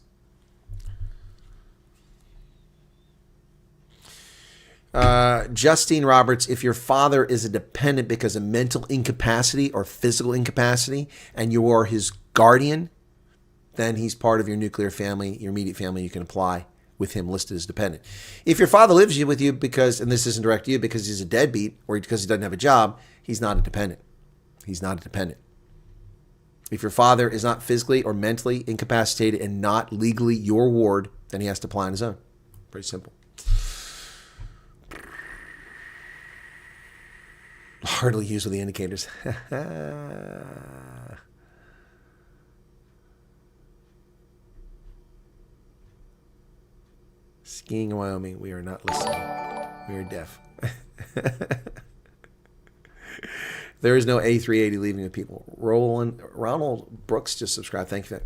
Justine Roberts, if your father is a dependent because of mental incapacity or physical incapacity and you are his guardian, then he's part of your nuclear family, your immediate family. You can apply with him listed as dependent. If your father lives with you because, and this isn't direct to you, because he's a deadbeat or because he doesn't have a job, he's not a dependent. He's not a dependent. If your father is not physically or mentally incapacitated and not legally your ward, then he has to apply on his own. Pretty simple. Hardly used with the indicators. Skiing in Wyoming, we are not listening. We are deaf. There is no A380 leaving the people. Ronald Brooks just subscribed. Thank you for that.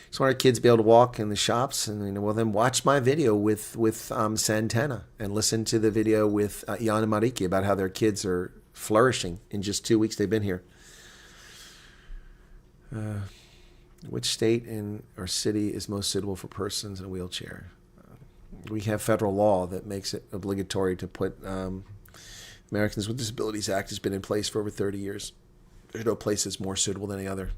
Just want our kids to be able to walk in the shops, and well, then watch my video with Santana and listen to the video with Jan and Mariki about how their kids are flourishing in just 2 weeks they've been here. Which state or city is most suitable for persons in a wheelchair? We have federal law that makes it obligatory to put Americans with Disabilities Act has been in place for over 30 years. There's no place that's more suitable than any other.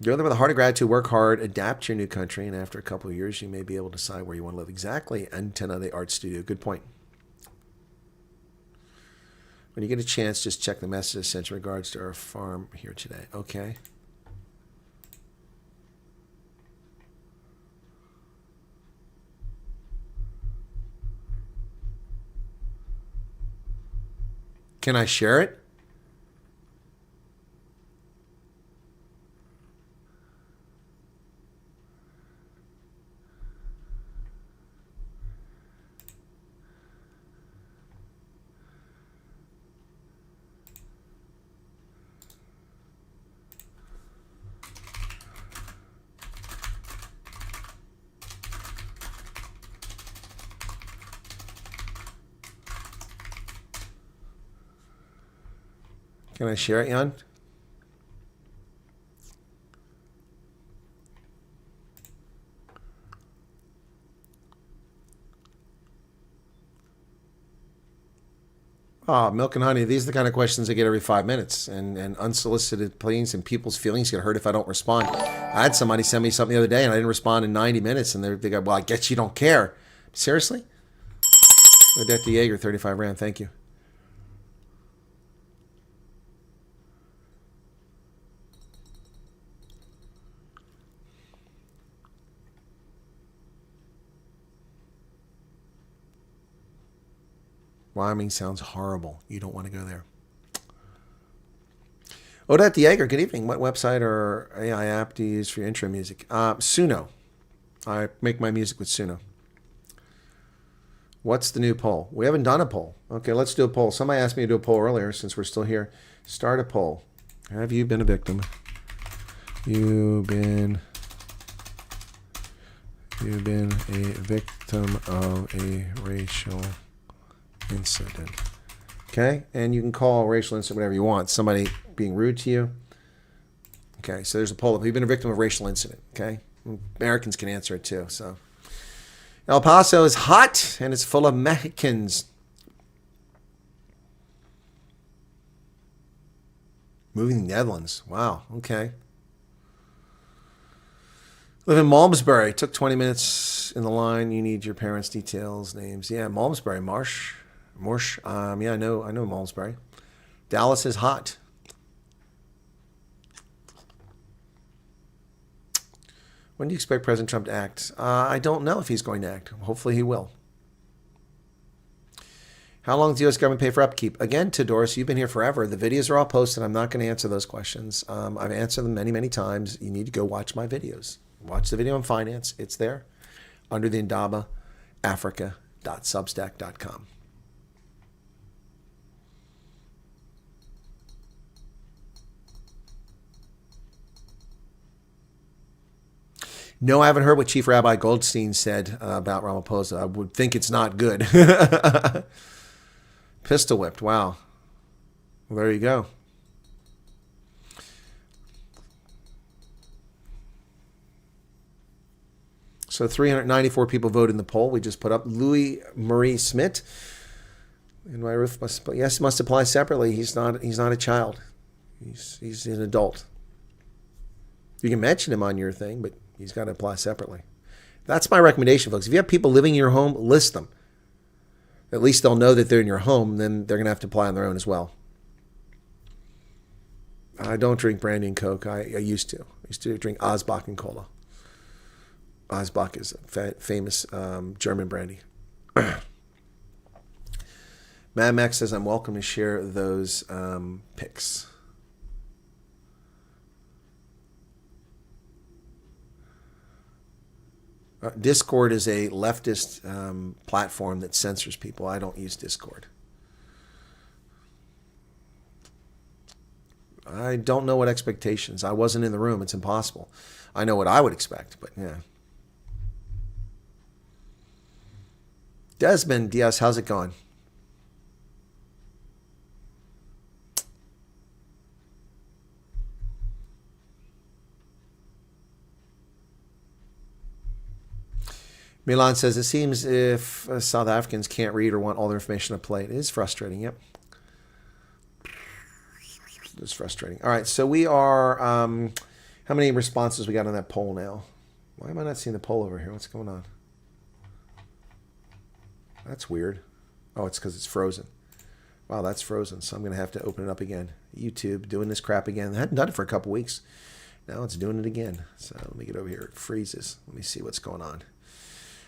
Go there with a heart of gratitude, work hard, adapt to your new country, and after a couple of years, you may be able to decide where you want to live. Exactly. Antenna, the art studio. Good point. When you get a chance, just check the message sent in regards to our farm here today. Okay. Can I share it? Can I share it, Jan? Oh, milk and honey. These are the kind of questions I get every 5 minutes, and unsolicited pleas, and people's feelings get hurt if I don't respond. I had somebody send me something the other day, and I didn't respond in 90 minutes, and they go, well, I guess you don't care. Seriously? Odette Yeager, 35 Rand. Thank you. Wyoming sounds horrible. You don't want to go there. Odette Dieger, good evening. What website or AI app do you use for your intro music? Suno. I make my music with Suno. What's the new poll? We haven't done a poll. Okay, let's do a poll. Somebody asked me to do a poll earlier since we're still here. Start a poll. Have you been a victim? You've been a victim of a racial incident. Okay, and you can call a racial incident whatever you want. Somebody being rude to you. Okay, so there's a poll. Have you been a victim of a racial incident? Okay, Americans can answer it too. So El Paso is hot and it's full of Mexicans. Moving to the Netherlands. Wow, okay. Live in Malmesbury. Took 20 minutes in the line. You need your parents' details, names. Yeah, Malmesbury. Marsh. Yeah, I know Malmesbury. Dallas is hot. When do you expect President Trump to act? I don't know if he's going to act. Hopefully he will. How long does the U.S. government pay for upkeep? Again, to Doris, you've been here forever. The videos are all posted. I'm not going to answer those questions. I've answered them many, many times. You need to go watch my videos. Watch the video on finance. It's there under the indabaafrica.substack.com. No, I haven't heard what Chief Rabbi Goldstein said about Ramaphosa. I would think it's not good. Pistol whipped. Wow. Well, there you go. So 394 people voted in the poll. We just put up Louis Marie Smith. And my roof must apply separately. He's not a child. He's an adult. You can mention him on your thing, but he's got to apply separately. That's my recommendation, folks. If you have people living in your home, list them. At least they'll know that they're in your home. Then they're going to have to apply on their own as well. I don't drink brandy and Coke. I used to. I used to drink Osbach and Cola. Osbach is a famous German brandy. Mad Max says, I'm welcome to share those pics. Discord is a leftist platform that censors people. I don't use Discord. I don't know what expectations. I wasn't in the room. It's impossible. I know what I would expect, but yeah. Desmond Diaz, how's it going? Milan says, it seems if South Africans can't read or want all their information on a plate. It is frustrating, yep. It's frustrating. All right, so we are, how many responses we got on that poll now? Why am I not seeing the poll over here? What's going on? That's weird. Oh, it's because it's frozen. Wow, that's frozen, so I'm going to have to open it up again. YouTube, doing this crap again. I hadn't done it for a couple weeks. Now it's doing it again. So let me get over here. It freezes. Let me see what's going on.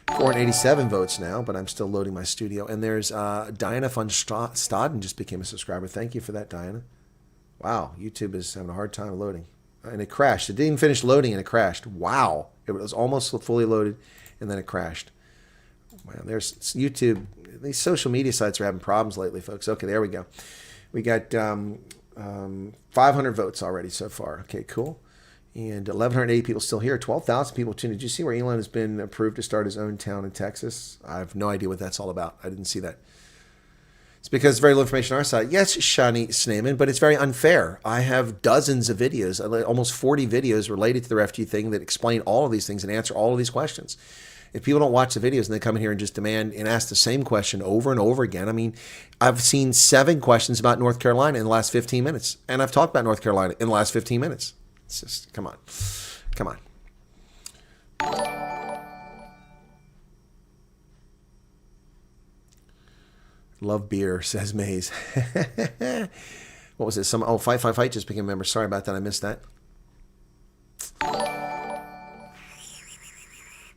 487 votes now, but I'm still loading my studio. And there's Diana von Staden just became a subscriber. Thank you for that, Diana. Wow, YouTube is having a hard time loading. And it crashed. It didn't even finish loading and it crashed. Wow. It was almost fully loaded and then it crashed. Wow, there's YouTube. These social media sites are having problems lately, folks. Okay, there we go. We got 500 votes already so far. Okay, cool. And 1,180 people still here. 12,000 people tuned. Did you see where Elon has been approved to start his own town in Texas? I have no idea what that's all about. I didn't see that. It's because there's very little information on our side. Yes, Shani Sneeman, but it's very unfair. I have dozens of videos, almost 40 videos related to the refugee thing that explain all of these things and answer all of these questions. If people don't watch the videos and they come in here and just demand and ask the same question over and over again, I mean, I've seen 7 questions about North Carolina in the last 15 minutes. And I've talked about North Carolina in the last 15 minutes. It's just, come on. Come on. Love beer, says Maze. What was it? Fight just became a member. Sorry about that. I missed that.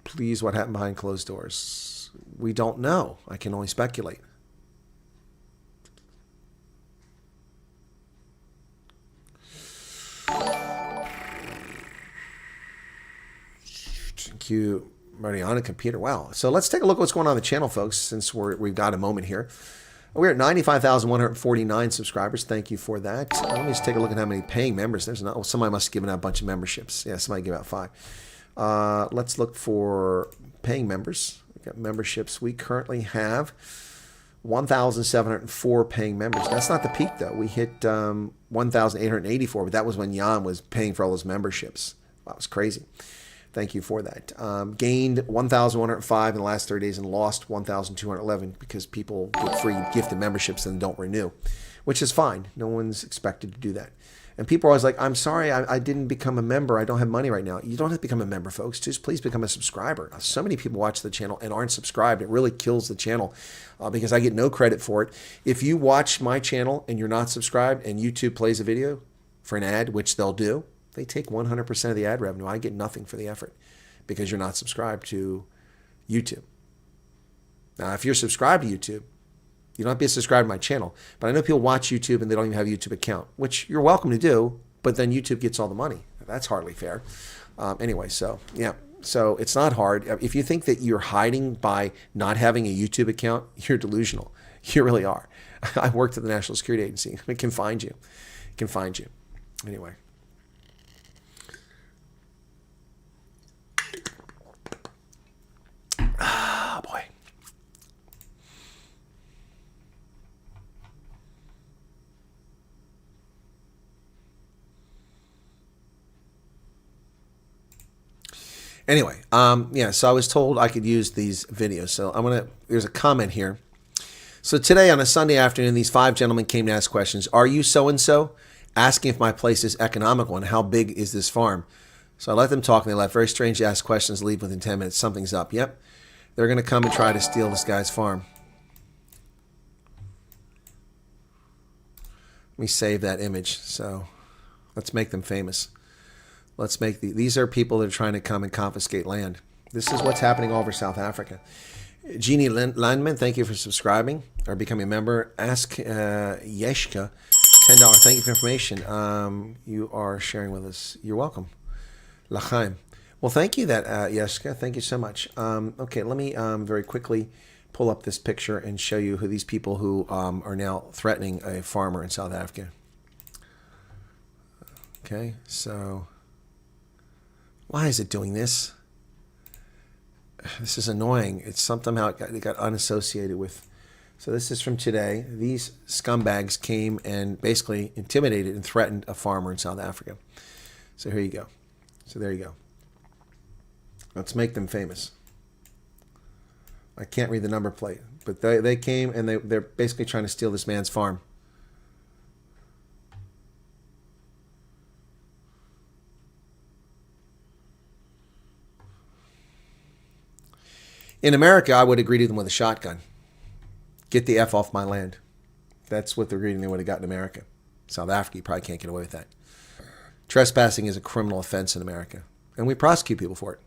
Please, what happened behind closed doors? We don't know. I can only speculate. you, Mariana Computer. Wow. So let's take a look at what's going on the channel, folks, since we've got a moment here. We're at 95,149 subscribers. Thank you for that. Let me just take a look at how many paying members. There's not. Somebody must have given out a bunch of memberships. Yeah, somebody gave out 5. Let's look for paying members. We've got memberships. We currently have 1,704 paying members. That's not the peak, though. We hit 1,884, but that was when Jan was paying for all those memberships. That was crazy. Thank you for that. Gained 1,105 in the last 30 days and lost 1,211 because people get free gifted memberships and don't renew, which is fine. No one's expected to do that. And people are always like, I'm sorry, I didn't become a member. I don't have money right now. You don't have to become a member, folks. Just please become a subscriber. So many people watch the channel and aren't subscribed. It really kills the channel because I get no credit for it. If you watch my channel and you're not subscribed and YouTube plays a video for an ad, which they'll do, they take 100% of the ad revenue. I get nothing for the effort because you're not subscribed to YouTube. Now, if you're subscribed to YouTube, you don't have to be subscribed to my channel. But I know people watch YouTube and they don't even have a YouTube account, which you're welcome to do, but then YouTube gets all the money. That's hardly fair. Anyway, so yeah. So it's not hard. If you think that you're hiding by not having a YouTube account, you're delusional. You really are. I worked at the National Security Agency. It can find you. It can find you. Anyway. Ah, boy. Anyway, yeah, so I was told I could use these videos. So there's a comment here. So today on a Sunday afternoon, these 5 gentlemen came to ask questions. Are you so-and-so? Asking if my place is economical and how big is this farm? So I let them talk and they left. Very strange to ask questions, leave within 10 minutes. Something's up. Yep. They're going to come and try to steal this guy's farm. Let me save that image. So let's make them famous. Let's make these are people that are trying to come and confiscate land. This is what's happening all over South Africa. Jeannie Landman, thank you for subscribing or becoming a member. Ask Yeshka, $10. Thank you for information. You are sharing with us. You're welcome. L'chaim. Well, thank you, Yeshka. Thank you so much. Okay, let me very quickly pull up this picture and show you who these people who are now threatening a farmer in South Africa. Okay, so why is it doing this? This is annoying. It's somehow it got unassociated with. So this is from today. These scumbags came and basically intimidated and threatened a farmer in South Africa. So here you go. So there you go. Let's make them famous. I can't read the number plate, but they came and they're basically trying to steal this man's farm. In America, I would have greeted them with a shotgun. Get the F off my land. That's what the greeting they would have got in America. South Africa, you probably can't get away with that. Trespassing is a criminal offense in America, and we prosecute people for it.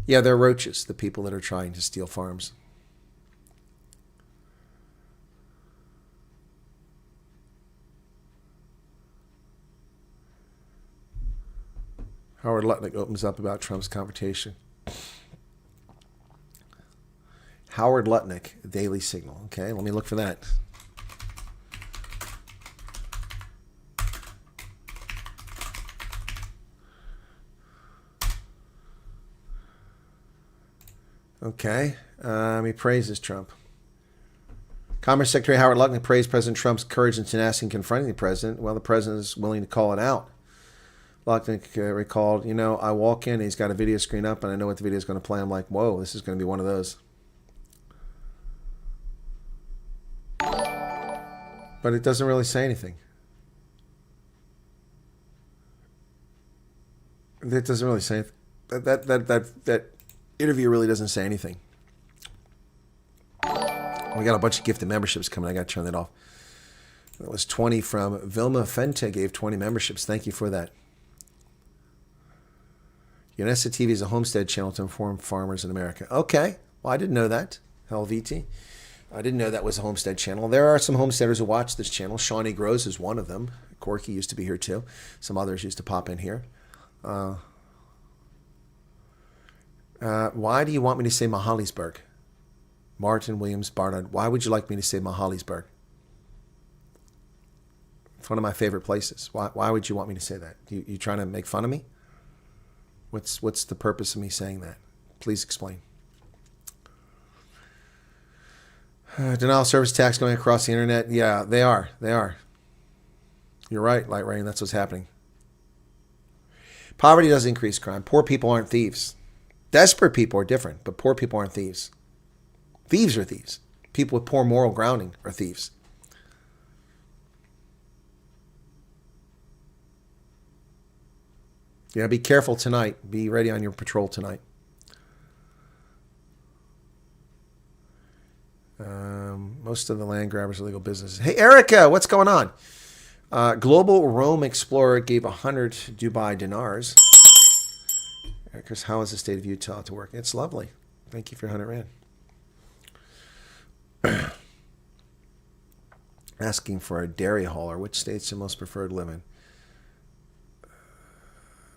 Yeah, they're roaches, the people that are trying to steal farms. Howard Lutnick opens up about Trump's confrontation. Howard Lutnick, Daily Signal. Okay, let me look for that. Okay, he praises Trump. Commerce Secretary Howard Lutnick praised President Trump's courage and tenacity in confronting the president. Well, the president is willing to call it out. Lutnick recalled, I walk in, he's got a video screen up, and I know what the video is going to play. I'm like, whoa, this is going to be one of those. But it doesn't really say anything. It doesn't really say anything. That interview really doesn't say anything. We got a bunch of gifted memberships coming. I got to turn that off. That was 20 from Vilma Fente, gave 20 memberships. Thank you for that. Yonessa TV is a homestead channel to inform farmers in America. Okay. Well, I didn't know that. Helviti. I didn't know that was a homestead channel. There are some homesteaders who watch this channel. Shawnee Grows is one of them. Corky used to be here too. Some others used to pop in here. Why do you want me to say Mahalisburg? Martin Williams Barnard. Why would you like me to say Mahalisburg? It's one of my favorite places. Why would you want me to say that? You trying to make fun of me? What's the purpose of me saying that? Please explain. Denial of service attacks going across the internet. Yeah, they are. You're right, Light Rain. That's what's happening. Poverty does increase crime. Poor people aren't thieves. Desperate people are different, but poor people aren't thieves. Thieves are thieves. People with poor moral grounding are thieves. Yeah, be careful tonight. Be ready on your patrol tonight. Most of the land grabbers are legal businesses. Hey, Erica, what's going on? Global Rome Explorer gave 100 Dubai dinars. Chris, how is the state of Utah to work? It's lovely. Thank you for 100 rand. Asking for a dairy hauler. Which state's the most preferred to live in?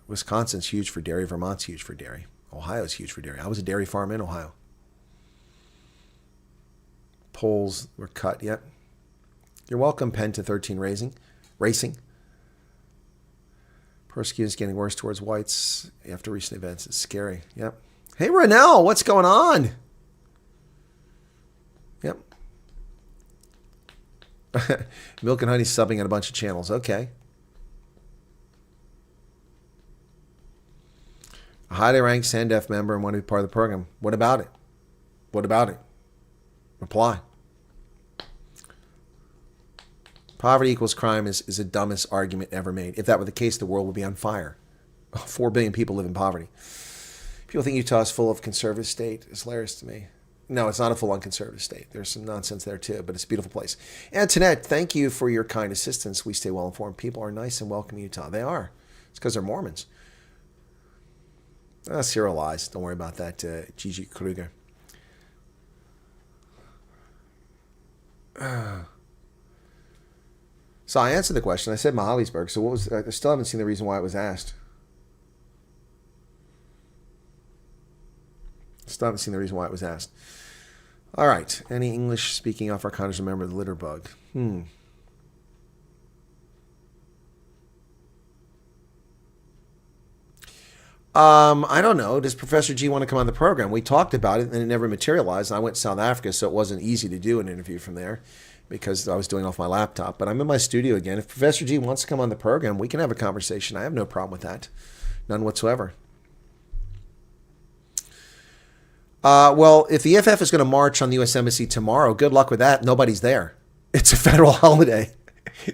Wisconsin's huge for dairy. Vermont's huge for dairy. Ohio's huge for dairy. I was a dairy farm in Ohio. Poles were cut. Yep. You're welcome, Penn to 13 Racing. Persecution is getting worse towards whites after recent events. It's scary. Yep. Hey, Renell, what's going on? Yep. Milk and Honey subbing on a bunch of channels. Okay. A highly ranked SANDEF member and want to be part of the program. What about it? What about it? Reply. Poverty equals crime is the dumbest argument ever made. If that were the case, the world would be on fire. 4 billion people live in poverty. People think Utah is full of conservative state. It's hilarious to me. No, it's not a full-on conservative state. There's some nonsense there too, but it's a beautiful place. Antoinette, thank you for your kind assistance. We stay well-informed. People are nice and welcome in Utah. They are. It's because they're Mormons. Cyril lies. Don't worry about that, Gigi Kruger. So I answered the question. I said Mahalisburg. So what was? I still haven't seen the reason why it was asked. Still haven't seen the reason why it was asked. All right. Any English-speaking Afrikaners remember the litter bug? I don't know. Does Professor G want to come on the program? We talked about it, and it never materialized. I went to South Africa, so it wasn't easy to do an interview from there because I was doing it off my laptop. But I'm in my studio again. If Professor G wants to come on the program, we can have a conversation. I have no problem with that. None whatsoever. Well, if the EFF is going to march on the U.S. Embassy tomorrow, good luck with that. Nobody's there. It's a federal holiday.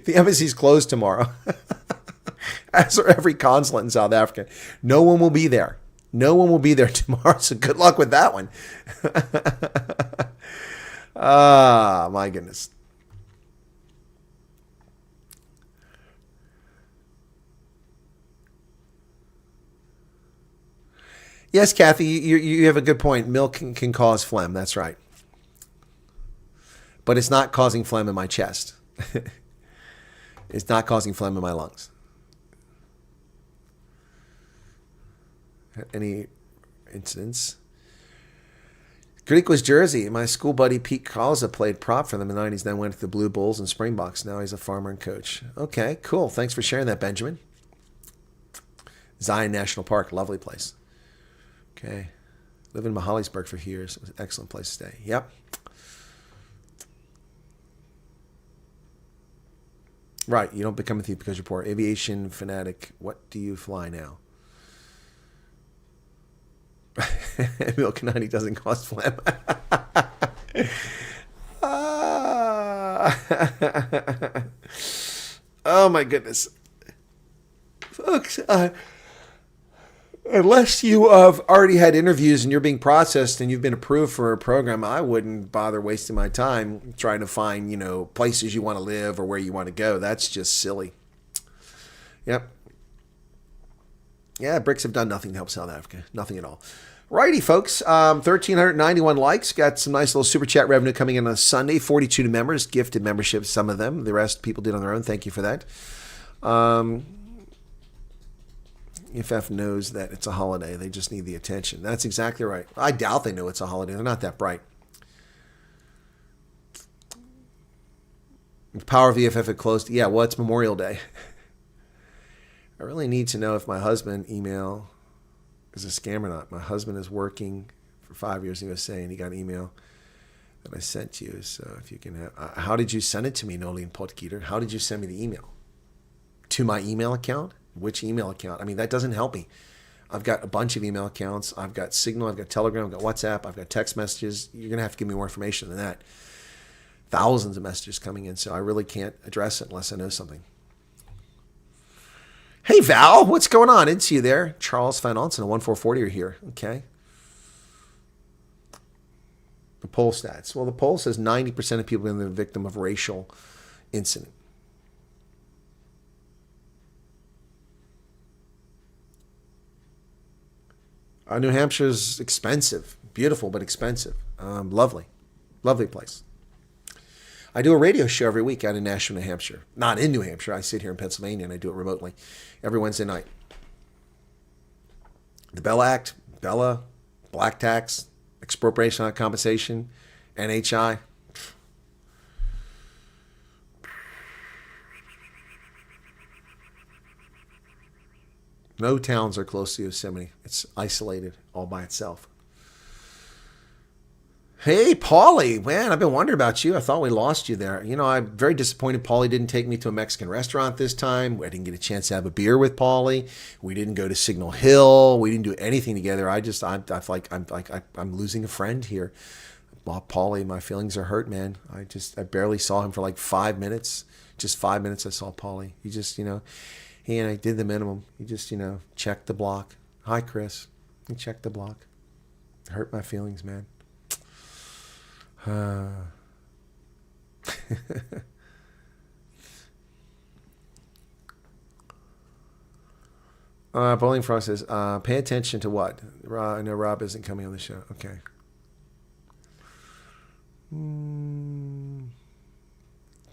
The embassy's closed tomorrow. As are every consulate in South Africa. No one will be there. No one will be there tomorrow, so good luck with that one. My goodness. Yes, Kathy, you have a good point. Milk can cause phlegm. That's right. But it's not causing phlegm in my chest. It's not causing phlegm in my lungs. Any incidents? Greek was Jersey. My school buddy Pete Kalza played prop for them in the 90s, then went to the Blue Bulls and Springboks. Now he's a farmer and coach. Okay, cool. Thanks for sharing that, Benjamin. Zion National Park, lovely place. Okay. Lived in Mahalisburg for years. It was an excellent place to stay. Yep. Right. You don't become a thief because you're poor. Aviation fanatic. What do you fly now? Milk and honey doesn't cause phlegm. Oh my goodness. Folks, unless you have already had interviews and you're being processed and you've been approved for a program, I wouldn't bother wasting my time trying to find, places you want to live or where you want to go. That's just silly. Yep. Yeah, BRICS have done nothing to help South Africa. Nothing at all. Righty, folks. 1,391 likes. Got some nice little super chat revenue coming in on a Sunday. 42 new members. Gifted memberships, some of them. The rest people did on their own. Thank you for that. EFF knows that it's a holiday. They just need the attention. That's exactly right. I doubt they know it's a holiday. They're not that bright. The power of EFF had closed. Yeah, well, it's Memorial Day. I really need to know if my husband email is a scam or not. My husband is working for 5 years in the USA, and he got an email that I sent to you. So if you can have, how did you send it to me, Nolene Potgieter? How did you send me the email? To my email account? Which email account? I mean, that doesn't help me. I've got a bunch of email accounts. I've got Signal. I've got Telegram. I've got WhatsApp. I've got text messages. You're going to have to give me more information than that. Thousands of messages coming in, so I really can't address it unless I know something. Hey, Val, what's going on? It's you there. Charles Van Onsen, a 1440 are here. Okay. The poll stats. Well, the poll says 90% of people have been the victim of racial incident. New Hampshire's expensive. Beautiful, but expensive. Lovely. Lovely place. I do a radio show every week out in Nashville, New Hampshire. Not in New Hampshire. I sit here in Pennsylvania, and I do it remotely every Wednesday night. The Bella Act, Bella, Black Tax, Expropriation on Compensation, NHI. No towns are close to Yosemite. It's isolated all by itself. Hey, Paulie, man, I've been wondering about you. I thought we lost you there. You know, I'm very disappointed Paulie didn't take me to a Mexican restaurant this time. I didn't get a chance to have a beer with Paulie. We didn't go to Signal Hill. We didn't do anything together. I'm losing a friend here. Well, Paulie, my feelings are hurt, man. I barely saw him for like 5 minutes. Just 5 minutes I saw Paulie. He just, he and I did the minimum. He just, checked the block. Hi, Chris. He checked the block. It hurt my feelings, man. Bowling Frog says, pay attention to what? I know Rob isn't coming on the show. Okay.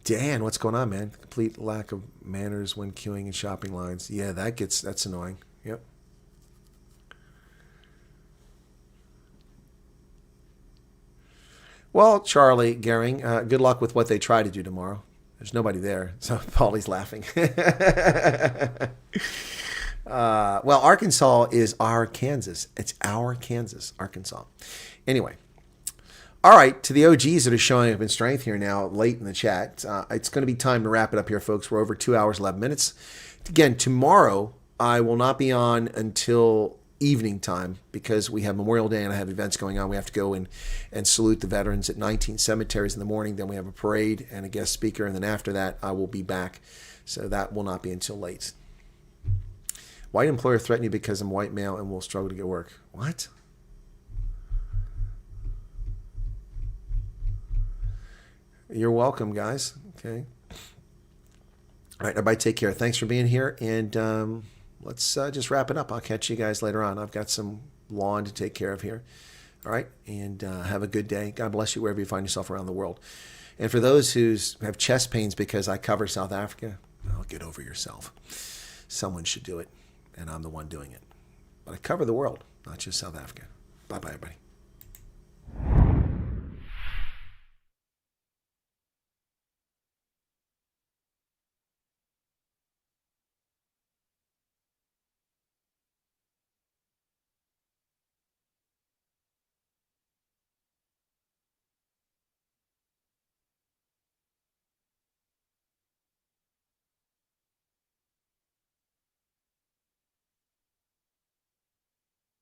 Dan, what's going on, man? Complete lack of manners when queuing in shopping lines. Yeah, that's annoying. Yep. Well, Charlie Gehring, good luck with what they try to do tomorrow. There's nobody there, so Paulie's laughing. Well, Arkansas is our Kansas. It's our Kansas, Arkansas. Anyway. All right, to the OGs that are showing up in strength here now, late in the chat, it's going to be time to wrap it up here, folks. We're over 2 hours, 11 minutes. Again, tomorrow I will not be on until evening time because we have Memorial Day and I have events going on. We have to go and salute the veterans at 19 cemeteries in the morning. Then we have a parade and a guest speaker. And then after that, I will be back. So that will not be until late. White employer threatened you because I'm white male and will struggle to get work. What? You're welcome, guys. Okay. All right, everybody take care. Thanks for being here. And let's just wrap it up. I'll catch you guys later on. I've got some lawn to take care of here. All right. And have a good day. God bless you wherever you find yourself around the world. And for those who have chest pains because I cover South Africa, well, get over yourself. Someone should do it. And I'm the one doing it. But I cover the world, not just South Africa. Bye-bye, everybody.